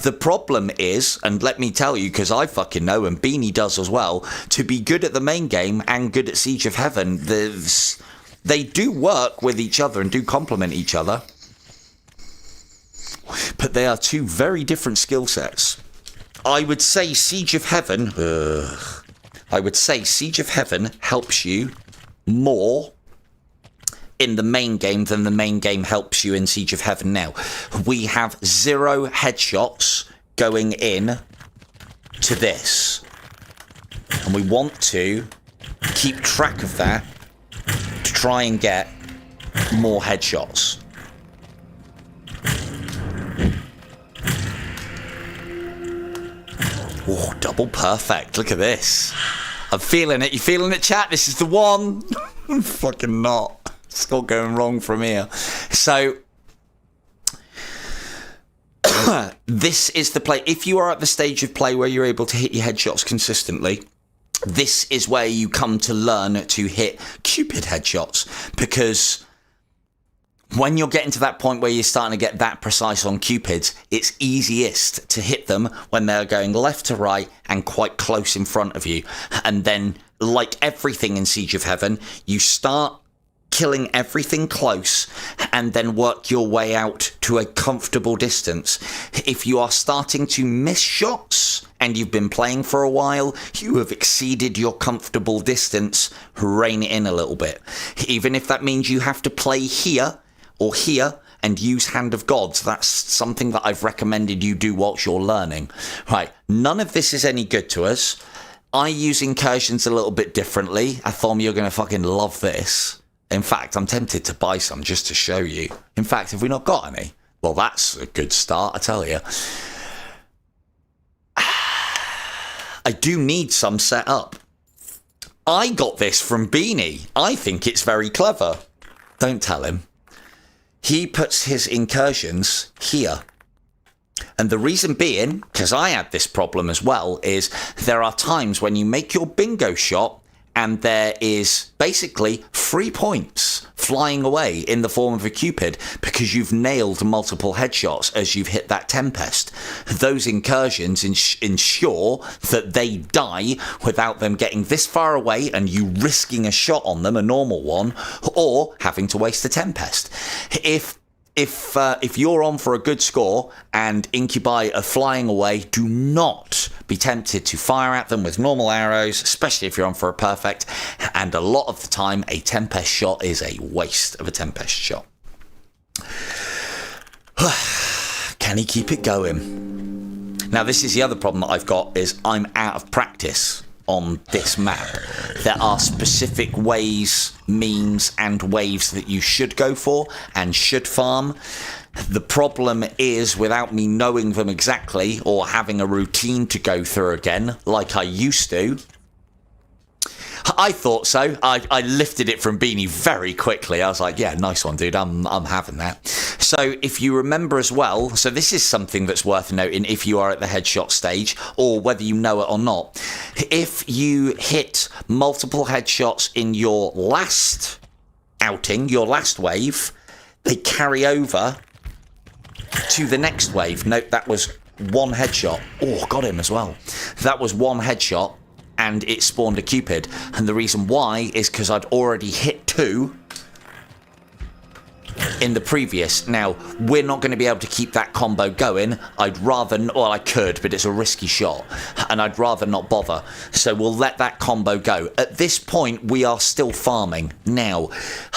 The problem is, and let me tell you, because I fucking know, and Beanie does as well, to be good at the main game and good at Siege of Heaven, they do work with each other and do complement each other. But they are two very different skill sets. I would say Siege of Heaven helps you more in the main game than the main game helps you in Siege of Heaven now. We have 0 headshots going in to this. And we want to keep track of that to try and get more headshots. Oh, double perfect. Look at this. I'm feeling it. You feeling it, chat? This is the one. Fucking not. It's all going wrong from here. So, this is the play. If you are at the stage of play where you're able to hit your headshots consistently, this is where you come to learn to hit Cupid headshots. Because when you're getting to that point where you're starting to get that precise on Cupids, it's easiest to hit them when they're going left to right and quite close in front of you. And then, like everything in Siege of Heaven, you start killing everything close and then work your way out to a comfortable distance. If you are starting to miss shots and you've been playing for a while, you have exceeded your comfortable distance. Rein it in a little bit. Even if that means you have to play here or here and use Hand of Gods, that's something that I've recommended you do whilst you're learning. Right, none of this is any good to us. I use incursions a little bit differently. I thought you're going to fucking love this. In fact, I'm tempted to buy some just to show you. In fact, have we not got any? Well, that's a good start, I tell you. I do need some set up. I got this from Beanie. I think it's very clever. Don't tell him. He puts his incursions here. And the reason being, because I had this problem as well, is there are times when you make your bingo shot and there is basically 3 points flying away in the form of a Cupid because you've nailed multiple headshots as you've hit that Tempest. Those incursions ensure that they die without them getting this far away and you risking a shot on them, a normal one, or having to waste a Tempest. If you're on for a good score and incubi are flying away, do not be tempted to fire at them with normal arrows, especially if you're on for a perfect. And a lot of the time, a Tempest shot is a waste of a Tempest shot. Can he keep it going? Now, this is the other problem that I've got, is I'm out of practice on this map. There are specific ways, means and waves that you should go for and should farm. The problem is, without me knowing them exactly or having a routine to go through again like I used to, I thought so. I lifted it from Beanie very quickly. I was like, yeah, nice one, dude. I'm having that. So if you remember as well, so this is something that's worth noting if you are at the headshot stage, or whether you know it or not. If you hit multiple headshots in your last outing, your last wave, they carry over to the next wave. Note that was one headshot. Oh, got him as well. That was one headshot. And it spawned a Cupid. And the reason why is because I'd already hit 2 in the previous. Now, we're not going to be able to keep that combo going. I'd rather, well, I could, but it's a risky shot, and I'd rather not bother. So we'll let that combo go. At this point, we are still farming. Now,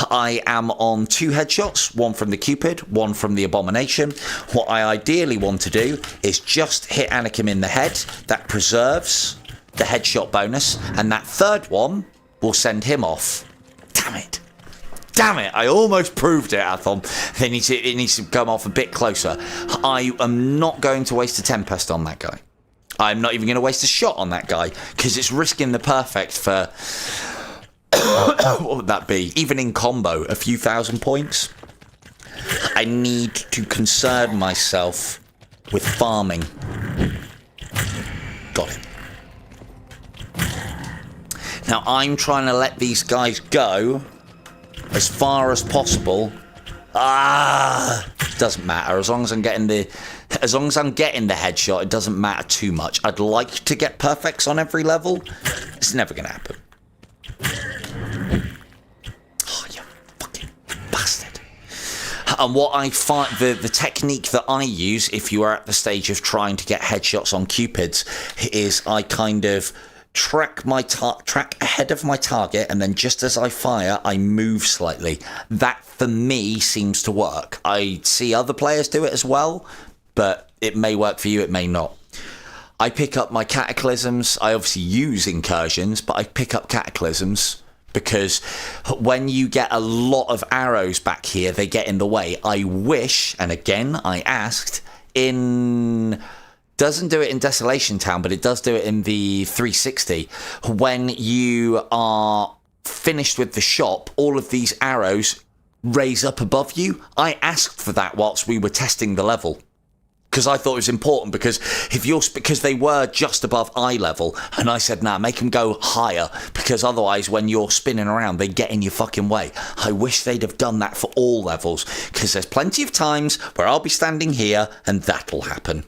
I am on 2 headshots, one from the Cupid, one from the Abomination. What I ideally want to do is just hit Anakim in the head. That preserves the headshot bonus, and that third one will send him off. Damn it. Damn it, I almost proved it, Athom. It needs to come off a bit closer. I am not going to waste a Tempest on that guy. I'm not even going to waste a shot on that guy, because it's risking the perfect for... what would that be? Even in combo, a few thousand points. I need to concern myself with farming. Got it. Now, I'm trying to let these guys go as far as possible. Doesn't matter. As long as I'm getting the headshot, it doesn't matter too much. I'd like to get perfects on every level. It's never going to happen. Oh, you fucking bastard. And what I find, the technique that I use, if you are at the stage of trying to get headshots on Cupids, is I kind of track ahead of my target, and then just as I fire, I move slightly. That, for me, seems to work. I see other players do it as well, but it may work for you, it may not. I pick up my cataclysms. I obviously use incursions, but I pick up cataclysms because when you get a lot of arrows back here, they get in the way. I wish, and again, I asked, doesn't do it in Desolation Town, but it does do it in the 360. When you are finished with the shop, all of these arrows raise up above you. I asked for that whilst we were testing the level, because I thought it was important, because because they were just above eye level, and I said, nah, make them go higher, because otherwise when you're spinning around, they get in your fucking way. I wish they'd have done that for all levels, because there's plenty of times where I'll be standing here and that'll happen.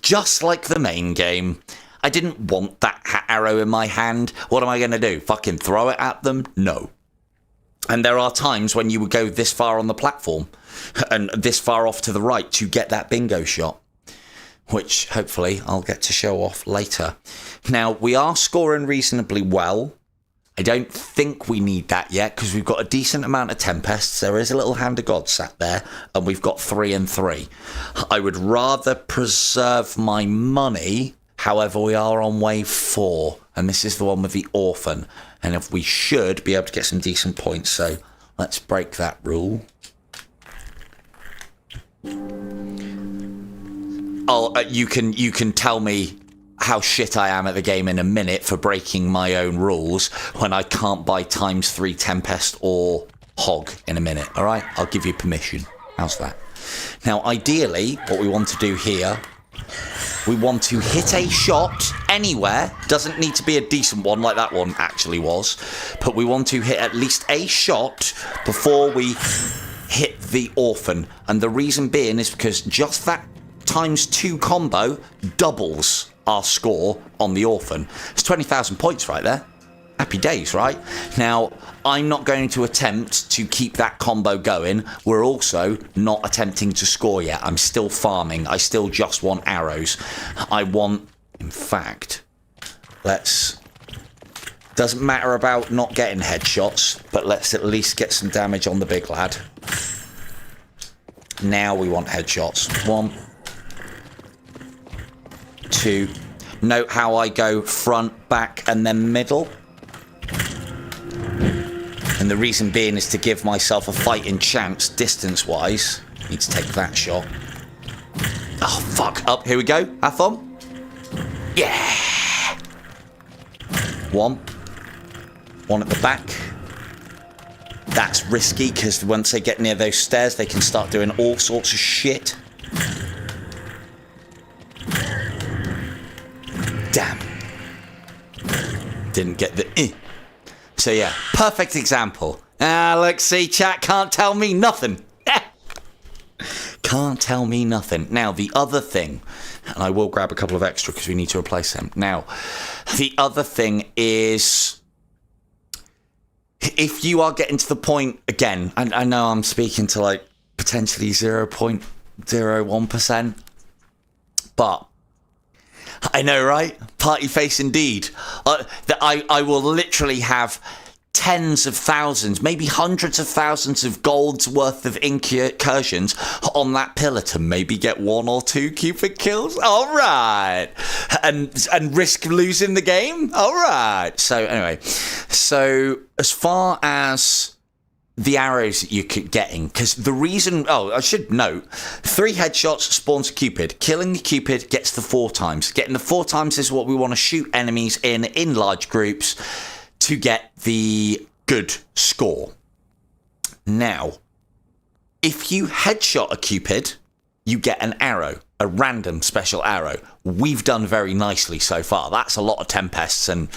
Just like the main game. I didn't want that arrow in my hand. What am I going to do? Fucking throw it at them? No. And there are times when you would go this far on the platform and this far off to the right to get that bingo shot, which hopefully I'll get to show off later. Now, we are scoring reasonably well. I don't think we need that yet, because we've got a decent amount of Tempests. There is a little Hand of God sat there, and we've got 3 and 3. I would rather preserve my money. However, we are on wave 4, and this is the one with the Orphan. And if we should be able to get some decent points, so let's break that rule. You can tell me how shit I am at the game in a minute for breaking my own rules when I can't buy ×3 Tempest or Hog in a minute. All right, I'll give you permission. How's that? Now, ideally, what we want to do here, we want to hit a shot anywhere. Doesn't need to be a decent one like that one actually was, but we want to hit at least a shot before we hit the Orphan. And the reason being is because just that ×2 combo doubles our score on the Orphan. It's 20,000 points right there. Happy days, right? Now, I'm not going to attempt to keep that combo going. We're also not attempting to score yet. I'm still farming. I still just want arrows. I want, in fact, doesn't matter about not getting headshots, but let's at least get some damage on the big lad. Now we want headshots. 1, 2. Note how I go front, back, and then middle. And the reason being is to give myself a fighting chance distance-wise. Need to take that shot. Oh, fuck. Up. Here we go. Athom. Yeah. 1. 1 at the back. That's risky, because once they get near those stairs, they can start doing all sorts of shit. Damn. Didn't get the... So yeah, perfect example. Look, see, chat can't tell me nothing. Can't tell me nothing. Now, the other thing, and I will grab a couple of extra because we need to replace them. Now, the other thing is if you are getting to the point, again, I know I'm speaking to like potentially 0.01%, but I know, right? Party face indeed. That I will literally have tens of thousands, maybe hundreds of thousands of gold's worth of incursions on that pillar to maybe get 1 or 2 Cupid kills. All right. And risk losing the game. All right. So anyway, so as far as the arrows that you're getting, because the reason, I should note, 3 headshots spawns a Cupid. Killing the Cupid gets the 4 times. Getting the 4 times is what we want to shoot enemies in large groups to get the good score. Now, if you headshot a Cupid, you get an arrow, a random special arrow. We've done very nicely so far. That's a lot of Tempests, and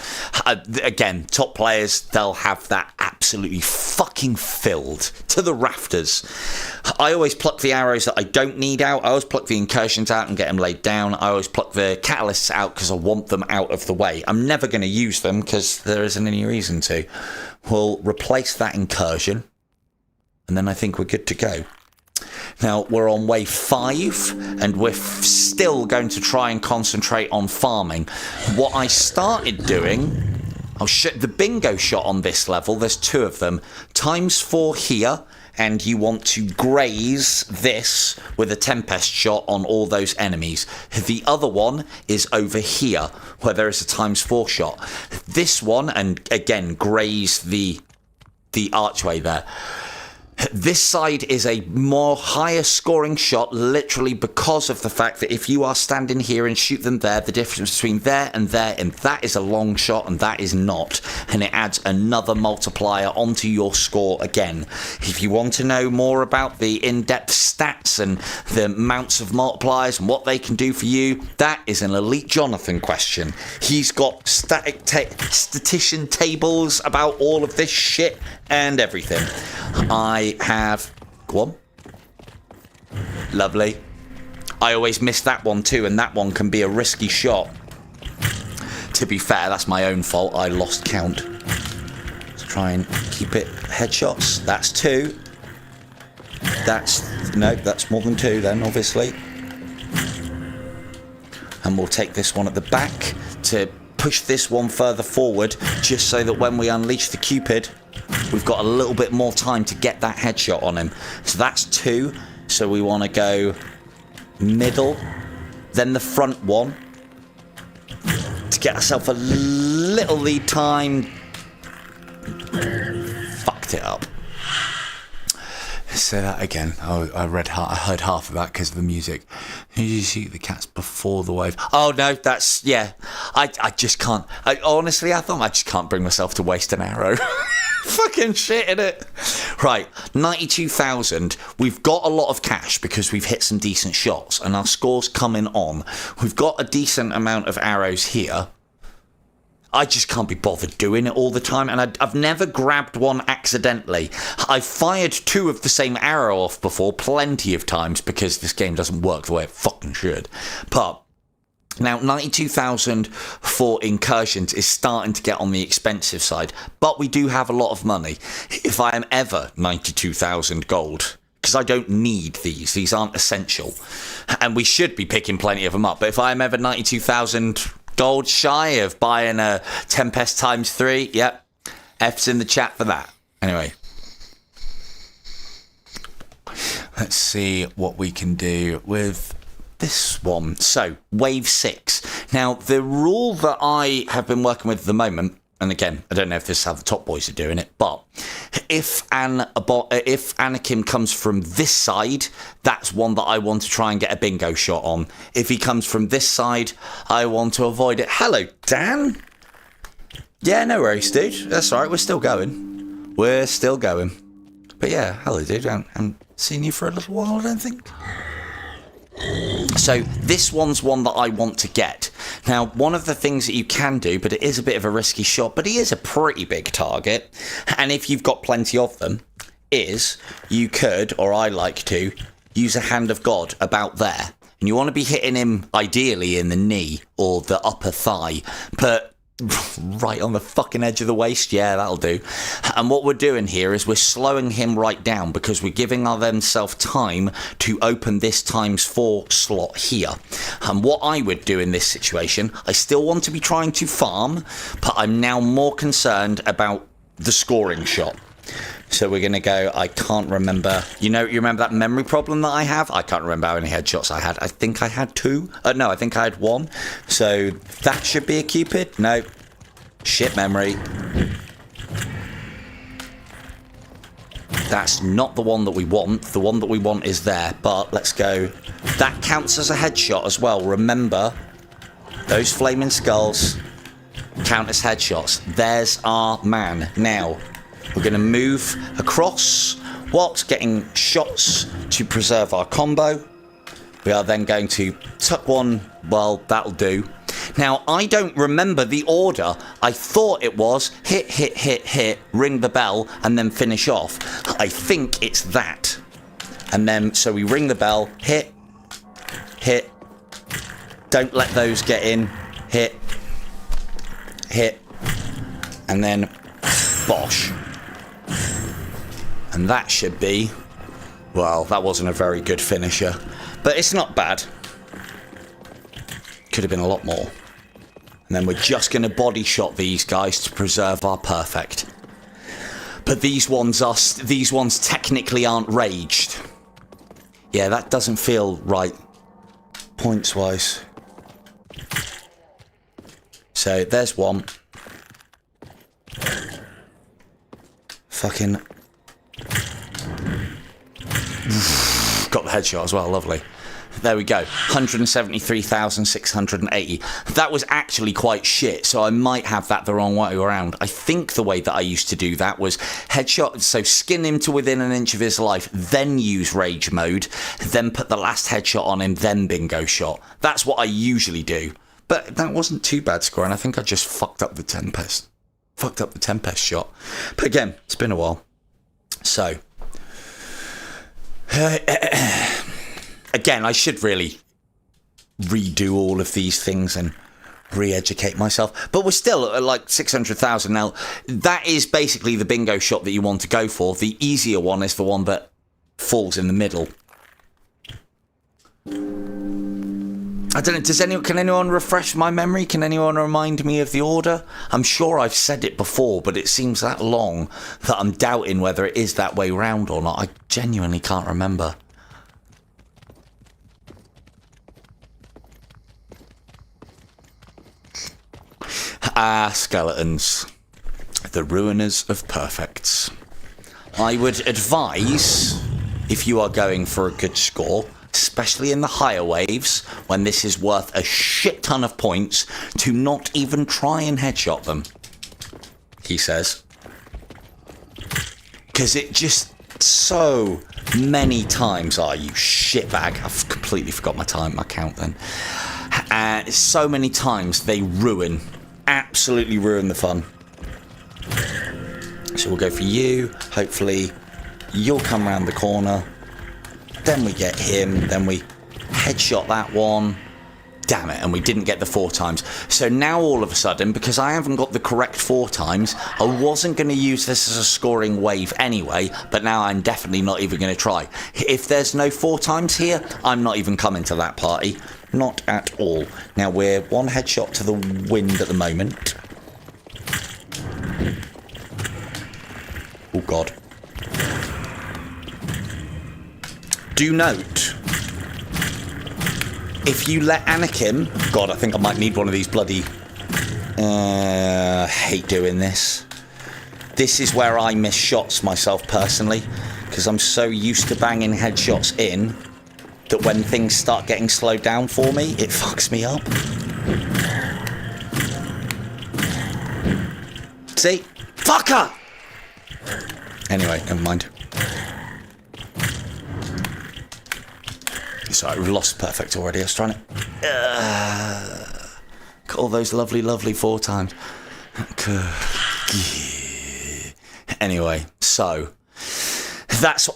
again, top players, they'll have that absolutely fucking filled to the rafters. I always pluck the arrows that I don't need out. I always pluck the incursions out and get them laid down. I always pluck the catalysts out because I want them out of the way. I'm never going to use them because there isn't any reason to. We'll replace that incursion, and then I think we're good to go. Now, we're on wave 5, and we're still going to try and concentrate on farming. What I started doing, I'll show the bingo shot on this level. There's 2 of them. ×4 here, and you want to graze this with a Tempest shot on all those enemies. The other one is over here, where there is a ×4 shot. This one, and again, graze the archway there. This side is a more higher scoring shot, literally because of the fact that if you are standing here and shoot them there, the difference between there, and that is a long shot and that is not. And it adds another multiplier onto your score again. If you want to know more about the in-depth stats and the amounts of multipliers and what they can do for you, that is an Elite Jonathan question. He's got statistician tables about all of this shit and everything. I have... Go on. Lovely. I always miss that one too, and that one can be a risky shot. To be fair, that's my own fault. I lost count. Let's try and keep it headshots. That's 2. That's more than 2 then, obviously. And we'll take this one at the back to push this one further forward, just so that when we unleash the Cupid, we've got a little bit more time to get that headshot on him. So that's 2. So we want to go middle, then the front one, to get ourselves a little lead time. Fucked it up. Say that again. Oh, I heard half of that because of the music. Did you shoot the cats before the wave? Oh no, that's, yeah. I just can't. Honestly, I just can't bring myself to waste an arrow. Fucking shit, innit? Right, 92,000. We've got a lot of cash because we've hit some decent shots and our score's coming on. We've got a decent amount of arrows here. I just can't be bothered doing it all the time, and I've never grabbed one accidentally. I've fired 2 of the same arrow off before plenty of times because this game doesn't work the way it fucking should. But now 92,000 for incursions is starting to get on the expensive side, but we do have a lot of money. If I am ever 92,000 gold, because I don't need these aren't essential, and we should be picking plenty of them up, but if I am ever 92,000 gold shy of buying a Tempest ×3, yep, F's in the chat for that. Anyway, let's see what we can do with this one. So, wave 6. Now, the rule that I have been working with at the moment, and again, I don't know if this is how the top boys are doing it, but if Anakim comes from this side, that's one that I want to try and get a bingo shot on. If he comes from this side, I want to avoid it. Hello, Dan. Yeah, no worries, dude. That's all right. We're still going. But yeah, hello, dude. I haven't seen you for a little while, I don't think. So this one's one that I want to get. Now, one of the things that you can do, but it is a bit of a risky shot, but he is a pretty big target, and if you've got plenty of them, is you could, or I like to, use a Hand of God about there. And you want to be hitting him ideally in the knee or the upper thigh, but Right on the fucking edge of the waist. Yeah, that'll do. And what we're doing here is we're slowing him right down because we're giving themselves time to open this ×4 slot here. And what I would do in this situation, I still want to be trying to farm, but I'm now more concerned about the scoring shot. So we're going to go, I can't remember. You remember that memory problem that I have? I can't remember how many headshots I had. I think I had 2. No, I think I had 1. So that should be a Cupid. No. Shit memory. That's not the one that we want. The one that we want is there. But let's go. That counts as a headshot as well. Remember, those flaming skulls count as headshots. There's our man. Now, we're going to move across whilst getting shots to preserve our combo. We are then going to tuck one. Well, that'll do. Now, I don't remember the order. I thought it was hit, hit, hit, hit, ring the bell, and then finish off. I think it's that. And then, so we ring the bell, hit, hit. Don't let those get in. Hit, hit, and then bosh. And that should be, well, that wasn't a very good finisher, but it's not bad. Could have been a lot more. And then we're just going to body shot these guys to preserve our perfect. But these ones technically aren't raged. Yeah, that doesn't feel right, points wise. So there's one. Fucking got the headshot as well, lovely. There we go, 173,680. That was actually quite shit, so I might have that the wrong way around. I think the way that I used to do that was headshot, so skin him to within an inch of his life, then use rage mode, then put the last headshot on him, then bingo shot. That's what I usually do. But that wasn't too bad scoring. I think I just fucked up the Tempest. Fucked up the Tempest shot. But again, it's been a while. So again, I should really redo all of these things and re-educate myself. But we're still at like 600,000 now. That is basically the bingo shot that you want to go for. The easier one is the one that falls in the middle. I don't know, can anyone refresh my memory? Can anyone remind me of the order? I'm sure I've said it before, but it seems that long that I'm doubting whether it is that way round or not. I genuinely can't remember. Ah, skeletons. The ruiners of perfects. I would advise, if you are going for a good score, especially in the higher waves, when this is worth a shit ton of points, to not even try and headshot them, he says. Because it just so many times, oh, you shitbag, I've completely forgot my count then. So many times they absolutely ruin the fun. So we'll go for you, hopefully you'll come around the corner. Then we get him, then we headshot that one. Damn it, and we didn't get the 4 times. So now all of a sudden, because I haven't got the correct 4 times, I wasn't going to use this as a scoring wave anyway, but now I'm definitely not even going to try. If there's no 4 times here, I'm not even coming to that party. Not at all. Now we're 1 headshot to the wind at the moment. Oh God. Do note, if you let Anakim... God, I think I might need one of these bloody... I hate doing this. This is where I miss shots myself personally, because I'm so used to banging headshots in that when things start getting slowed down for me, it fucks me up. See? Fucker! Anyway, never mind. Sorry, we've lost perfect already. I was trying to... got all those lovely, lovely 4 times. Anyway, so...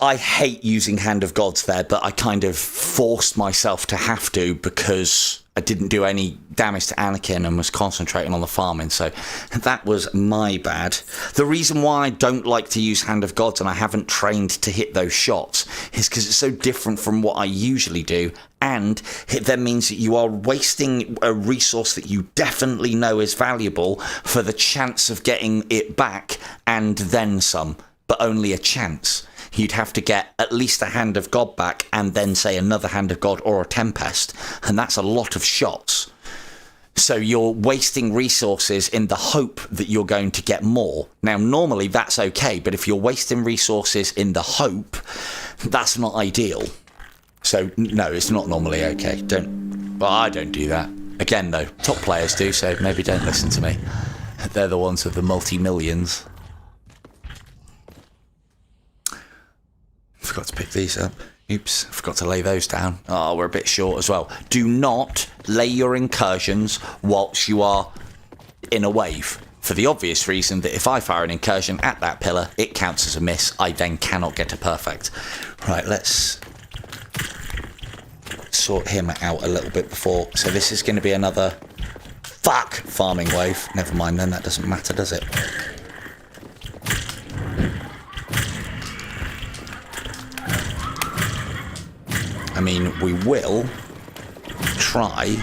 I hate using Hand of Gods there, but I kind of forced myself to have to because I didn't do any damage to Anakin and was concentrating on the farming, so that was my bad. The reason why I don't like to use Hand of Gods and I haven't trained to hit those shots is because it's so different from what I usually do, and it then means that you are wasting a resource that you definitely know is valuable for the chance of getting it back and then some, but only a chance. You'd have to get at least a Hand of God back and then, say, another Hand of God or a Tempest, and that's a lot of shots. So you're wasting resources in the hope that you're going to get more. Now, normally that's okay, but if you're wasting resources in the hope, that's not ideal. So, no, it's not normally okay. Well, I don't do that. Again, though, top players do, so maybe don't listen to me. They're the ones with the multi-millions. Forgot to pick these up. Oops, forgot to lay those down. Oh, we're a bit short as well. Do not lay your incursions whilst you are in a wave. For the obvious reason that if I fire an incursion at that pillar, it counts as a miss. I then cannot get a perfect. Right, let's sort him out a little bit before. So this is going to be another farming wave. Never mind then, that doesn't matter, does it? I mean, we will try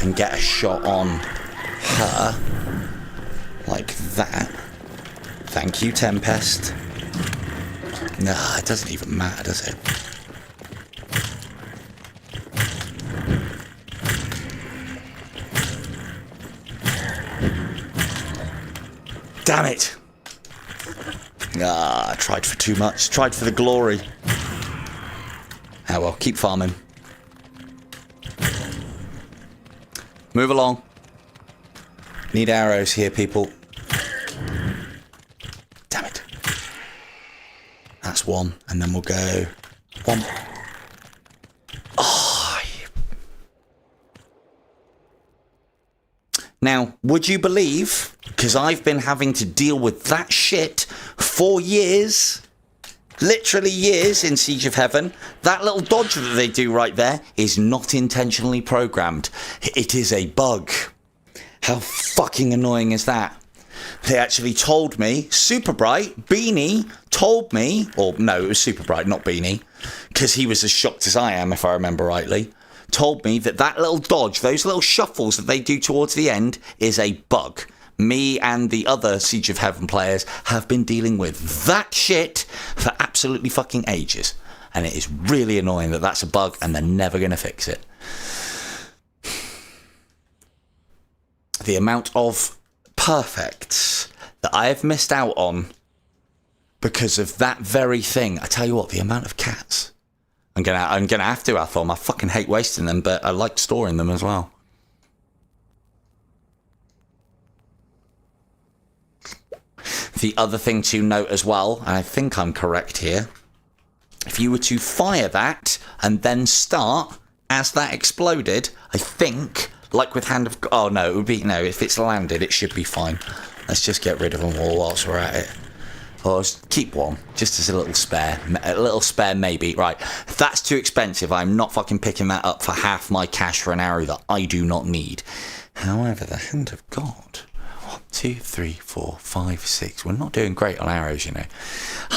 and get a shot on her like that. Thank you, Tempest. Nah, it doesn't even matter, does it? Damn it! Ah, I tried for too much. Tried for the glory. Oh well, keep farming. Move along. Need arrows here, people. Damn it. That's one, and then we'll go one. Oh. Now, would you believe, because I've been having to deal with that shit for years, literally years in Siege of Heaven, that little dodge that they do right there is not intentionally programmed. It is a bug. How fucking annoying is that? They actually told me, Super Bright, Beanie, told me, or no, it was Super Bright, not Beanie, because he was as shocked as I am, if I remember rightly, told me that that little dodge, those little shuffles that they do towards the end, is a bug. Me and the other Siege of Heaven players have been dealing with that shit for absolutely fucking ages. And it is really annoying that that's a bug and they're never going to fix it. The amount of perfects that I have missed out on because of that very thing. I tell you what, the amount of cats. I'm gonna have to, Athom. I fucking hate wasting them, but I like storing them as well. The other thing to note as well, and I think I'm correct here, if you were to fire that and then start as that exploded, I think, like with Hand of... Oh, no, it would be... No, if it's landed, it should be fine. Let's just get rid of them all whilst we're at it. Or just keep one, just as a little spare. A little spare, maybe. Right, that's too expensive. I'm not fucking picking that up for half my cash for an arrow that I do not need. However, the Hand of God... 1, 2, 3, 4, 5, 6. We're not doing great on arrows, you know.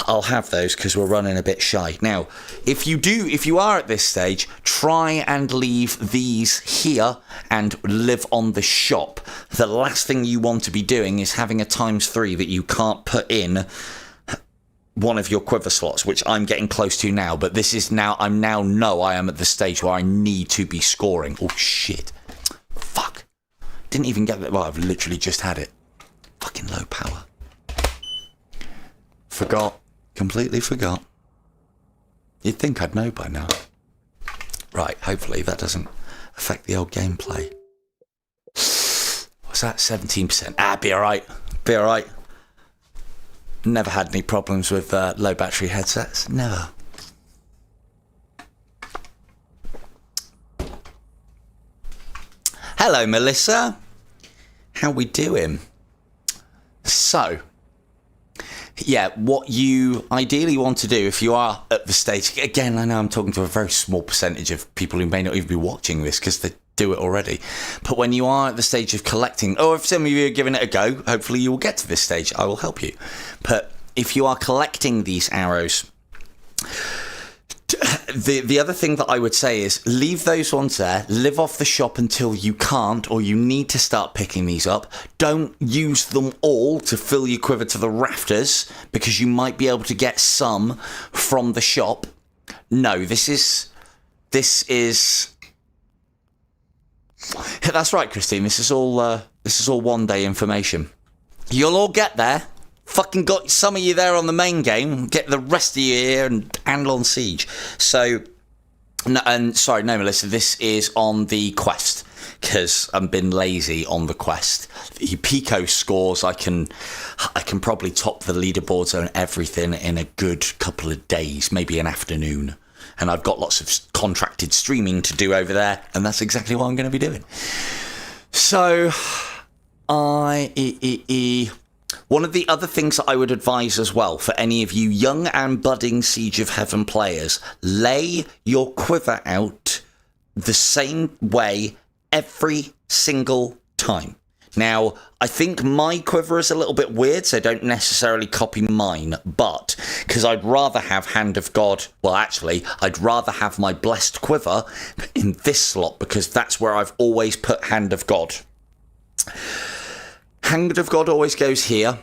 I'll have those because we're running a bit shy. Now, if you are at this stage, try and leave these here and live on the shop. The last thing you want to be doing is having a ×3 that you can't put in one of your quiver slots, which I'm getting close to now. But this is now, I am at the stage where I need to be scoring. Oh, shit. Fuck. Didn't even get that. Well, I've literally just had it. Fucking low power. Forgot. Completely forgot. You'd think I'd know by now. Right, hopefully that doesn't affect the old gameplay. What's that? 17%. Ah, be alright. Be alright. Never had any problems with low battery headsets. Never. Hello, Melissa. How we doing? So, Yeah, what you ideally want to do if you are at the stage, again, I know I'm talking to a very small percentage of people who may not even be watching this because they do it already, but when you are at the stage of collecting, or if some of you are giving it a go, hopefully you will get to this stage, I will help you. But if you are collecting these arrows, the other thing that I would say is leave those ones there, live off the shop until you can't or you need to start picking these up. Don't use them all to fill your quiver to the rafters because you might be able to get some from the shop. No, this is that's right, Christine, this is all one day information. You'll all get there. Fucking got some of you there on the main game. Get the rest of you here and handle on Siege. So, no, Melissa, this is on the quest because I've been lazy on the quest. The Pico scores, I can probably top the leaderboards and everything in a good couple of days, maybe an afternoon. And I've got lots of contracted streaming to do over there, and that's exactly what I'm going to be doing. So, one of the other things that I would advise as well for any of you young and budding Siege of Heaven players, lay your quiver out the same way every single time. Now, I think my quiver is a little bit weird, so don't necessarily copy mine, but because I'd rather have Hand of God, well, actually, I'd rather have my Blessed Quiver in this slot because that's where I've always put Hand of God. Hand of God always goes here.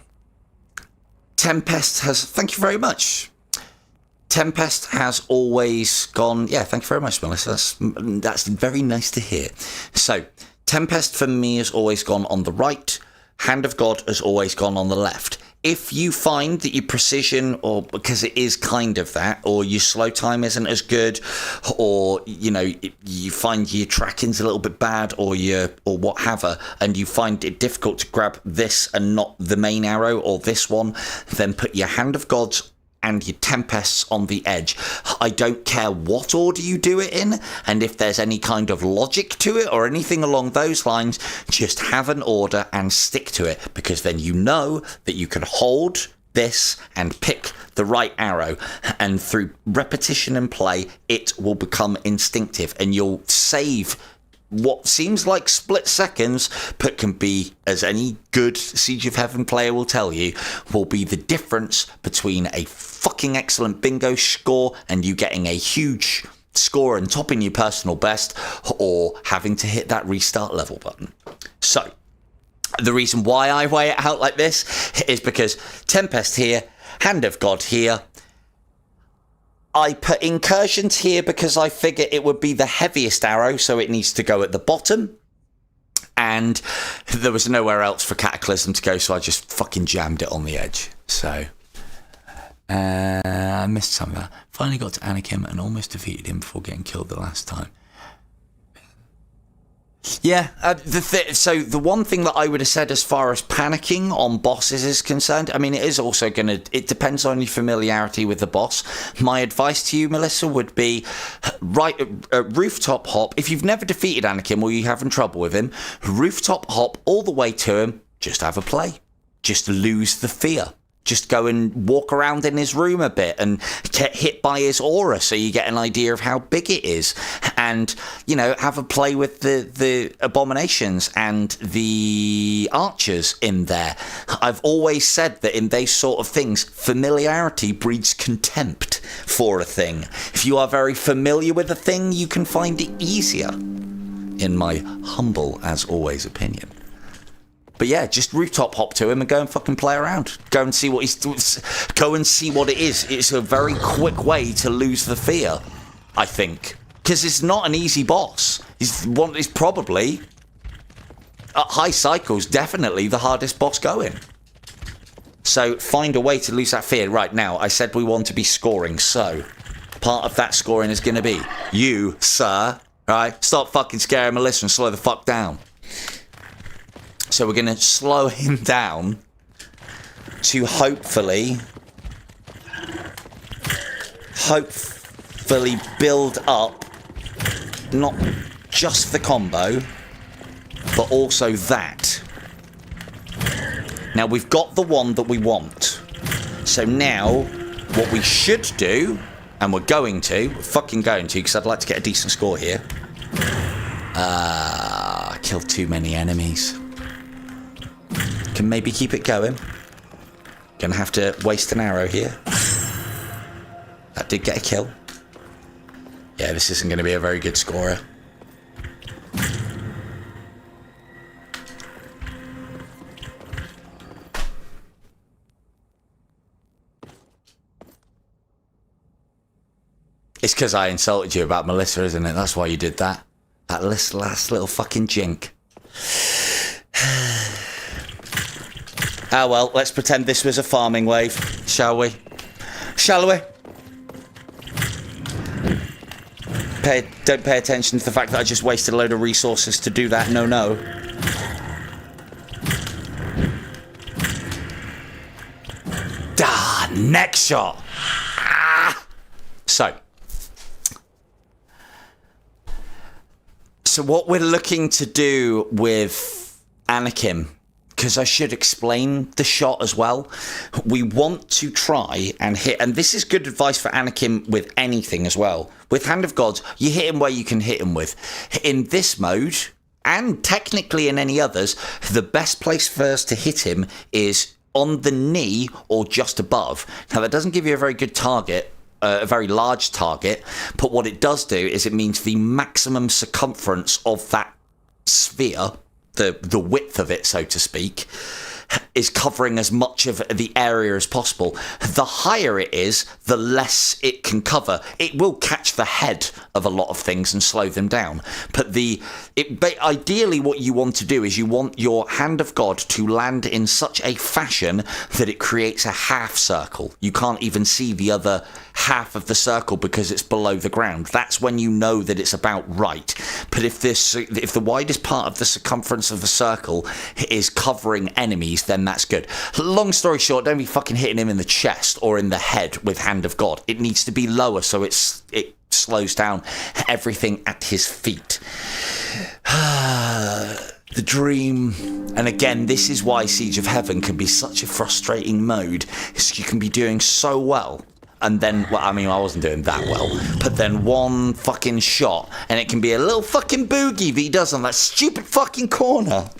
Tempest has... Thank you very much. Tempest has always gone... Yeah, thank you very much, Melissa. That's very nice to hear. So, Tempest for me has always gone on the right. Hand of God has always gone on the left. If you find that your precision, or because it is kind of that, or your slow time isn't as good, or you find your tracking's a little bit bad, or whatever, and you find it difficult to grab this and not the main arrow or this one, then put your Hand of Gods and your Tempests on the edge. I don't care what order you do it in, and if there's any kind of logic to it or anything along those lines, just have an order and stick to it, because then you know that you can hold this and pick the right arrow, and through repetition and play, it will become instinctive, and you'll save what seems like split seconds, but can be, as any good Siege of Heaven player will tell you, will be the difference between a fucking excellent bingo score and you getting a huge score and topping your personal best, or having to hit that restart level button. So, the reason why I weigh it out like this is because Tempest here, Hand of God here. I put Incursions here because I figure it would be the heaviest arrow, so it needs to go at the bottom. And there was nowhere else for Cataclysm to go, so I just fucking jammed it on the edge. So, I missed some of that. Finally got to Anakim and almost defeated him before getting killed the last time. Yeah, so the one thing that I would have said as far as panicking on bosses is concerned, I mean, it is also it depends on your familiarity with the boss. My advice to you, Melissa, would be rooftop hop. If you've never defeated Anakim or you're having trouble with him, rooftop hop all the way to him, just have a play. Just lose the fear. Just go and walk around in his room a bit and get hit by his aura so you get an idea of how big it is. And, have a play with the abominations and the archers in there. I've always said that in these sort of things, familiarity breeds contempt for a thing. If you are very familiar with a thing, you can find it easier, in my humble, as always, opinion. But yeah, just rooftop hop to him and go and fucking play around. Go and see what it is. It's a very quick way to lose the fear, I think. Because it's not an easy boss. It's probably, at high cycles, definitely the hardest boss going. So find a way to lose that fear. Right now, I said we want to be scoring, so part of that scoring is going to be you, sir, right? Stop fucking scaring Melissa and slow the fuck down. So we're going to slow him down to hopefully build up not just the combo, but also that. Now we've got the one that we want. So now, what we should do, and we're fucking going to, because I'd like to get a decent score here. Killed too many enemies. Can maybe keep it going. Gonna have to waste an arrow here. That did get a kill. Yeah, this isn't going to be a very good scorer. It's because I insulted you about Melissa, isn't it? That's why you did that. That last little fucking jink. Ah, well, let's pretend this was a farming wave, shall we? Shall we? Don't pay attention to the fact that I just wasted a load of resources to do that. No. Next shot. So what we're looking to do with Anakim, because I should explain the shot as well. We want to try and hit, and this is good advice for Anakim with anything as well. With Hand of Gods, you hit him where you can hit him with. In this mode, and technically in any others, the best place for us to hit him is on the knee or just above. Now, that doesn't give you a very good target, a very large target, but what it does do is it means the maximum circumference of that sphere, the width of it, so to speak, is covering as much of the area as possible. The higher it is, the less it can cover. It will catch the head of a lot of things and slow them down. But ideally what you want to do is you want your Hand of God to land in such a fashion that it creates a half circle. You can't even see the other half of the circle because it's below the ground. That's when you know that it's about right. But if the widest part of the circumference of the circle is covering enemies, then that's good. Long story short, don't be fucking hitting him in the chest or in the head with Hand of God. It needs to be lower so it slows down everything at his feet. The dream. And again, this is why Siege of Heaven can be such a frustrating mode. You can be doing so well, and then, well, I mean, I wasn't doing that well, but then one fucking shot, and it can be a little fucking boogie that he does on that stupid fucking corner.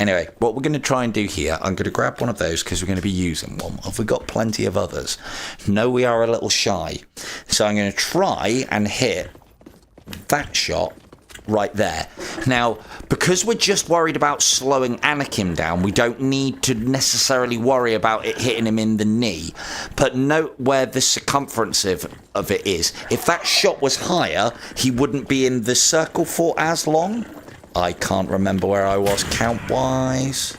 Anyway, what we're going to try and do here, I'm going to grab one of those because we're going to be using one. Have we got plenty of others? No, we are a little shy. So I'm going to try and hit that shot right there. Now, because we're just worried about slowing Anakim down, we don't need to necessarily worry about it hitting him in the knee. But note where the circumference of it is. If that shot was higher, he wouldn't be in the circle for as long. I can't remember where I was count-wise.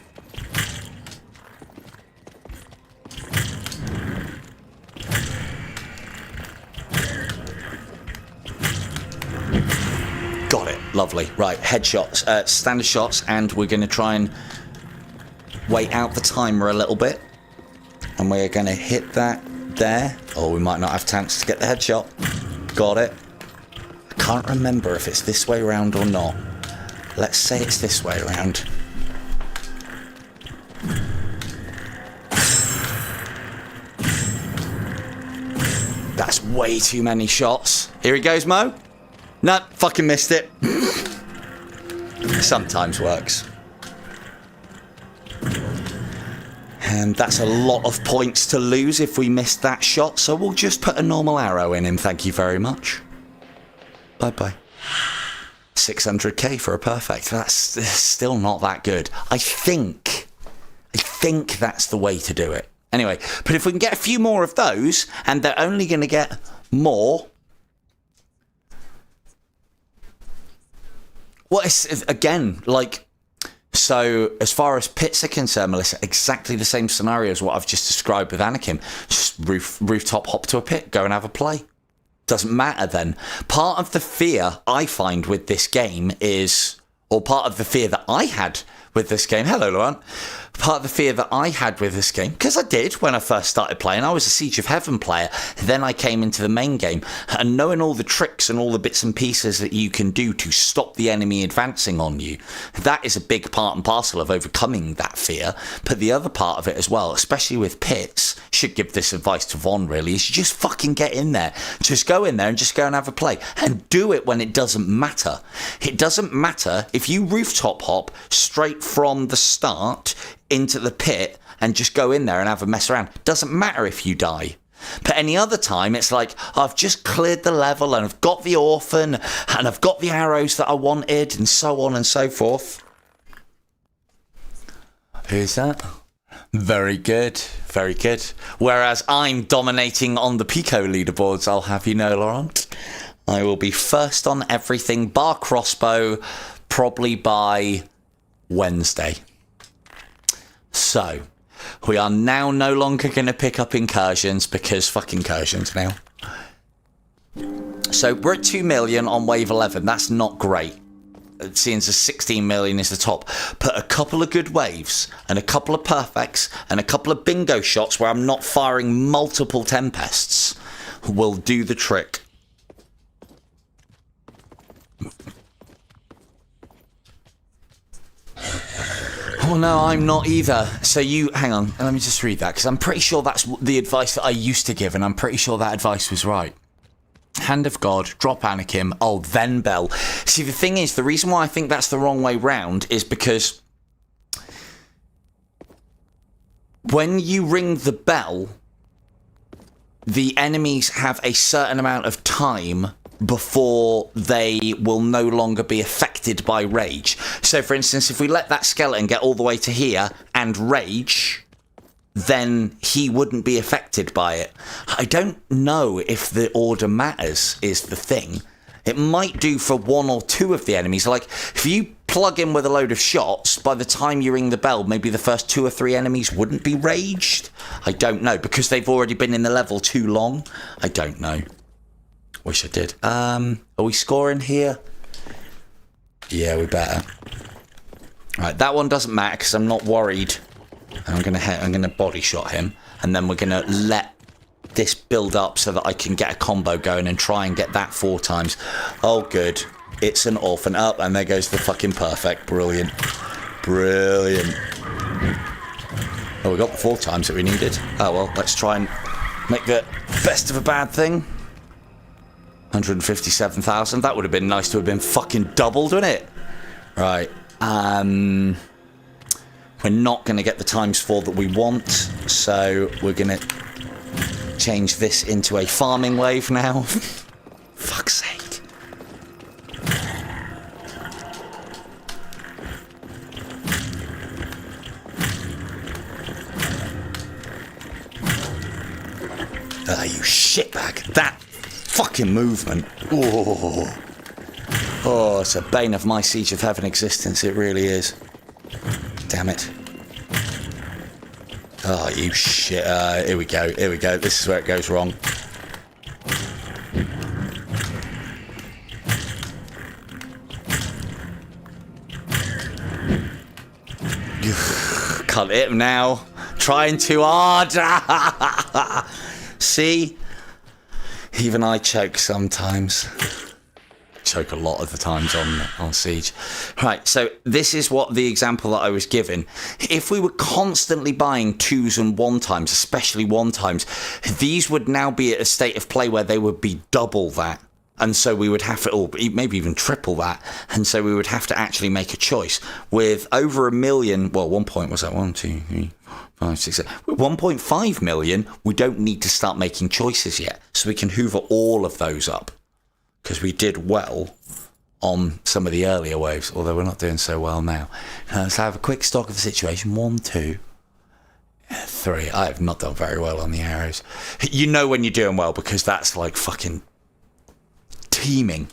Got it. Lovely. Right, headshots, standard shots, and we're going to try and wait out the timer a little bit. And we're going to hit that there. Oh, we might not have chance to get the headshot. Got it. I can't remember if it's this way round or not. Let's say it's this way around. That's way too many shots. Here he goes, Mo. No, fucking missed it. Sometimes works. And that's a lot of points to lose if we missed that shot, so we'll just put a normal arrow in him, thank you very much. Bye-bye. 600k for a perfect. That's still not that good. I think that's the way to do it. Anyway, but if we can get a few more of those, and they're only going to get more. Well, it's, again, like, so as far as pits are concerned, Melissa, exactly the same scenario as what I've just described with Anakim. Just rooftop hop to a pit, go and have a play. Doesn't matter then. Part of the fear I find with this game is, or part of the fear that I had with this game, hello Laurent, Part of the fear that I had with this game, because I did when I first started playing, I was a Siege of Heaven player, then I came into the main game, and knowing all the tricks and all the bits and pieces that you can do to stop the enemy advancing on you, that is a big part and parcel of overcoming that fear. But the other part of it as well, especially with pits, should give this advice to Von really, is you just fucking get in there. Just go in there and just go and have a play. And do it when it doesn't matter. It doesn't matter if you rooftop hop straight from the start into the pit and just go in there and have a mess around. Doesn't matter if you die. But any other time, it's like, I've just cleared the level and I've got the orphan and I've got the arrows that I wanted and so on and so forth. Who's that? Very good. Very good. Whereas I'm dominating on the Pico leaderboards, I'll have you know, Laurent. I will be first on everything bar crossbow probably by Wednesday. So, we are now no longer going to pick up incursions because fuck incursions now. So, we're at 2 million on wave 11. That's not great. Seeing as 16 million is the top. But a couple of good waves and a couple of perfects and a couple of bingo shots where I'm not firing multiple tempests will do the trick. Oh no, I'm not either. So you, hang on, let me just read that, because I'm pretty sure that's the advice that I used to give, and I'm pretty sure that advice was right. Hand of God, drop Anakim, oh, then Bell. See, the thing is, the reason why I think that's the wrong way round is because when you ring the bell, the enemies have a certain amount of time before they will no longer be affected by rage. So, for instance, if we let that skeleton get all the way to here and rage, then he wouldn't be affected by it. I don't know if the order matters is the thing. It might do for one or two of the enemies. Like, if you plug in with a load of shots, by the time you ring the bell, maybe the first 2 or 3 enemies wouldn't be raged. I don't know, because they've already been in the level too long. I don't know. Wish I did. Are we scoring here? Yeah, we better. Right, that one doesn't matter because I'm not worried. I'm gonna body shot him, and then we're gonna let this build up so that I can get a combo going and try and get that 4 times. Oh, good. It's an orphan up, and there goes the fucking perfect. Brilliant. Brilliant. Oh, we got the 4 times that we needed. Oh well, let's try and make the best of a bad thing. 157,000. That would have been nice to have been fucking doubled, wouldn't it? Right. We're not going to get the ×4 that we want, so we're going to change this into a farming wave now. Fuck's sake. You shitbag. That fucking movement. Oh, it's a bane of my Siege of Heaven existence. It really is. Damn it. Oh, you shit. Here we go. Here we go. This is where it goes wrong. Can't hit him now. Trying too hard. See? Even I choke sometimes. Choke a lot of the times on Siege. Right, so this is what the example that I was given. If we were constantly buying 2s and 1 times, especially 1 times, these would now be at a state of play where they would be double that. And so we would have to, or maybe even triple that. And so we would have to actually make a choice. With over 1 million, well, 1 point, was that 1, 2, 3, 5, 6, 7. With 1.5 million, we don't need to start making choices yet. So we can hoover all of those up. Because we did well on some of the earlier waves, although we're not doing so well now. Let's have a quick stock of the situation. 1, 2, 3. I have not done very well on the arrows. You know when you're doing well, because that's like fucking teeming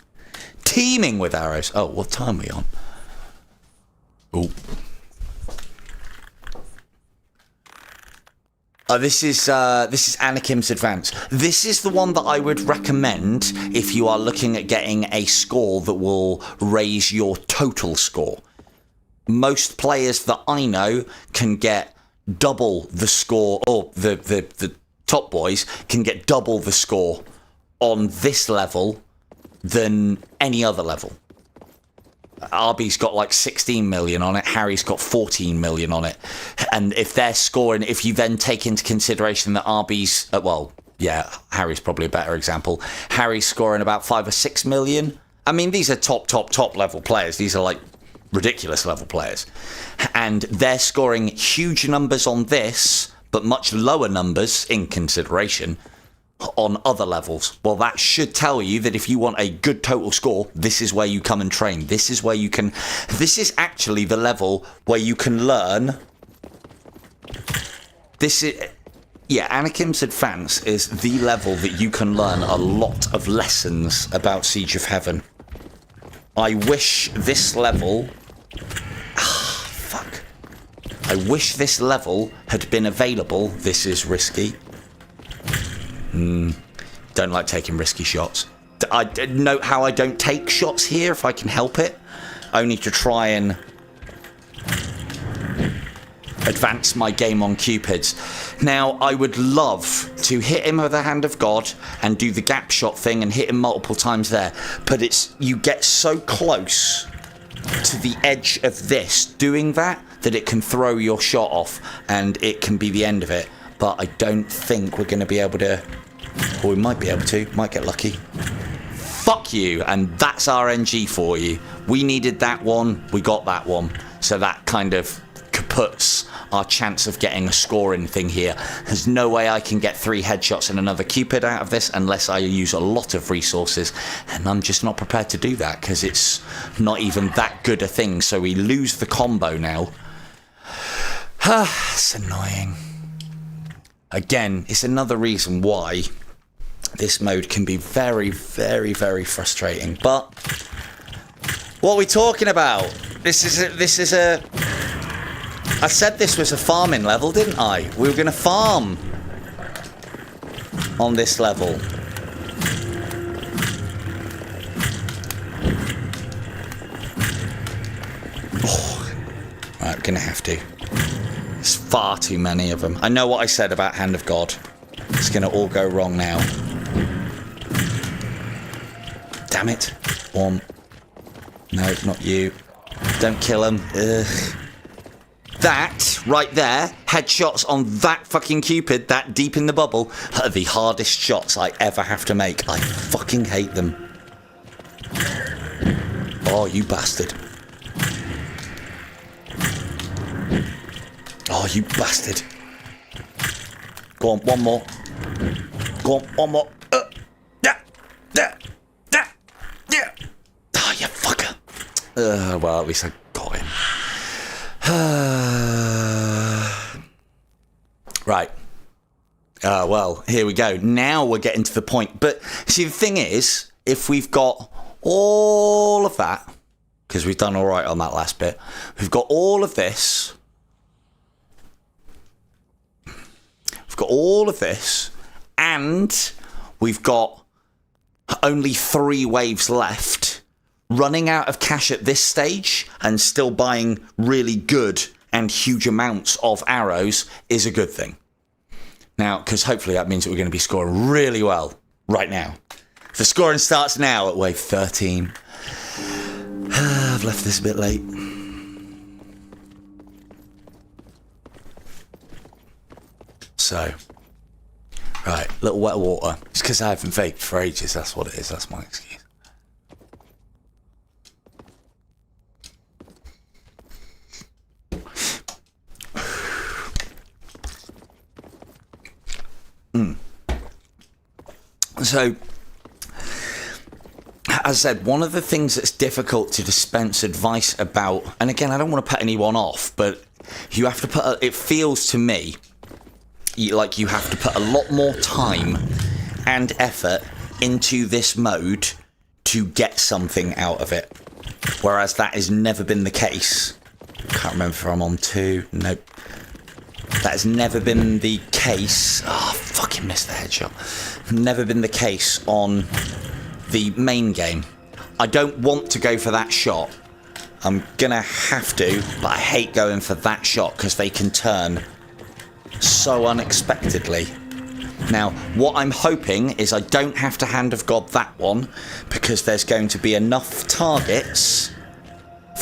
with arrows. Oh, what time are we on? Oh. This is Anakim's Advance. This is the one that I would recommend if you are looking at getting a score that will raise your total score. most players that I know can get double the score, or the top boys can get double the score on this level than any other level. RB's got like 16 million on it, Harry's got 14 million on it. And if they're scoring, if you then take into consideration that RB's, well, yeah, Harry's probably a better example. Harry's scoring about 5 or 6 million. I mean, these are top level players. These are like ridiculous level players. And they're scoring huge numbers on this, but much lower numbers in consideration on other levels. Well, that should tell you that if you want a good total score, this is where you come and train. This is where you can... This is actually the level where you can learn... This is... Yeah, Anakim's Advance is the level that you can learn a lot of lessons about Siege of Heaven. I wish this level... Fuck. I wish this level had been available. This is risky. Don't like taking risky shots. I note how I don't take shots here if I can help it. Only to try and advance my game on Cupids. Now, I would love to hit him with a Hand of God and do the gap shot thing and hit him multiple times there. But it's, you get so close to the edge of this doing that it can throw your shot off and it can be the end of it. But I don't think we're going to be able to... Or we might be able to. Might get lucky. Fuck you. And that's RNG for you. We needed that one. We got that one. So that kind of kaputs our chance of getting a scoring thing here. There's no way I can get 3 headshots and another Cupid out of this unless I use a lot of resources. And I'm just not prepared to do that because it's not even that good a thing. So we lose the combo now. It's annoying. Again, it's another reason why this mode can be very, very, very frustrating. But what are we talking about? This is a... I said this was a farming level, didn't I? We were going to farm on this level. Oh, right, we're going to have to. There's far too many of them. I know what I said about Hand of God. It's going to all go wrong now. Damn it. One. No, not you. Don't kill him. Ugh. That, right there, headshots on that fucking Cupid, that deep in the bubble, are the hardest shots I ever have to make. I fucking hate them. Oh, you bastard. Oh, you bastard. Go on, one more. Go on, one more. Yeah. Oh, you fucker. Well, at least I got him. Right. Well, here we go. Now we're getting to the point. But see, the thing is, if we've got all of that, because we've done all right on that last bit, we've got all of this. We've got all of this, and we've got only 3 waves left. Running out of cash at this stage and still buying really good and huge amounts of arrows is a good thing. Now, because hopefully that means that we're going to be scoring really well right now. The scoring starts now at wave 13. I've left this a bit late. So, right, little wet water. It's because I haven't vaped for ages, that's what it is, that's my excuse. So, as I said, one of the things that's difficult to dispense advice about, and again, I don't want to put anyone off, but you have to put, it feels to me like you have to put a lot more time and effort into this mode to get something out of it. Whereas that has never been the case. Can't remember if I'm on 2. Nope. That has never been the case. Oh, fucking missed the headshot. Never been the case on the main game. I don't want to go for that shot I'm going to have to, but I hate going for that shot because they can turn so unexpectedly. Now, what I'm hoping is I don't have to Hand of God that one because there's going to be enough targets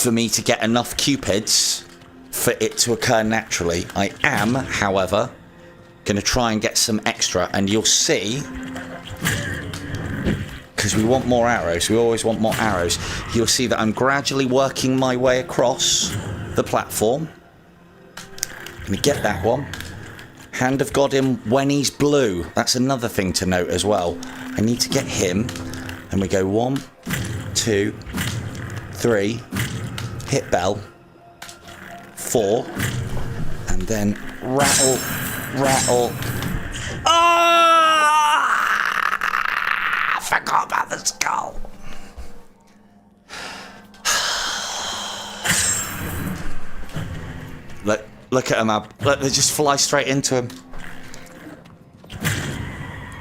for me to get enough Cupids for it to occur naturally. I am, however, going to try and get some extra, and you'll see, because we want more arrows, we always want more arrows, you'll see that I'm gradually working my way across the platform. I'm going to get that one. Hand of God him when he's blue. That's another thing to note as well. I need to get him. And we go 1, 2, 3. Hit bell. 4. And then rattle, rattle. I forgot about the skull. Look at him, Ab. Look, they just fly straight into him.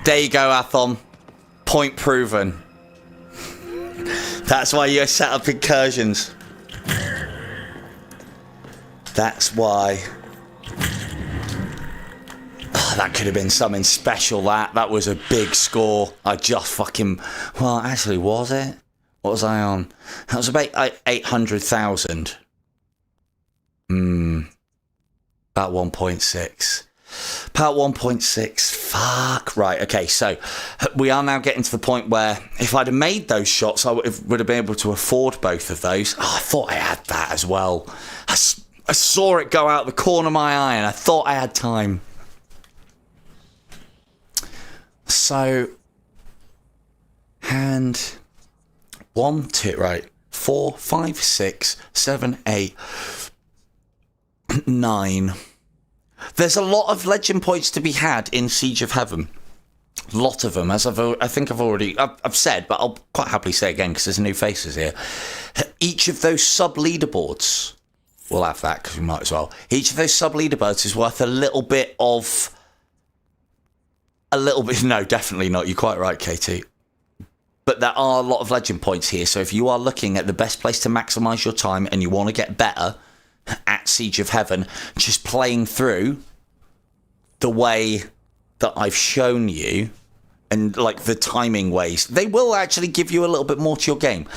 There you go, Athom. Point proven. That's why you set up incursions. That's why. Oh, that could have been something special, that was a big score. I just fucking... Well, actually, was it? What was I on? That was about 800,000. About 1.6. About 1.6. Fuck. Right, okay, so we are now getting to the point where if I'd have made those shots, I would have been able to afford both of those. Oh, I thought I had that as well. I saw it go out the corner of my eye and I thought I had time. So, hand 1, 2, right, 4, 5, 6, 7, 8, 9. There's a lot of legend points to be had in Siege of Heaven. A lot of them, as I think I've already said, but I'll quite happily say again because there's new faces here. Each of those sub-leaderboards, we'll have that because we might as well. Each of those sub-leaderboards is worth a little bit, no, definitely not. You're quite right, Katie. But there are a lot of legend points here. So if you are looking at the best place to maximise your time and you want to get better at Siege of Heaven, just playing through the way that I've shown you and like the timing ways, they will actually give you a little bit more to your game.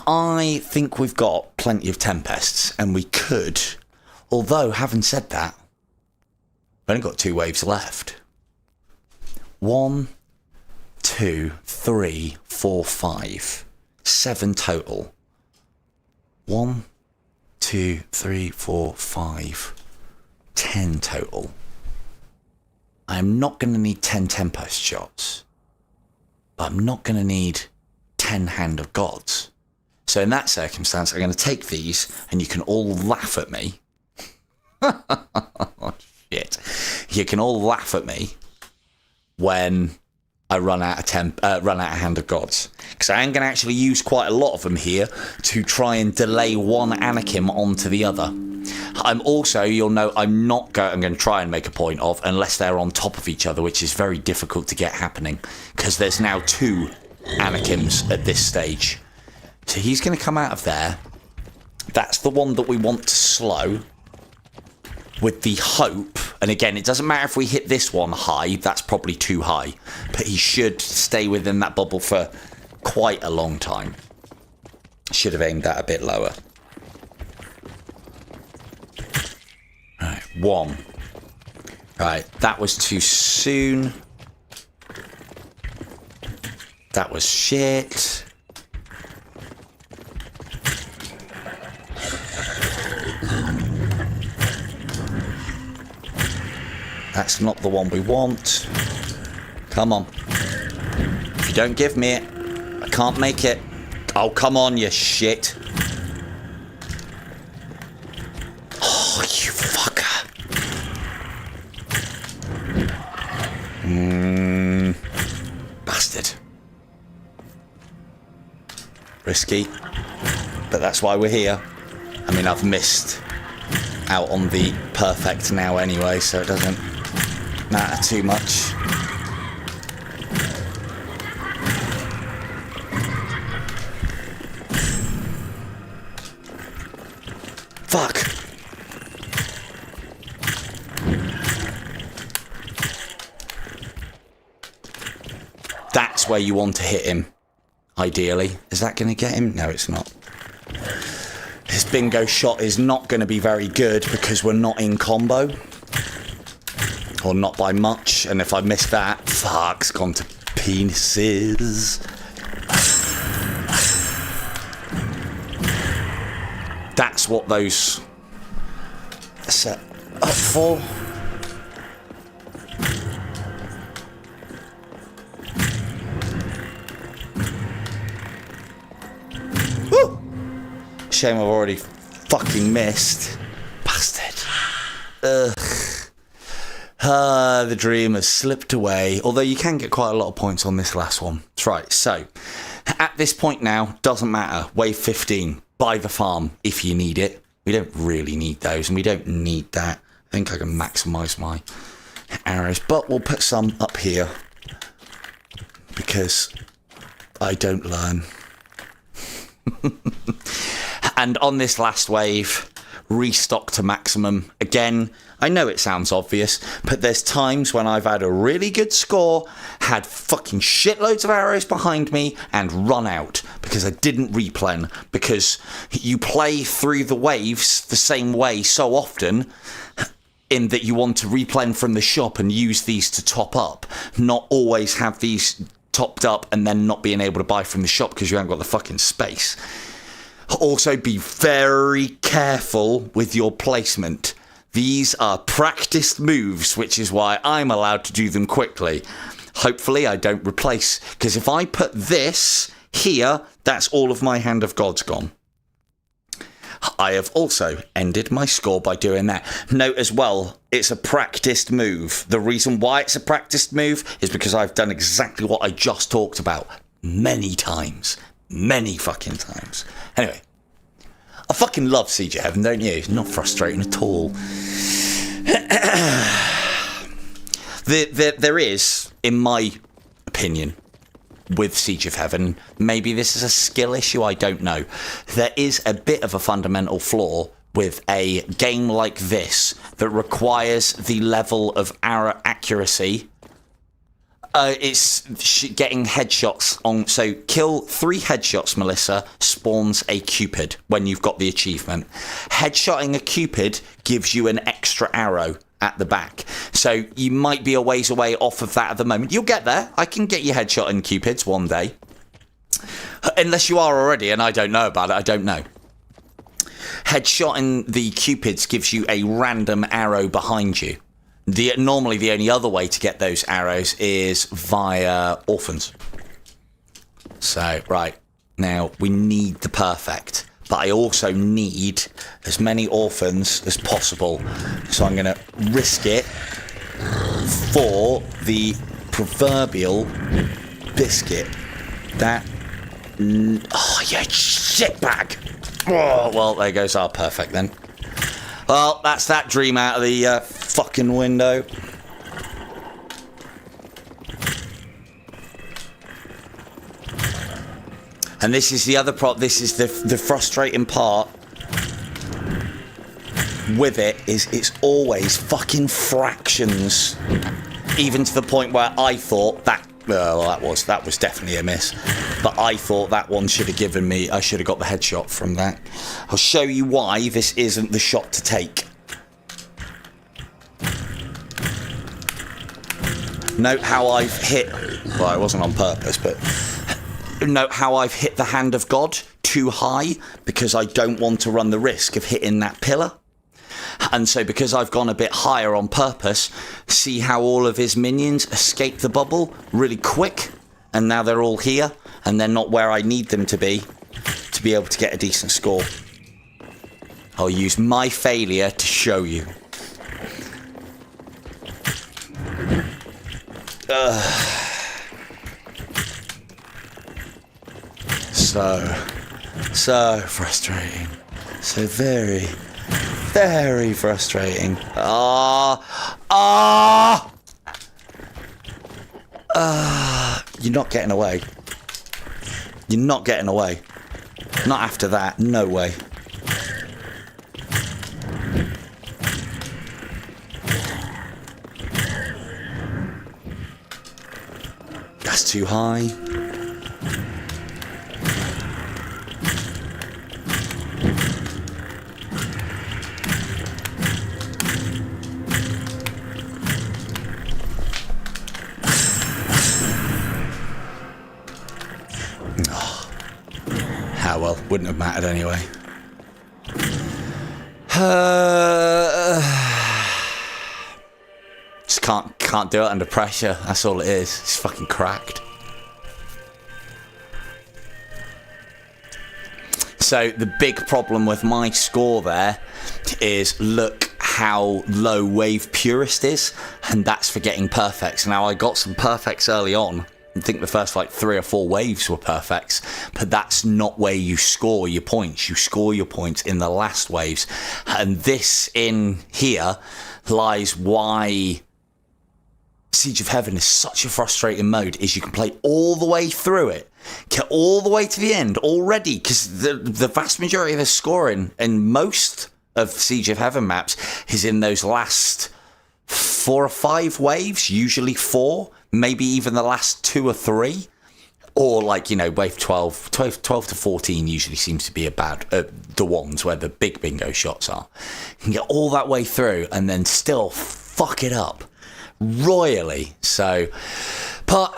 I think we've got plenty of Tempests and we could, although having said that, we've only got 2 waves left. 1, 2, 3, 4, 5. 7 total. 1, 2, 3, 4, 5. 10 total. I'm not going to need 10 Tempest shots. But I'm not going to need 10 Hand of Gods. So in that circumstance, I'm going to take these and you can all laugh at me. Oh, shit. You can all laugh at me when I run out of Hand of Gods, because I am going to actually use quite a lot of them here to try and delay one Anakim onto the other. I'm also, you'll know, I'm going to try and make a point of, unless they're on top of each other, which is very difficult to get happening, because there's now 2 Anakims at this stage. So he's going to come out of there. That's the one that we want to slow, with the hope, and again, it doesn't matter if we hit this one high, that's probably too high, but he should stay within that bubble for quite a long time. Should have aimed that a bit lower. Right, 1. Right, that was too soon. That was shit. That's not the one we want. Come on. If you don't give me it, I can't make it. Oh, come on, you shit. Oh, you fucker. Bastard. Risky. But that's why we're here. I mean, I've missed out on the perfect now anyway, so it doesn't matter too much. That's where you want to hit him, ideally. Is that going to get him? No, it's not. His bingo shot is not going to be very good because we're not in combo. Or not by much. And if I miss that, fuck's gone to pieces. That's what those are set up for. Woo! Shame I've already fucking missed. Bastard. Ugh. The dream has slipped away. Although you can get quite a lot of points on this last one. That's right. So, at this point now, doesn't matter. Wave 15. Buy the farm if you need it. We don't really need those, and we don't need that. I think I can maximise my arrows. But we'll put some up here. Because I don't learn. And on this last wave, restock to maximum. Again, I know it sounds obvious, but there's times when I've had a really good score, had fucking shitloads of arrows behind me, and run out because I didn't replen. Because you play through the waves the same way so often, in that you want to replen from the shop and use these to top up, not always have these topped up and then not being able to buy from the shop because you haven't got the fucking space. Also, be very careful with your placement. These are practiced moves, which is why I'm allowed to do them quickly. Hopefully I don't replace, because if I put this here, that's all of my Hand of God's gone. I have also ended my score by doing that. Note as well, it's a practiced move. The reason why it's a practiced move is because I've done exactly what I just talked about many times. Many fucking times. Anyway, I fucking love Siege of Heaven, don't you? It's not frustrating at all. There is, in my opinion, with Siege of Heaven, maybe this is a skill issue, I don't know. There is a bit of a fundamental flaw with a game like this that requires the level of arrow accuracy. It's getting headshots on. So kill 3 headshots, Melissa, spawns a Cupid when you've got the achievement. Headshotting a Cupid gives you an extra arrow at the back. So you might be a ways away off of that at the moment. You'll get there. I can get you headshotting Cupids one day. Unless you are already and I don't know about it. I don't know. Headshotting the Cupids gives you a random arrow behind you. Normally the only other way to get those arrows is via orphans. So, right, now we need the perfect, but I also need as many orphans as possible. So I'm going to risk it for the proverbial biscuit. Oh, yeah, shitbag. Oh, well, there goes our perfect then. Well, that's that dream out of the fucking window. And this is the other part. This is the frustrating part with it, is it's always fucking fractions. Even to the point where I thought that, well, that was definitely a miss. But I thought that one should have given me, I should have got the headshot from that. I'll show you why this isn't the shot to take. Note how I've hit, well, it wasn't on purpose, but note how I've hit the Hand of God too high because I don't want to run the risk of hitting that pillar. And so because I've gone a bit higher on purpose, see how all of his minions escape the bubble really quick, and now they're all here and they're not where I need them to be able to get a decent score. I'll use my failure to show you. So frustrating. So very, very frustrating. You're not getting away. You're not getting away. Not after that. No way. That's too high. Ah, well, wouldn't have mattered anyway. Just can't do it under pressure. That's all it is. It's fucking cracked. So the big problem with my score there is look how low Wave Purist is, and that's for getting perfects. Now I got some perfects early on. I think the first like 3 or 4 waves were perfects, but that's not where you score your points. You score your points in the last waves, and this in here lies why Siege of Heaven is such a frustrating mode. Is you can play all the way through it, get all the way to the end already, because the vast majority of the scoring in most of Siege of Heaven maps is in those last 4 or 5 waves, usually 4. Maybe even the last 2 or 3, or like, you know, wave 12 to 14 usually seems to be about the ones where the big bingo shots are. You can get all that way through and then still fuck it up royally. So, but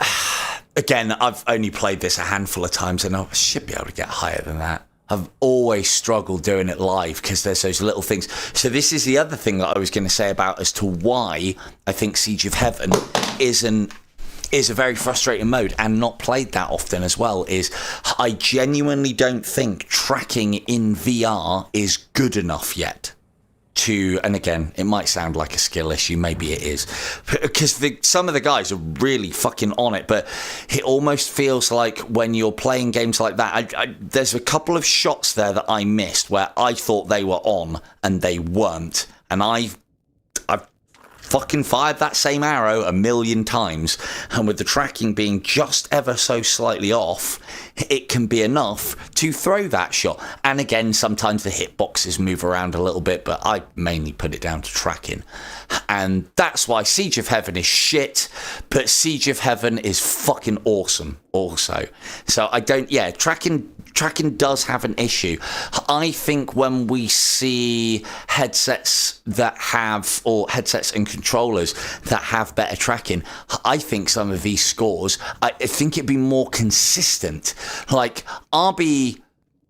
again, I've only played this a handful of times and I should be able to get higher than that. I've always struggled doing it live because there's those little things. So this is the other thing that I was going to say about as to why I think Siege of Heaven is a very frustrating mode and not played that often as well, is I genuinely don't think tracking in VR is good enough yet to, and again, it might sound like a skill issue, maybe it is, because some of the guys are really fucking on it, but it almost feels like when you're playing games like that, there's a couple of shots there that I missed where I thought they were on and they weren't, and I've fucking fired that same arrow a million times, and with the tracking being just ever so slightly off, it can be enough to throw that shot. And again, sometimes the hitboxes move around a little bit, but I mainly put it down to tracking. And that's why Siege of Heaven is shit, but Siege of Heaven is fucking awesome also. So I don't, yeah, tracking does have an issue. I think when we see headsets that have, or headsets and controllers that have better tracking, I think some of these scores, I think it'd be more consistent. Like RB,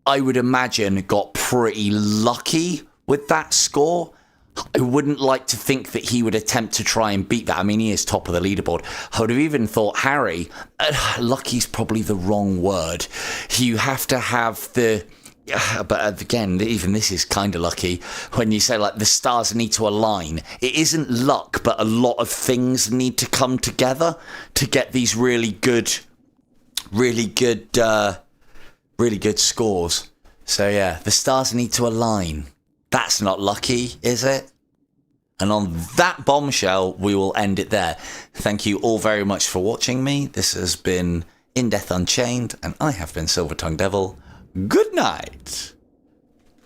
I would imagine, got pretty lucky with that score. I wouldn't like to think that he would attempt to try and beat that. I mean, he is top of the leaderboard. I would have even thought Harry, lucky's probably the wrong word. You have to have the, but again, even this is kind of lucky when you say like the stars need to align. It isn't luck, but a lot of things need to come together to get these really good scores. So yeah, the stars need to align. That's not lucky, is it? And on that bombshell, we will end it there. Thank you all very much for watching me. This has been In Death Unchained, and I have been Silver Tongue Devil. Good night.